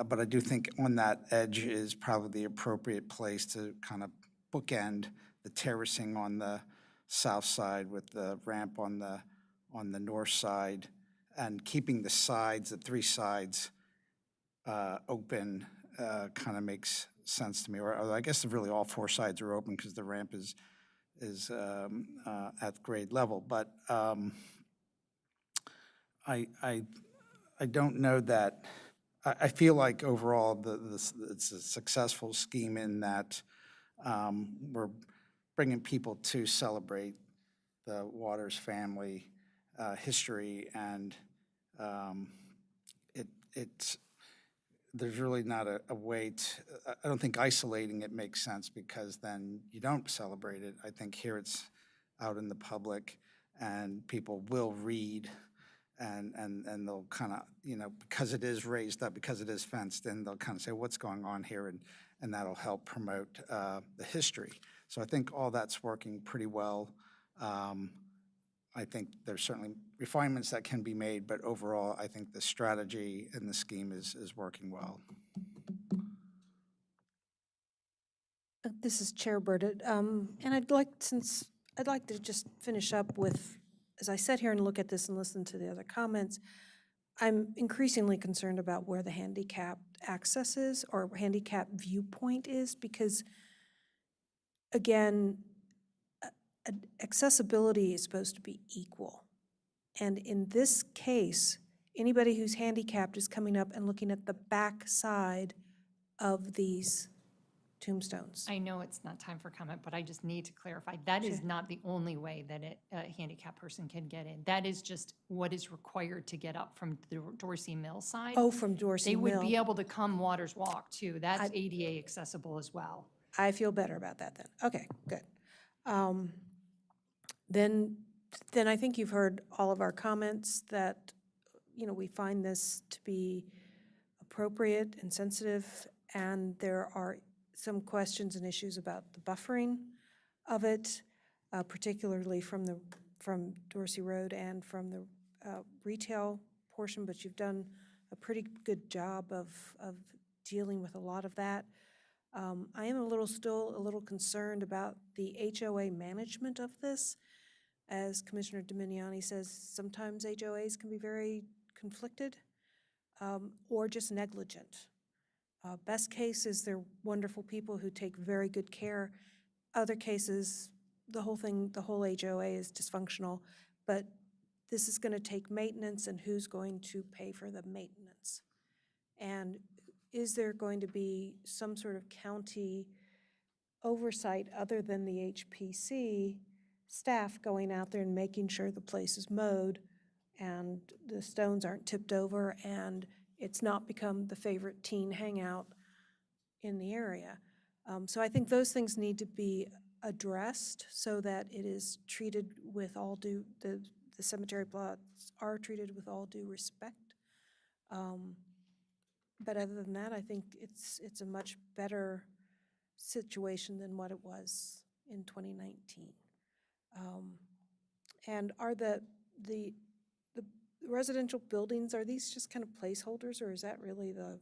but I do think on that edge is probably the appropriate place to kind of bookend the terracing on the south side with the ramp on the north side, and keeping the sides, the three sides, open kind of makes sense to me. Or I guess really all four sides are open because the ramp is at grade level. But I don't know that. I feel like overall it's a successful scheme in that we're bringing people to celebrate the Waters family history, and there's really not a way to, I don't think isolating it makes sense, because then you don't celebrate it. I think here it's out in the public and people will read, and they'll kind of, because it is raised up, because it is fenced in, they'll kind of say, what's going on here? And that'll help promote the history. So I think all that's working pretty well. I think there's certainly refinements that can be made, but overall, I think the strategy and the scheme is working well. This is Chair Burdett, and I'd like to just finish up with, as I sit here and look at this and listen to the other comments, I'm increasingly concerned about where the handicapped access is or handicap viewpoint is, because, again, accessibility is supposed to be equal. And in this case, anybody who's handicapped is coming up and looking at the back side of these tombstones. I know it's not time for comment, but I just need to clarify. That is not the only way that a handicapped person can get in. That is just what is required to get up from the Dorsey Mill side. Oh, from Dorsey They Mill. would be able to come Waters Walk, too. That's ADA accessible as well. I feel better about that then. Okay, good. Then I think you've heard all of our comments that, we find this to be appropriate and sensitive, and there are some questions and issues about the buffering of it, particularly from Dorsey Road and from the retail portion, but you've done a pretty good job of dealing with a lot of that. I am still a little concerned about the HOA management of this. As Commissioner Dominiani says, sometimes HOAs can be very conflicted or just negligent. Best case is they're wonderful people who take very good care. Other cases, the whole HOA is dysfunctional, but this is going to take maintenance, and who's going to pay for the maintenance? And is there going to be some sort of county oversight other than the HPC staff going out there and making sure the place is mowed and the stones aren't tipped over and it's not become the favorite teen hangout in the area? So I think those things need to be addressed so that it is treated with all due, the cemetery plots are treated with all due respect. But other than that, I think it's a much better situation than what it was in 2019. And are the residential buildings, are these just kind of placeholders, or is that really the?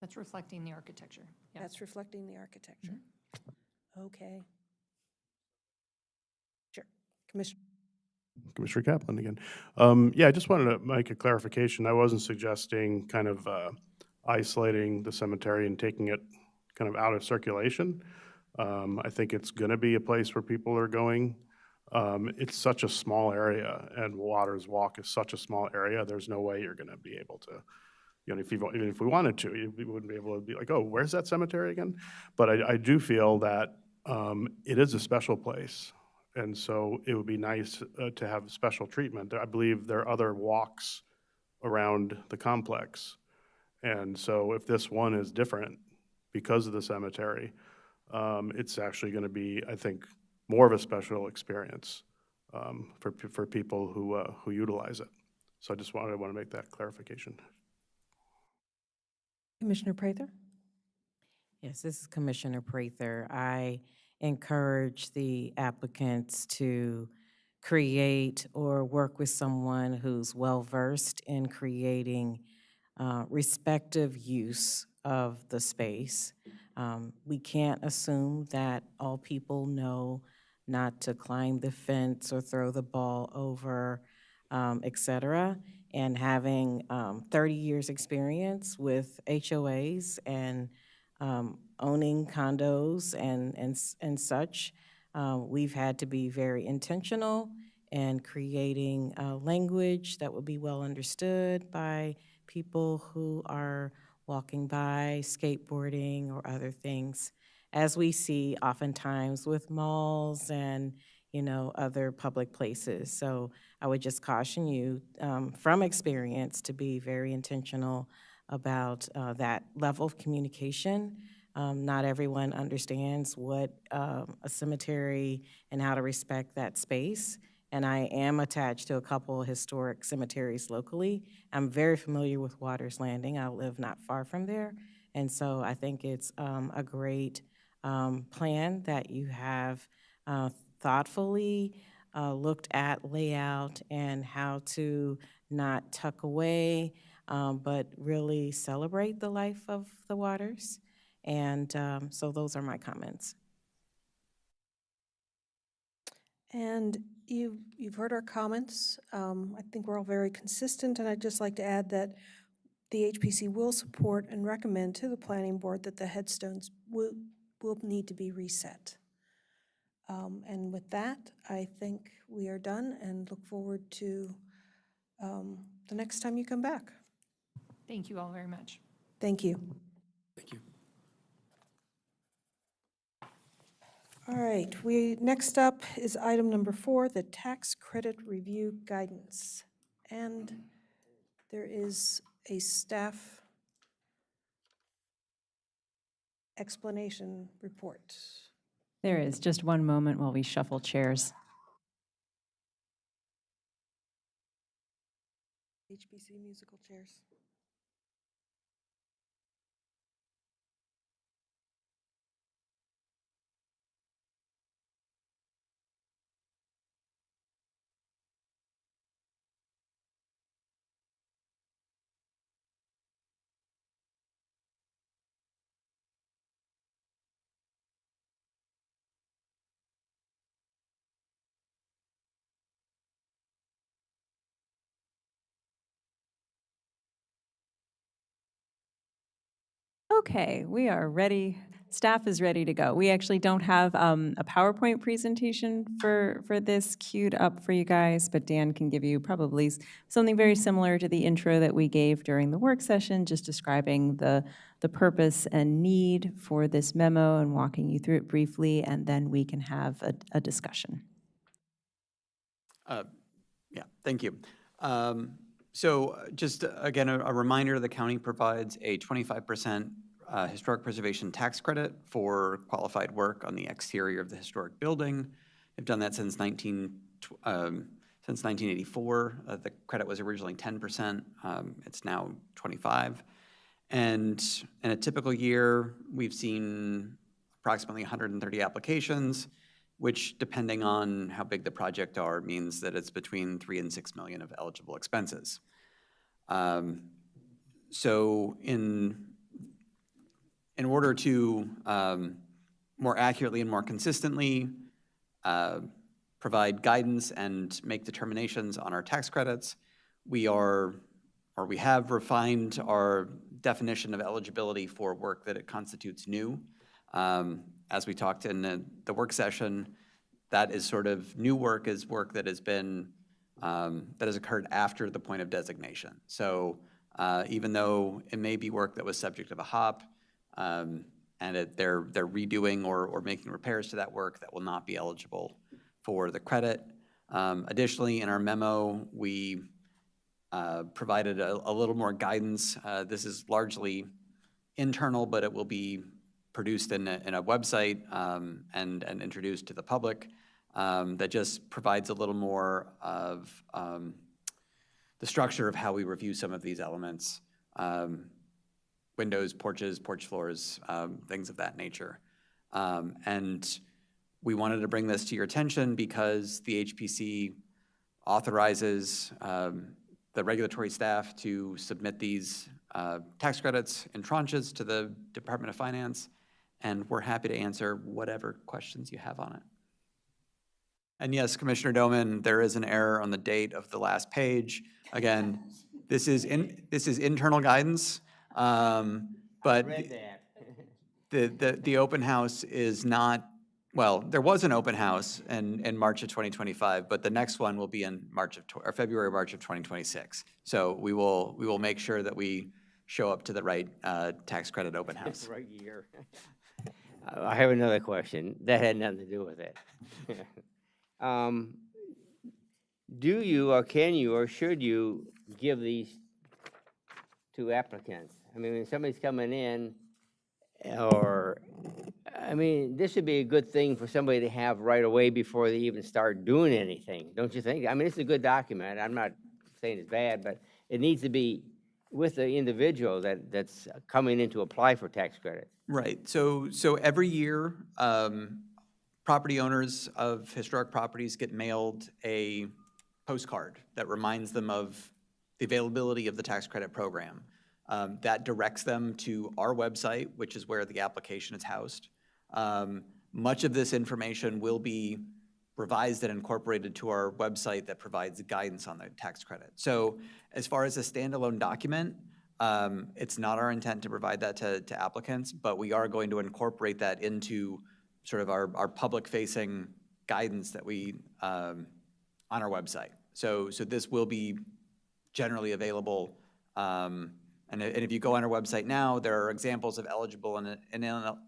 That's reflecting the architecture. Yeah. That's reflecting the architecture. Mm-hmm. Okay. Sure. Commissioner Kaplan again. Yeah, I just wanted to make a clarification. I wasn't suggesting kind of isolating the cemetery and taking it kind of out of circulation. I think it's going to be a place where people are going It's such a small area, and Waters Walk is such a small area, there's no way you're gonna be able to, even if we wanted to, we wouldn't be able to be like, oh, where's that cemetery again? But I do feel that it is a special place, and so it would be nice to have special treatment. I believe there are other walks around the complex, and so if this one is different because of the cemetery, it's actually going to be, I think, more of a special experience for people who utilize it. So I want to make that clarification. Commissioner Prather? Yes, this is Commissioner Prather. I encourage the applicants to create or work with someone who's well-versed in creating respective use of the space. We can't assume that all people know not to climb the fence or throw the ball over, et cetera. And having 30 years experience with HOAs and owning condos and such, we've had to be very intentional in creating language that will be well understood by people who are walking by, skateboarding, or other things, as we see oftentimes with malls and, other public places. So I would just caution you from experience to be very intentional about that level of communication. Not everyone understands what a cemetery and how to respect that space. And I am attached to a couple historic cemeteries locally. I'm very familiar with Waters Landing. I live not far from there. And so I think it's a great plan that you have thoughtfully looked at layout and how to not tuck away, but really celebrate the life of the Waters. And so those are my comments. And you've heard our comments. I think we're all very consistent, and I'd just like to add that the HPC will support and recommend to the planning board that the headstones will need to be reset. And with that, I think we are done and look forward to the next time you come back. Thank you all very much. Thank you. Thank you. All right, next up is item number 4, the tax credit review guidance. And there is a staff explanation report. There is just one moment while we shuffle chairs. HPC musical chairs. Okay, we are ready. Staff is ready to go. We actually don't have a PowerPoint presentation for this queued up for you guys, but Dan can give you probably something very similar to the intro that we gave during the work session, just describing the purpose and need for this memo and walking you through it briefly, and then we can have a discussion. Yeah, thank you. So just again, a reminder, the county provides a 25% historic preservation tax credit for qualified work on the exterior of the historic building. They've done that since 1984. The credit was originally 10%. It's now 25. And in a typical year, we've seen approximately 130 applications, which, depending on how big the project are, means that it's between $3 and $6 million of eligible expenses. So in order to more accurately and more consistently provide guidance and make determinations on our tax credits, we have refined our definition of eligibility for work that it constitutes new. As we talked in the work session, That is sort of, new work is work that has been, that has occurred after the point of designation. So even though it may be work that was subject of a HOP, and they're redoing or making repairs to that work, that will not be eligible for the credit. Additionally, in our memo, we provided a little more guidance. This is largely internal, but it will be produced in a website and introduced to the public that just provides a little more of the structure of how we review some of these elements. Windows, porches, porch floors, things of that nature. And we wanted to bring this to your attention because the HPC authorizes the regulatory staff to submit these tax credits in tranches to the Department of Finance, and we're happy to answer whatever questions you have on it. And yes, Commissioner Doman, there is an error on the date of the last page. Again, this is internal guidance, but the open house is not, well, there was an open house in March of 2025, but the next one will be in February, March of 2026. So we will make sure that we show up to the right tax credit open house. Right year. I have another question. That had nothing to do with it. Do you, or can you, or should you give these to applicants? I mean, when somebody's coming in, or, I mean, this would be a good thing for somebody to have right away before they even start doing anything, don't you think? I mean, it's a good document. I'm not saying it's bad, but it needs to be with the individual that's coming in to apply for tax credit. Right. So every year, property owners of historic properties get mailed a postcard that reminds them of the availability of the tax credit program. That directs them to our website, which is where the application is housed. Much of this information will be revised and incorporated to our website that provides guidance on the tax credit. So as far as a standalone document, it's not our intent to provide that to applicants, but we are going to incorporate that into sort of our public-facing guidance that we, on our website. So this will be generally available. And if you go on our website now, there are examples of eligible and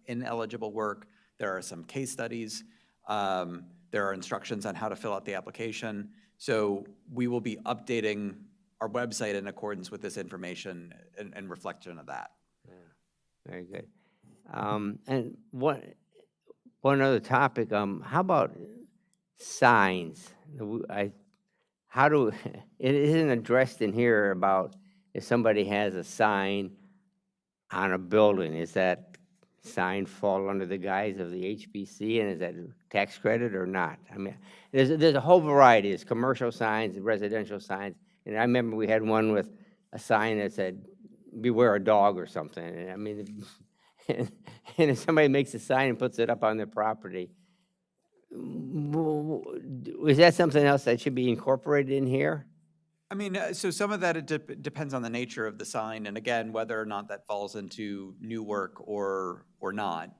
ineligible work. There are some case studies. There are instructions on how to fill out the application. So we will be updating our website in accordance with this information and reflection of that. Yeah, very good. And one other topic, how about signs? It isn't addressed in here about if somebody has a sign on a building, is that sign fall under the guise of the HPC, and is that tax credit or not? I mean, there's a whole variety. There's commercial signs, residential signs, and I remember we had one with a sign that said, "Beware a dog" or something. And I mean, and if somebody makes a sign and puts it up on their property, is that something else that should be incorporated in here? I mean, so some of that, it depends on the nature of the sign, and again, whether or not that falls into new work or not.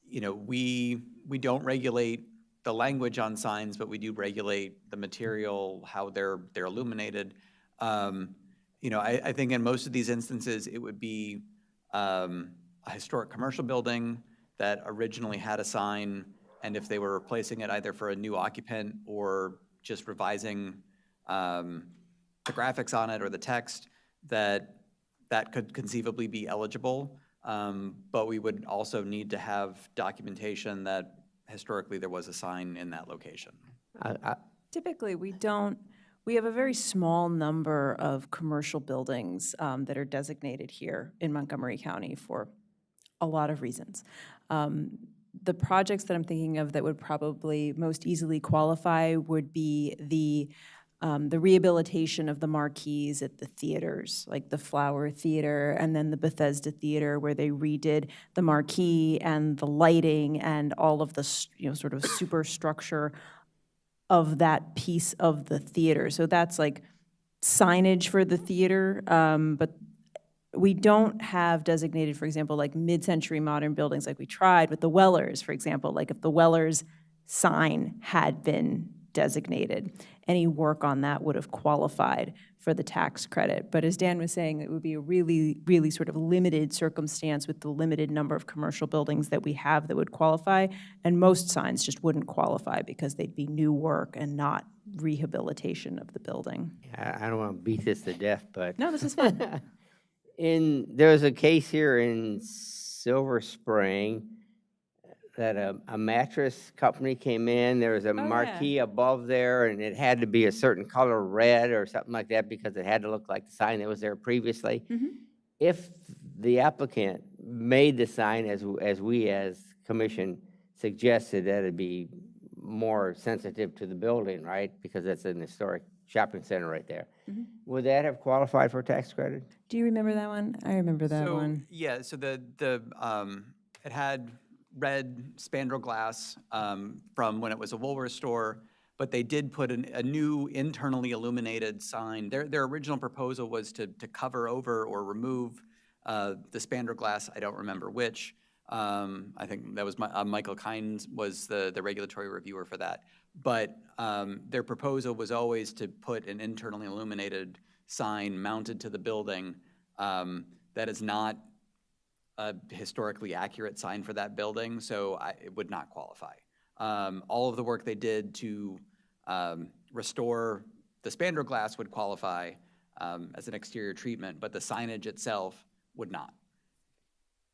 You know, we don't regulate the language on signs, but we do regulate the material, how they're illuminated. You know, I think in most of these instances, it would be a historic commercial building that originally had a sign, and if they were replacing it either for a new occupant or just revising the graphics on it or the text, that could conceivably be eligible. But we would also need to have documentation that historically there was a sign in that location. Typically, we have a very small number of commercial buildings that are designated here in Montgomery County for a lot of reasons. The projects that I'm thinking of that would probably most easily qualify would be the rehabilitation of the marquees at the theaters, like the Flower Theater and then the Bethesda Theater, where they redid the marquee and the lighting and all of the, sort of superstructure of that piece of the theater. So that's like signage for the theater, but we don't have designated, for example, like mid-century modern buildings like we tried with the Wellers, for example. Like if the Wellers sign had been designated. Any work on that would have qualified for the tax credit. But as Dan was saying, it would be a really, really sort of limited circumstance with the limited number of commercial buildings that we have that would qualify. And most signs just wouldn't qualify because they'd be new work and not rehabilitation of the building. I don't want to beat this to death, but. No, this is fun. There's a case here in Silver Spring that a mattress company came in. There was a marquee above there, and it had to be a certain color red or something like that because it had to look like the sign that was there previously. If the applicant made the sign as we as commission suggested, that it'd be more sensitive to the building, right? Because it's an historic shopping center right there. Would that have qualified for a tax credit? Do you remember that one? I remember that one. Yeah, so it had red spandrel glass from when it was a Woolworth store, but they did put a new internally illuminated sign. Their original proposal was to cover over or remove the spandrel glass. I don't remember which. I think that was Michael Kynes was the regulatory reviewer for that. But their proposal was always to put an internally illuminated sign mounted to the building that is not a historically accurate sign for that building, so it would not qualify. All of the work they did to restore the spandrel glass would qualify as an exterior treatment, but the signage itself would not.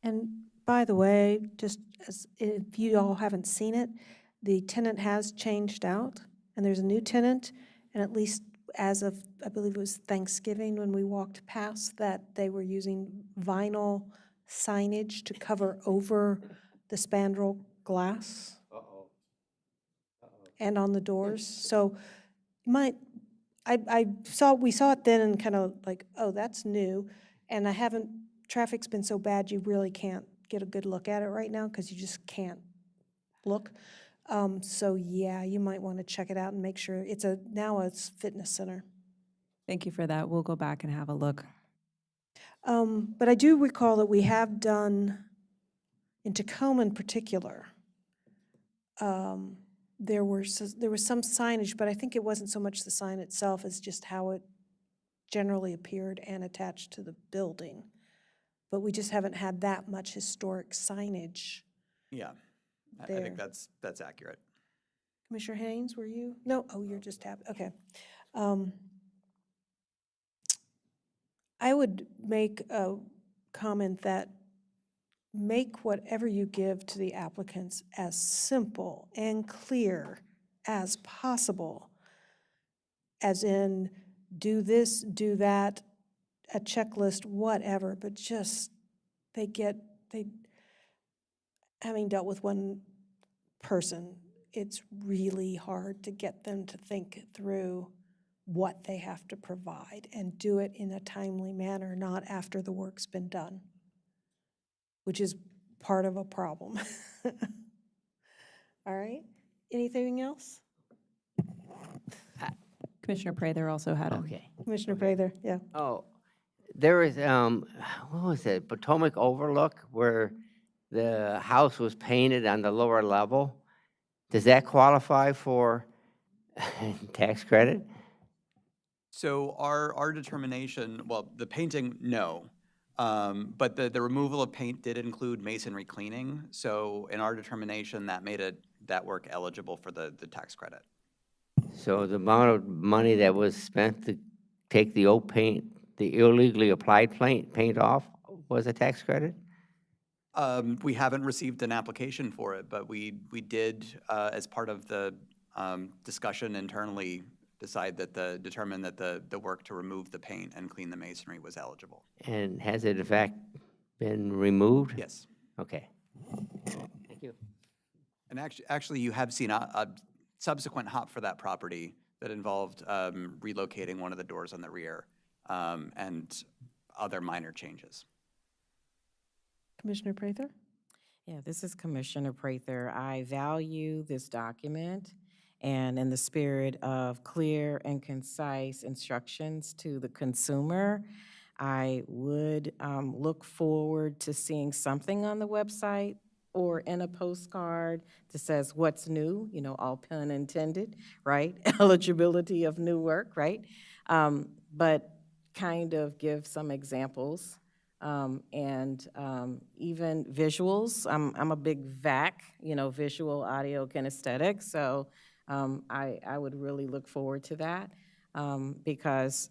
And by the way, just as if you all haven't seen it, the tenant has changed out, and there's a new tenant, and at least as of, I believe it was Thanksgiving when we walked past, that they were using vinyl signage to cover over the spandrel glass and on the doors. So we saw it then and kind of like, oh, that's new. And traffic's been so bad you really can't get a good look at it right now because you just can't look. So yeah, you might want to check it out and make sure now it's fitness center. Thank you for that. We'll go back and have a look. But I do recall that we have done, in Tacoma in particular, there was some signage, but I think it wasn't so much the sign itself as just how it generally appeared and attached to the building. But we just haven't had that much historic signage. Yeah, I think that's accurate. Commissioner Haynes, were you? No, oh, you're just tapped, okay. I would make a comment that make whatever you give to the applicants as simple and clear as possible, as in do this, do that, a checklist, whatever, but just having dealt with one person, it's really hard to get them to think through what they have to provide and do it in a timely manner, not after the work's been done, which is part of a problem. All right, anything else? Commissioner Prather also had Commissioner Prather, yeah. Oh, there was, what was it, Potomac Overlook, where the house was painted on the lower level. Does that qualify for tax credit? So our determination, well, the painting, no. But the removal of paint did include masonry cleaning. So in our determination, that made that work eligible for the tax credit. So the amount of money that was spent to take the old paint, the illegally applied paint off, was a tax credit? We haven't received an application for it, but we did, as part of the discussion internally, determine that the work to remove the paint and clean the masonry was eligible. And has it in fact been removed? Yes. Okay. Thank you. And actually, you have seen a subsequent hop for that property that involved relocating one of the doors on the rear and other minor changes. Commissioner Prather? Yeah, this is Commissioner Prather. I value this document, and in the spirit of clear and concise instructions to the consumer, I would look forward to seeing something on the website or in a postcard that says what's new, all pun intended, right? Eligibility of new work, right? But kind of give some examples and even visuals. I'm a big VAC, visual, audio, kinesthetic, so I would really look forward to that because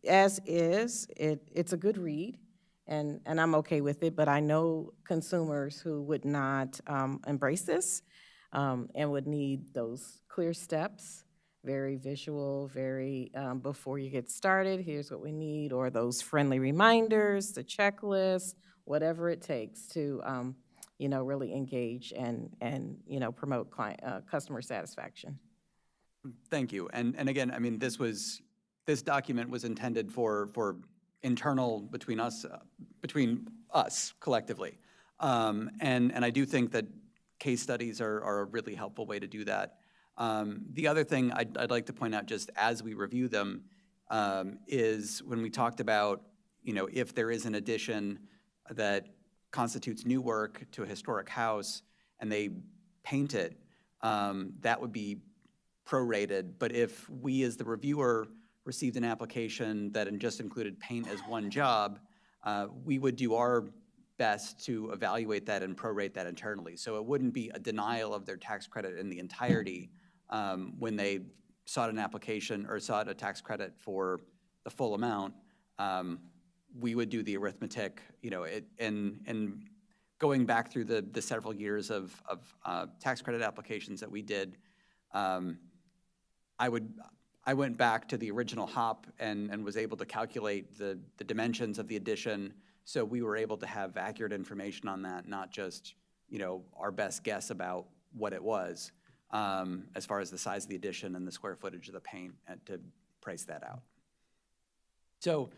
as is, it's a good read, and I'm okay with it, but I know consumers who would not embrace this and would need those clear steps, very visual, very before you get started, here's what we need, or those friendly reminders, the checklist, whatever it takes to really engage and promote customer satisfaction. Thank you. And again, I mean, this document was intended for internal between us collectively. And I do think that case studies are a really helpful way to do that. The other thing I'd like to point out just as we review them is when we talked about, if there is an addition that constitutes new work to a historic house and they paint it, that would be prorated. But if we as the reviewer received an application that just included paint as one job, we would do our best to evaluate that and prorate that internally. So it wouldn't be a denial of their tax credit in the entirety when they sought an application or sought a tax credit for the full amount. We would do the arithmetic, and going back through the several years of tax credit applications that we did, I went back to the original HOP and was able to calculate the dimensions of the addition, so we were able to have accurate information on that, not just our best guess about what it was as far as the size of the addition and the square footage of the paint, and to price that out. So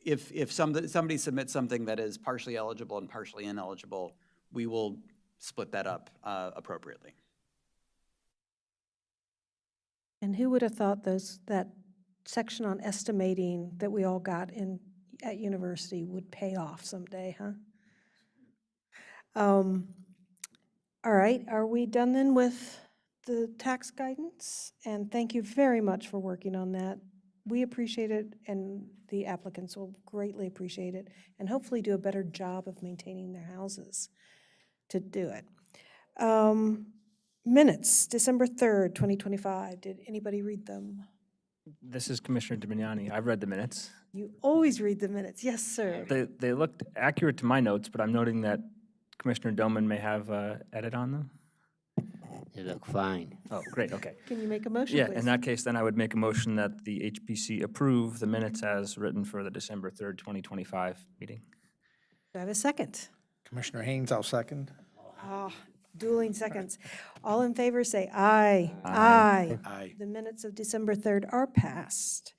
if somebody submits something that is partially eligible and partially ineligible, we will split that up appropriately. And who would have thought that section on estimating that we all got at university would pay off someday, huh? All right, are we done then with the tax guidance? And thank you very much for working on that. We appreciate it, and the applicants will greatly appreciate it, and hopefully do a better job of maintaining their houses to do it. Minutes, December 3rd, 2025. Did anybody read them? This is Commissioner Dimignani. I've read the minutes. You always read the minutes. Yes, sir. They looked accurate to my notes, but I'm noting that Commissioner Doman may have edit on them. They look fine. Oh, great, okay. Can you make a motion, Yeah, please? in that case, then I would make a motion that the HPC approve the minutes as written for the December 3rd, 2025 meeting. Do I have a second? Commissioner Haynes, I'll second. Dueling seconds. All in favor, say aye. Aye. Aye. The minutes of December 3rd are passed.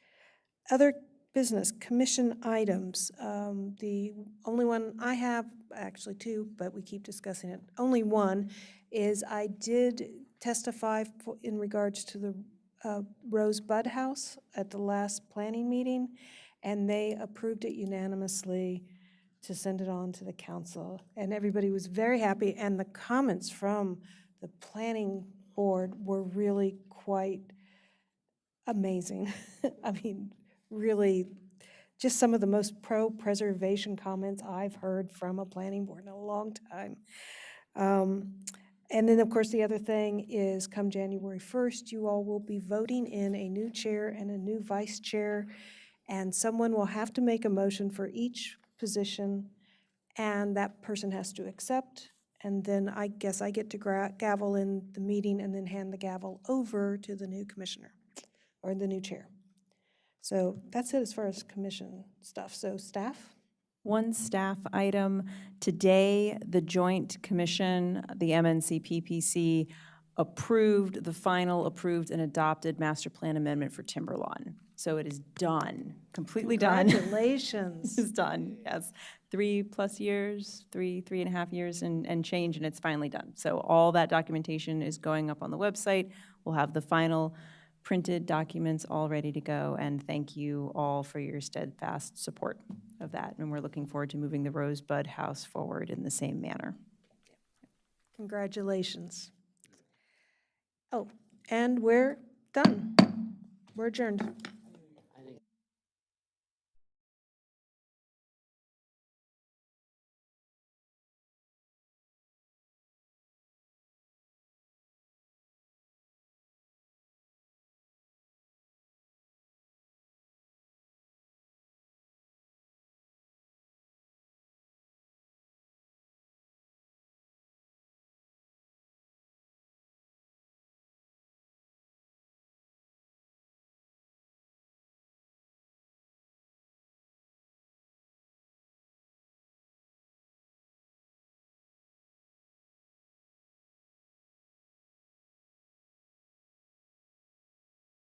Other business, commission items. The only one I have, actually two, but we keep discussing it. Only one is I did testify in regards to the Rosebud House at the last planning meeting, and they approved it unanimously to send it on to the council. And everybody was very happy, and the comments from the planning board were really quite amazing. I mean, really, just some of the most pro-preservation comments I've heard from a planning board in a long time. And then, of course, the other thing is come January 1st, you all will be voting in a new chair and a new vice chair, and someone will have to make a motion for each position, and that person has to accept, and then I guess I get to gavel in the meeting and then hand the gavel over to the new commissioner, or the new chair. So that's it as far as commission stuff. So staff? One staff item. Today, the Joint Commission, the MNC-PPC, approved the final approved and adopted master plan amendment for Timberlawn. So it is done, completely done. Congratulations. It's done, yes. 3+ years, 3.5 years and change, and it's finally done. So all that documentation is going up on the website. We'll have the final printed documents all ready to go, and thank you all for your steadfast support of that. And we're looking forward to moving the Rosebud House forward in the same manner. Congratulations. Oh, and we're done. We're adjourned.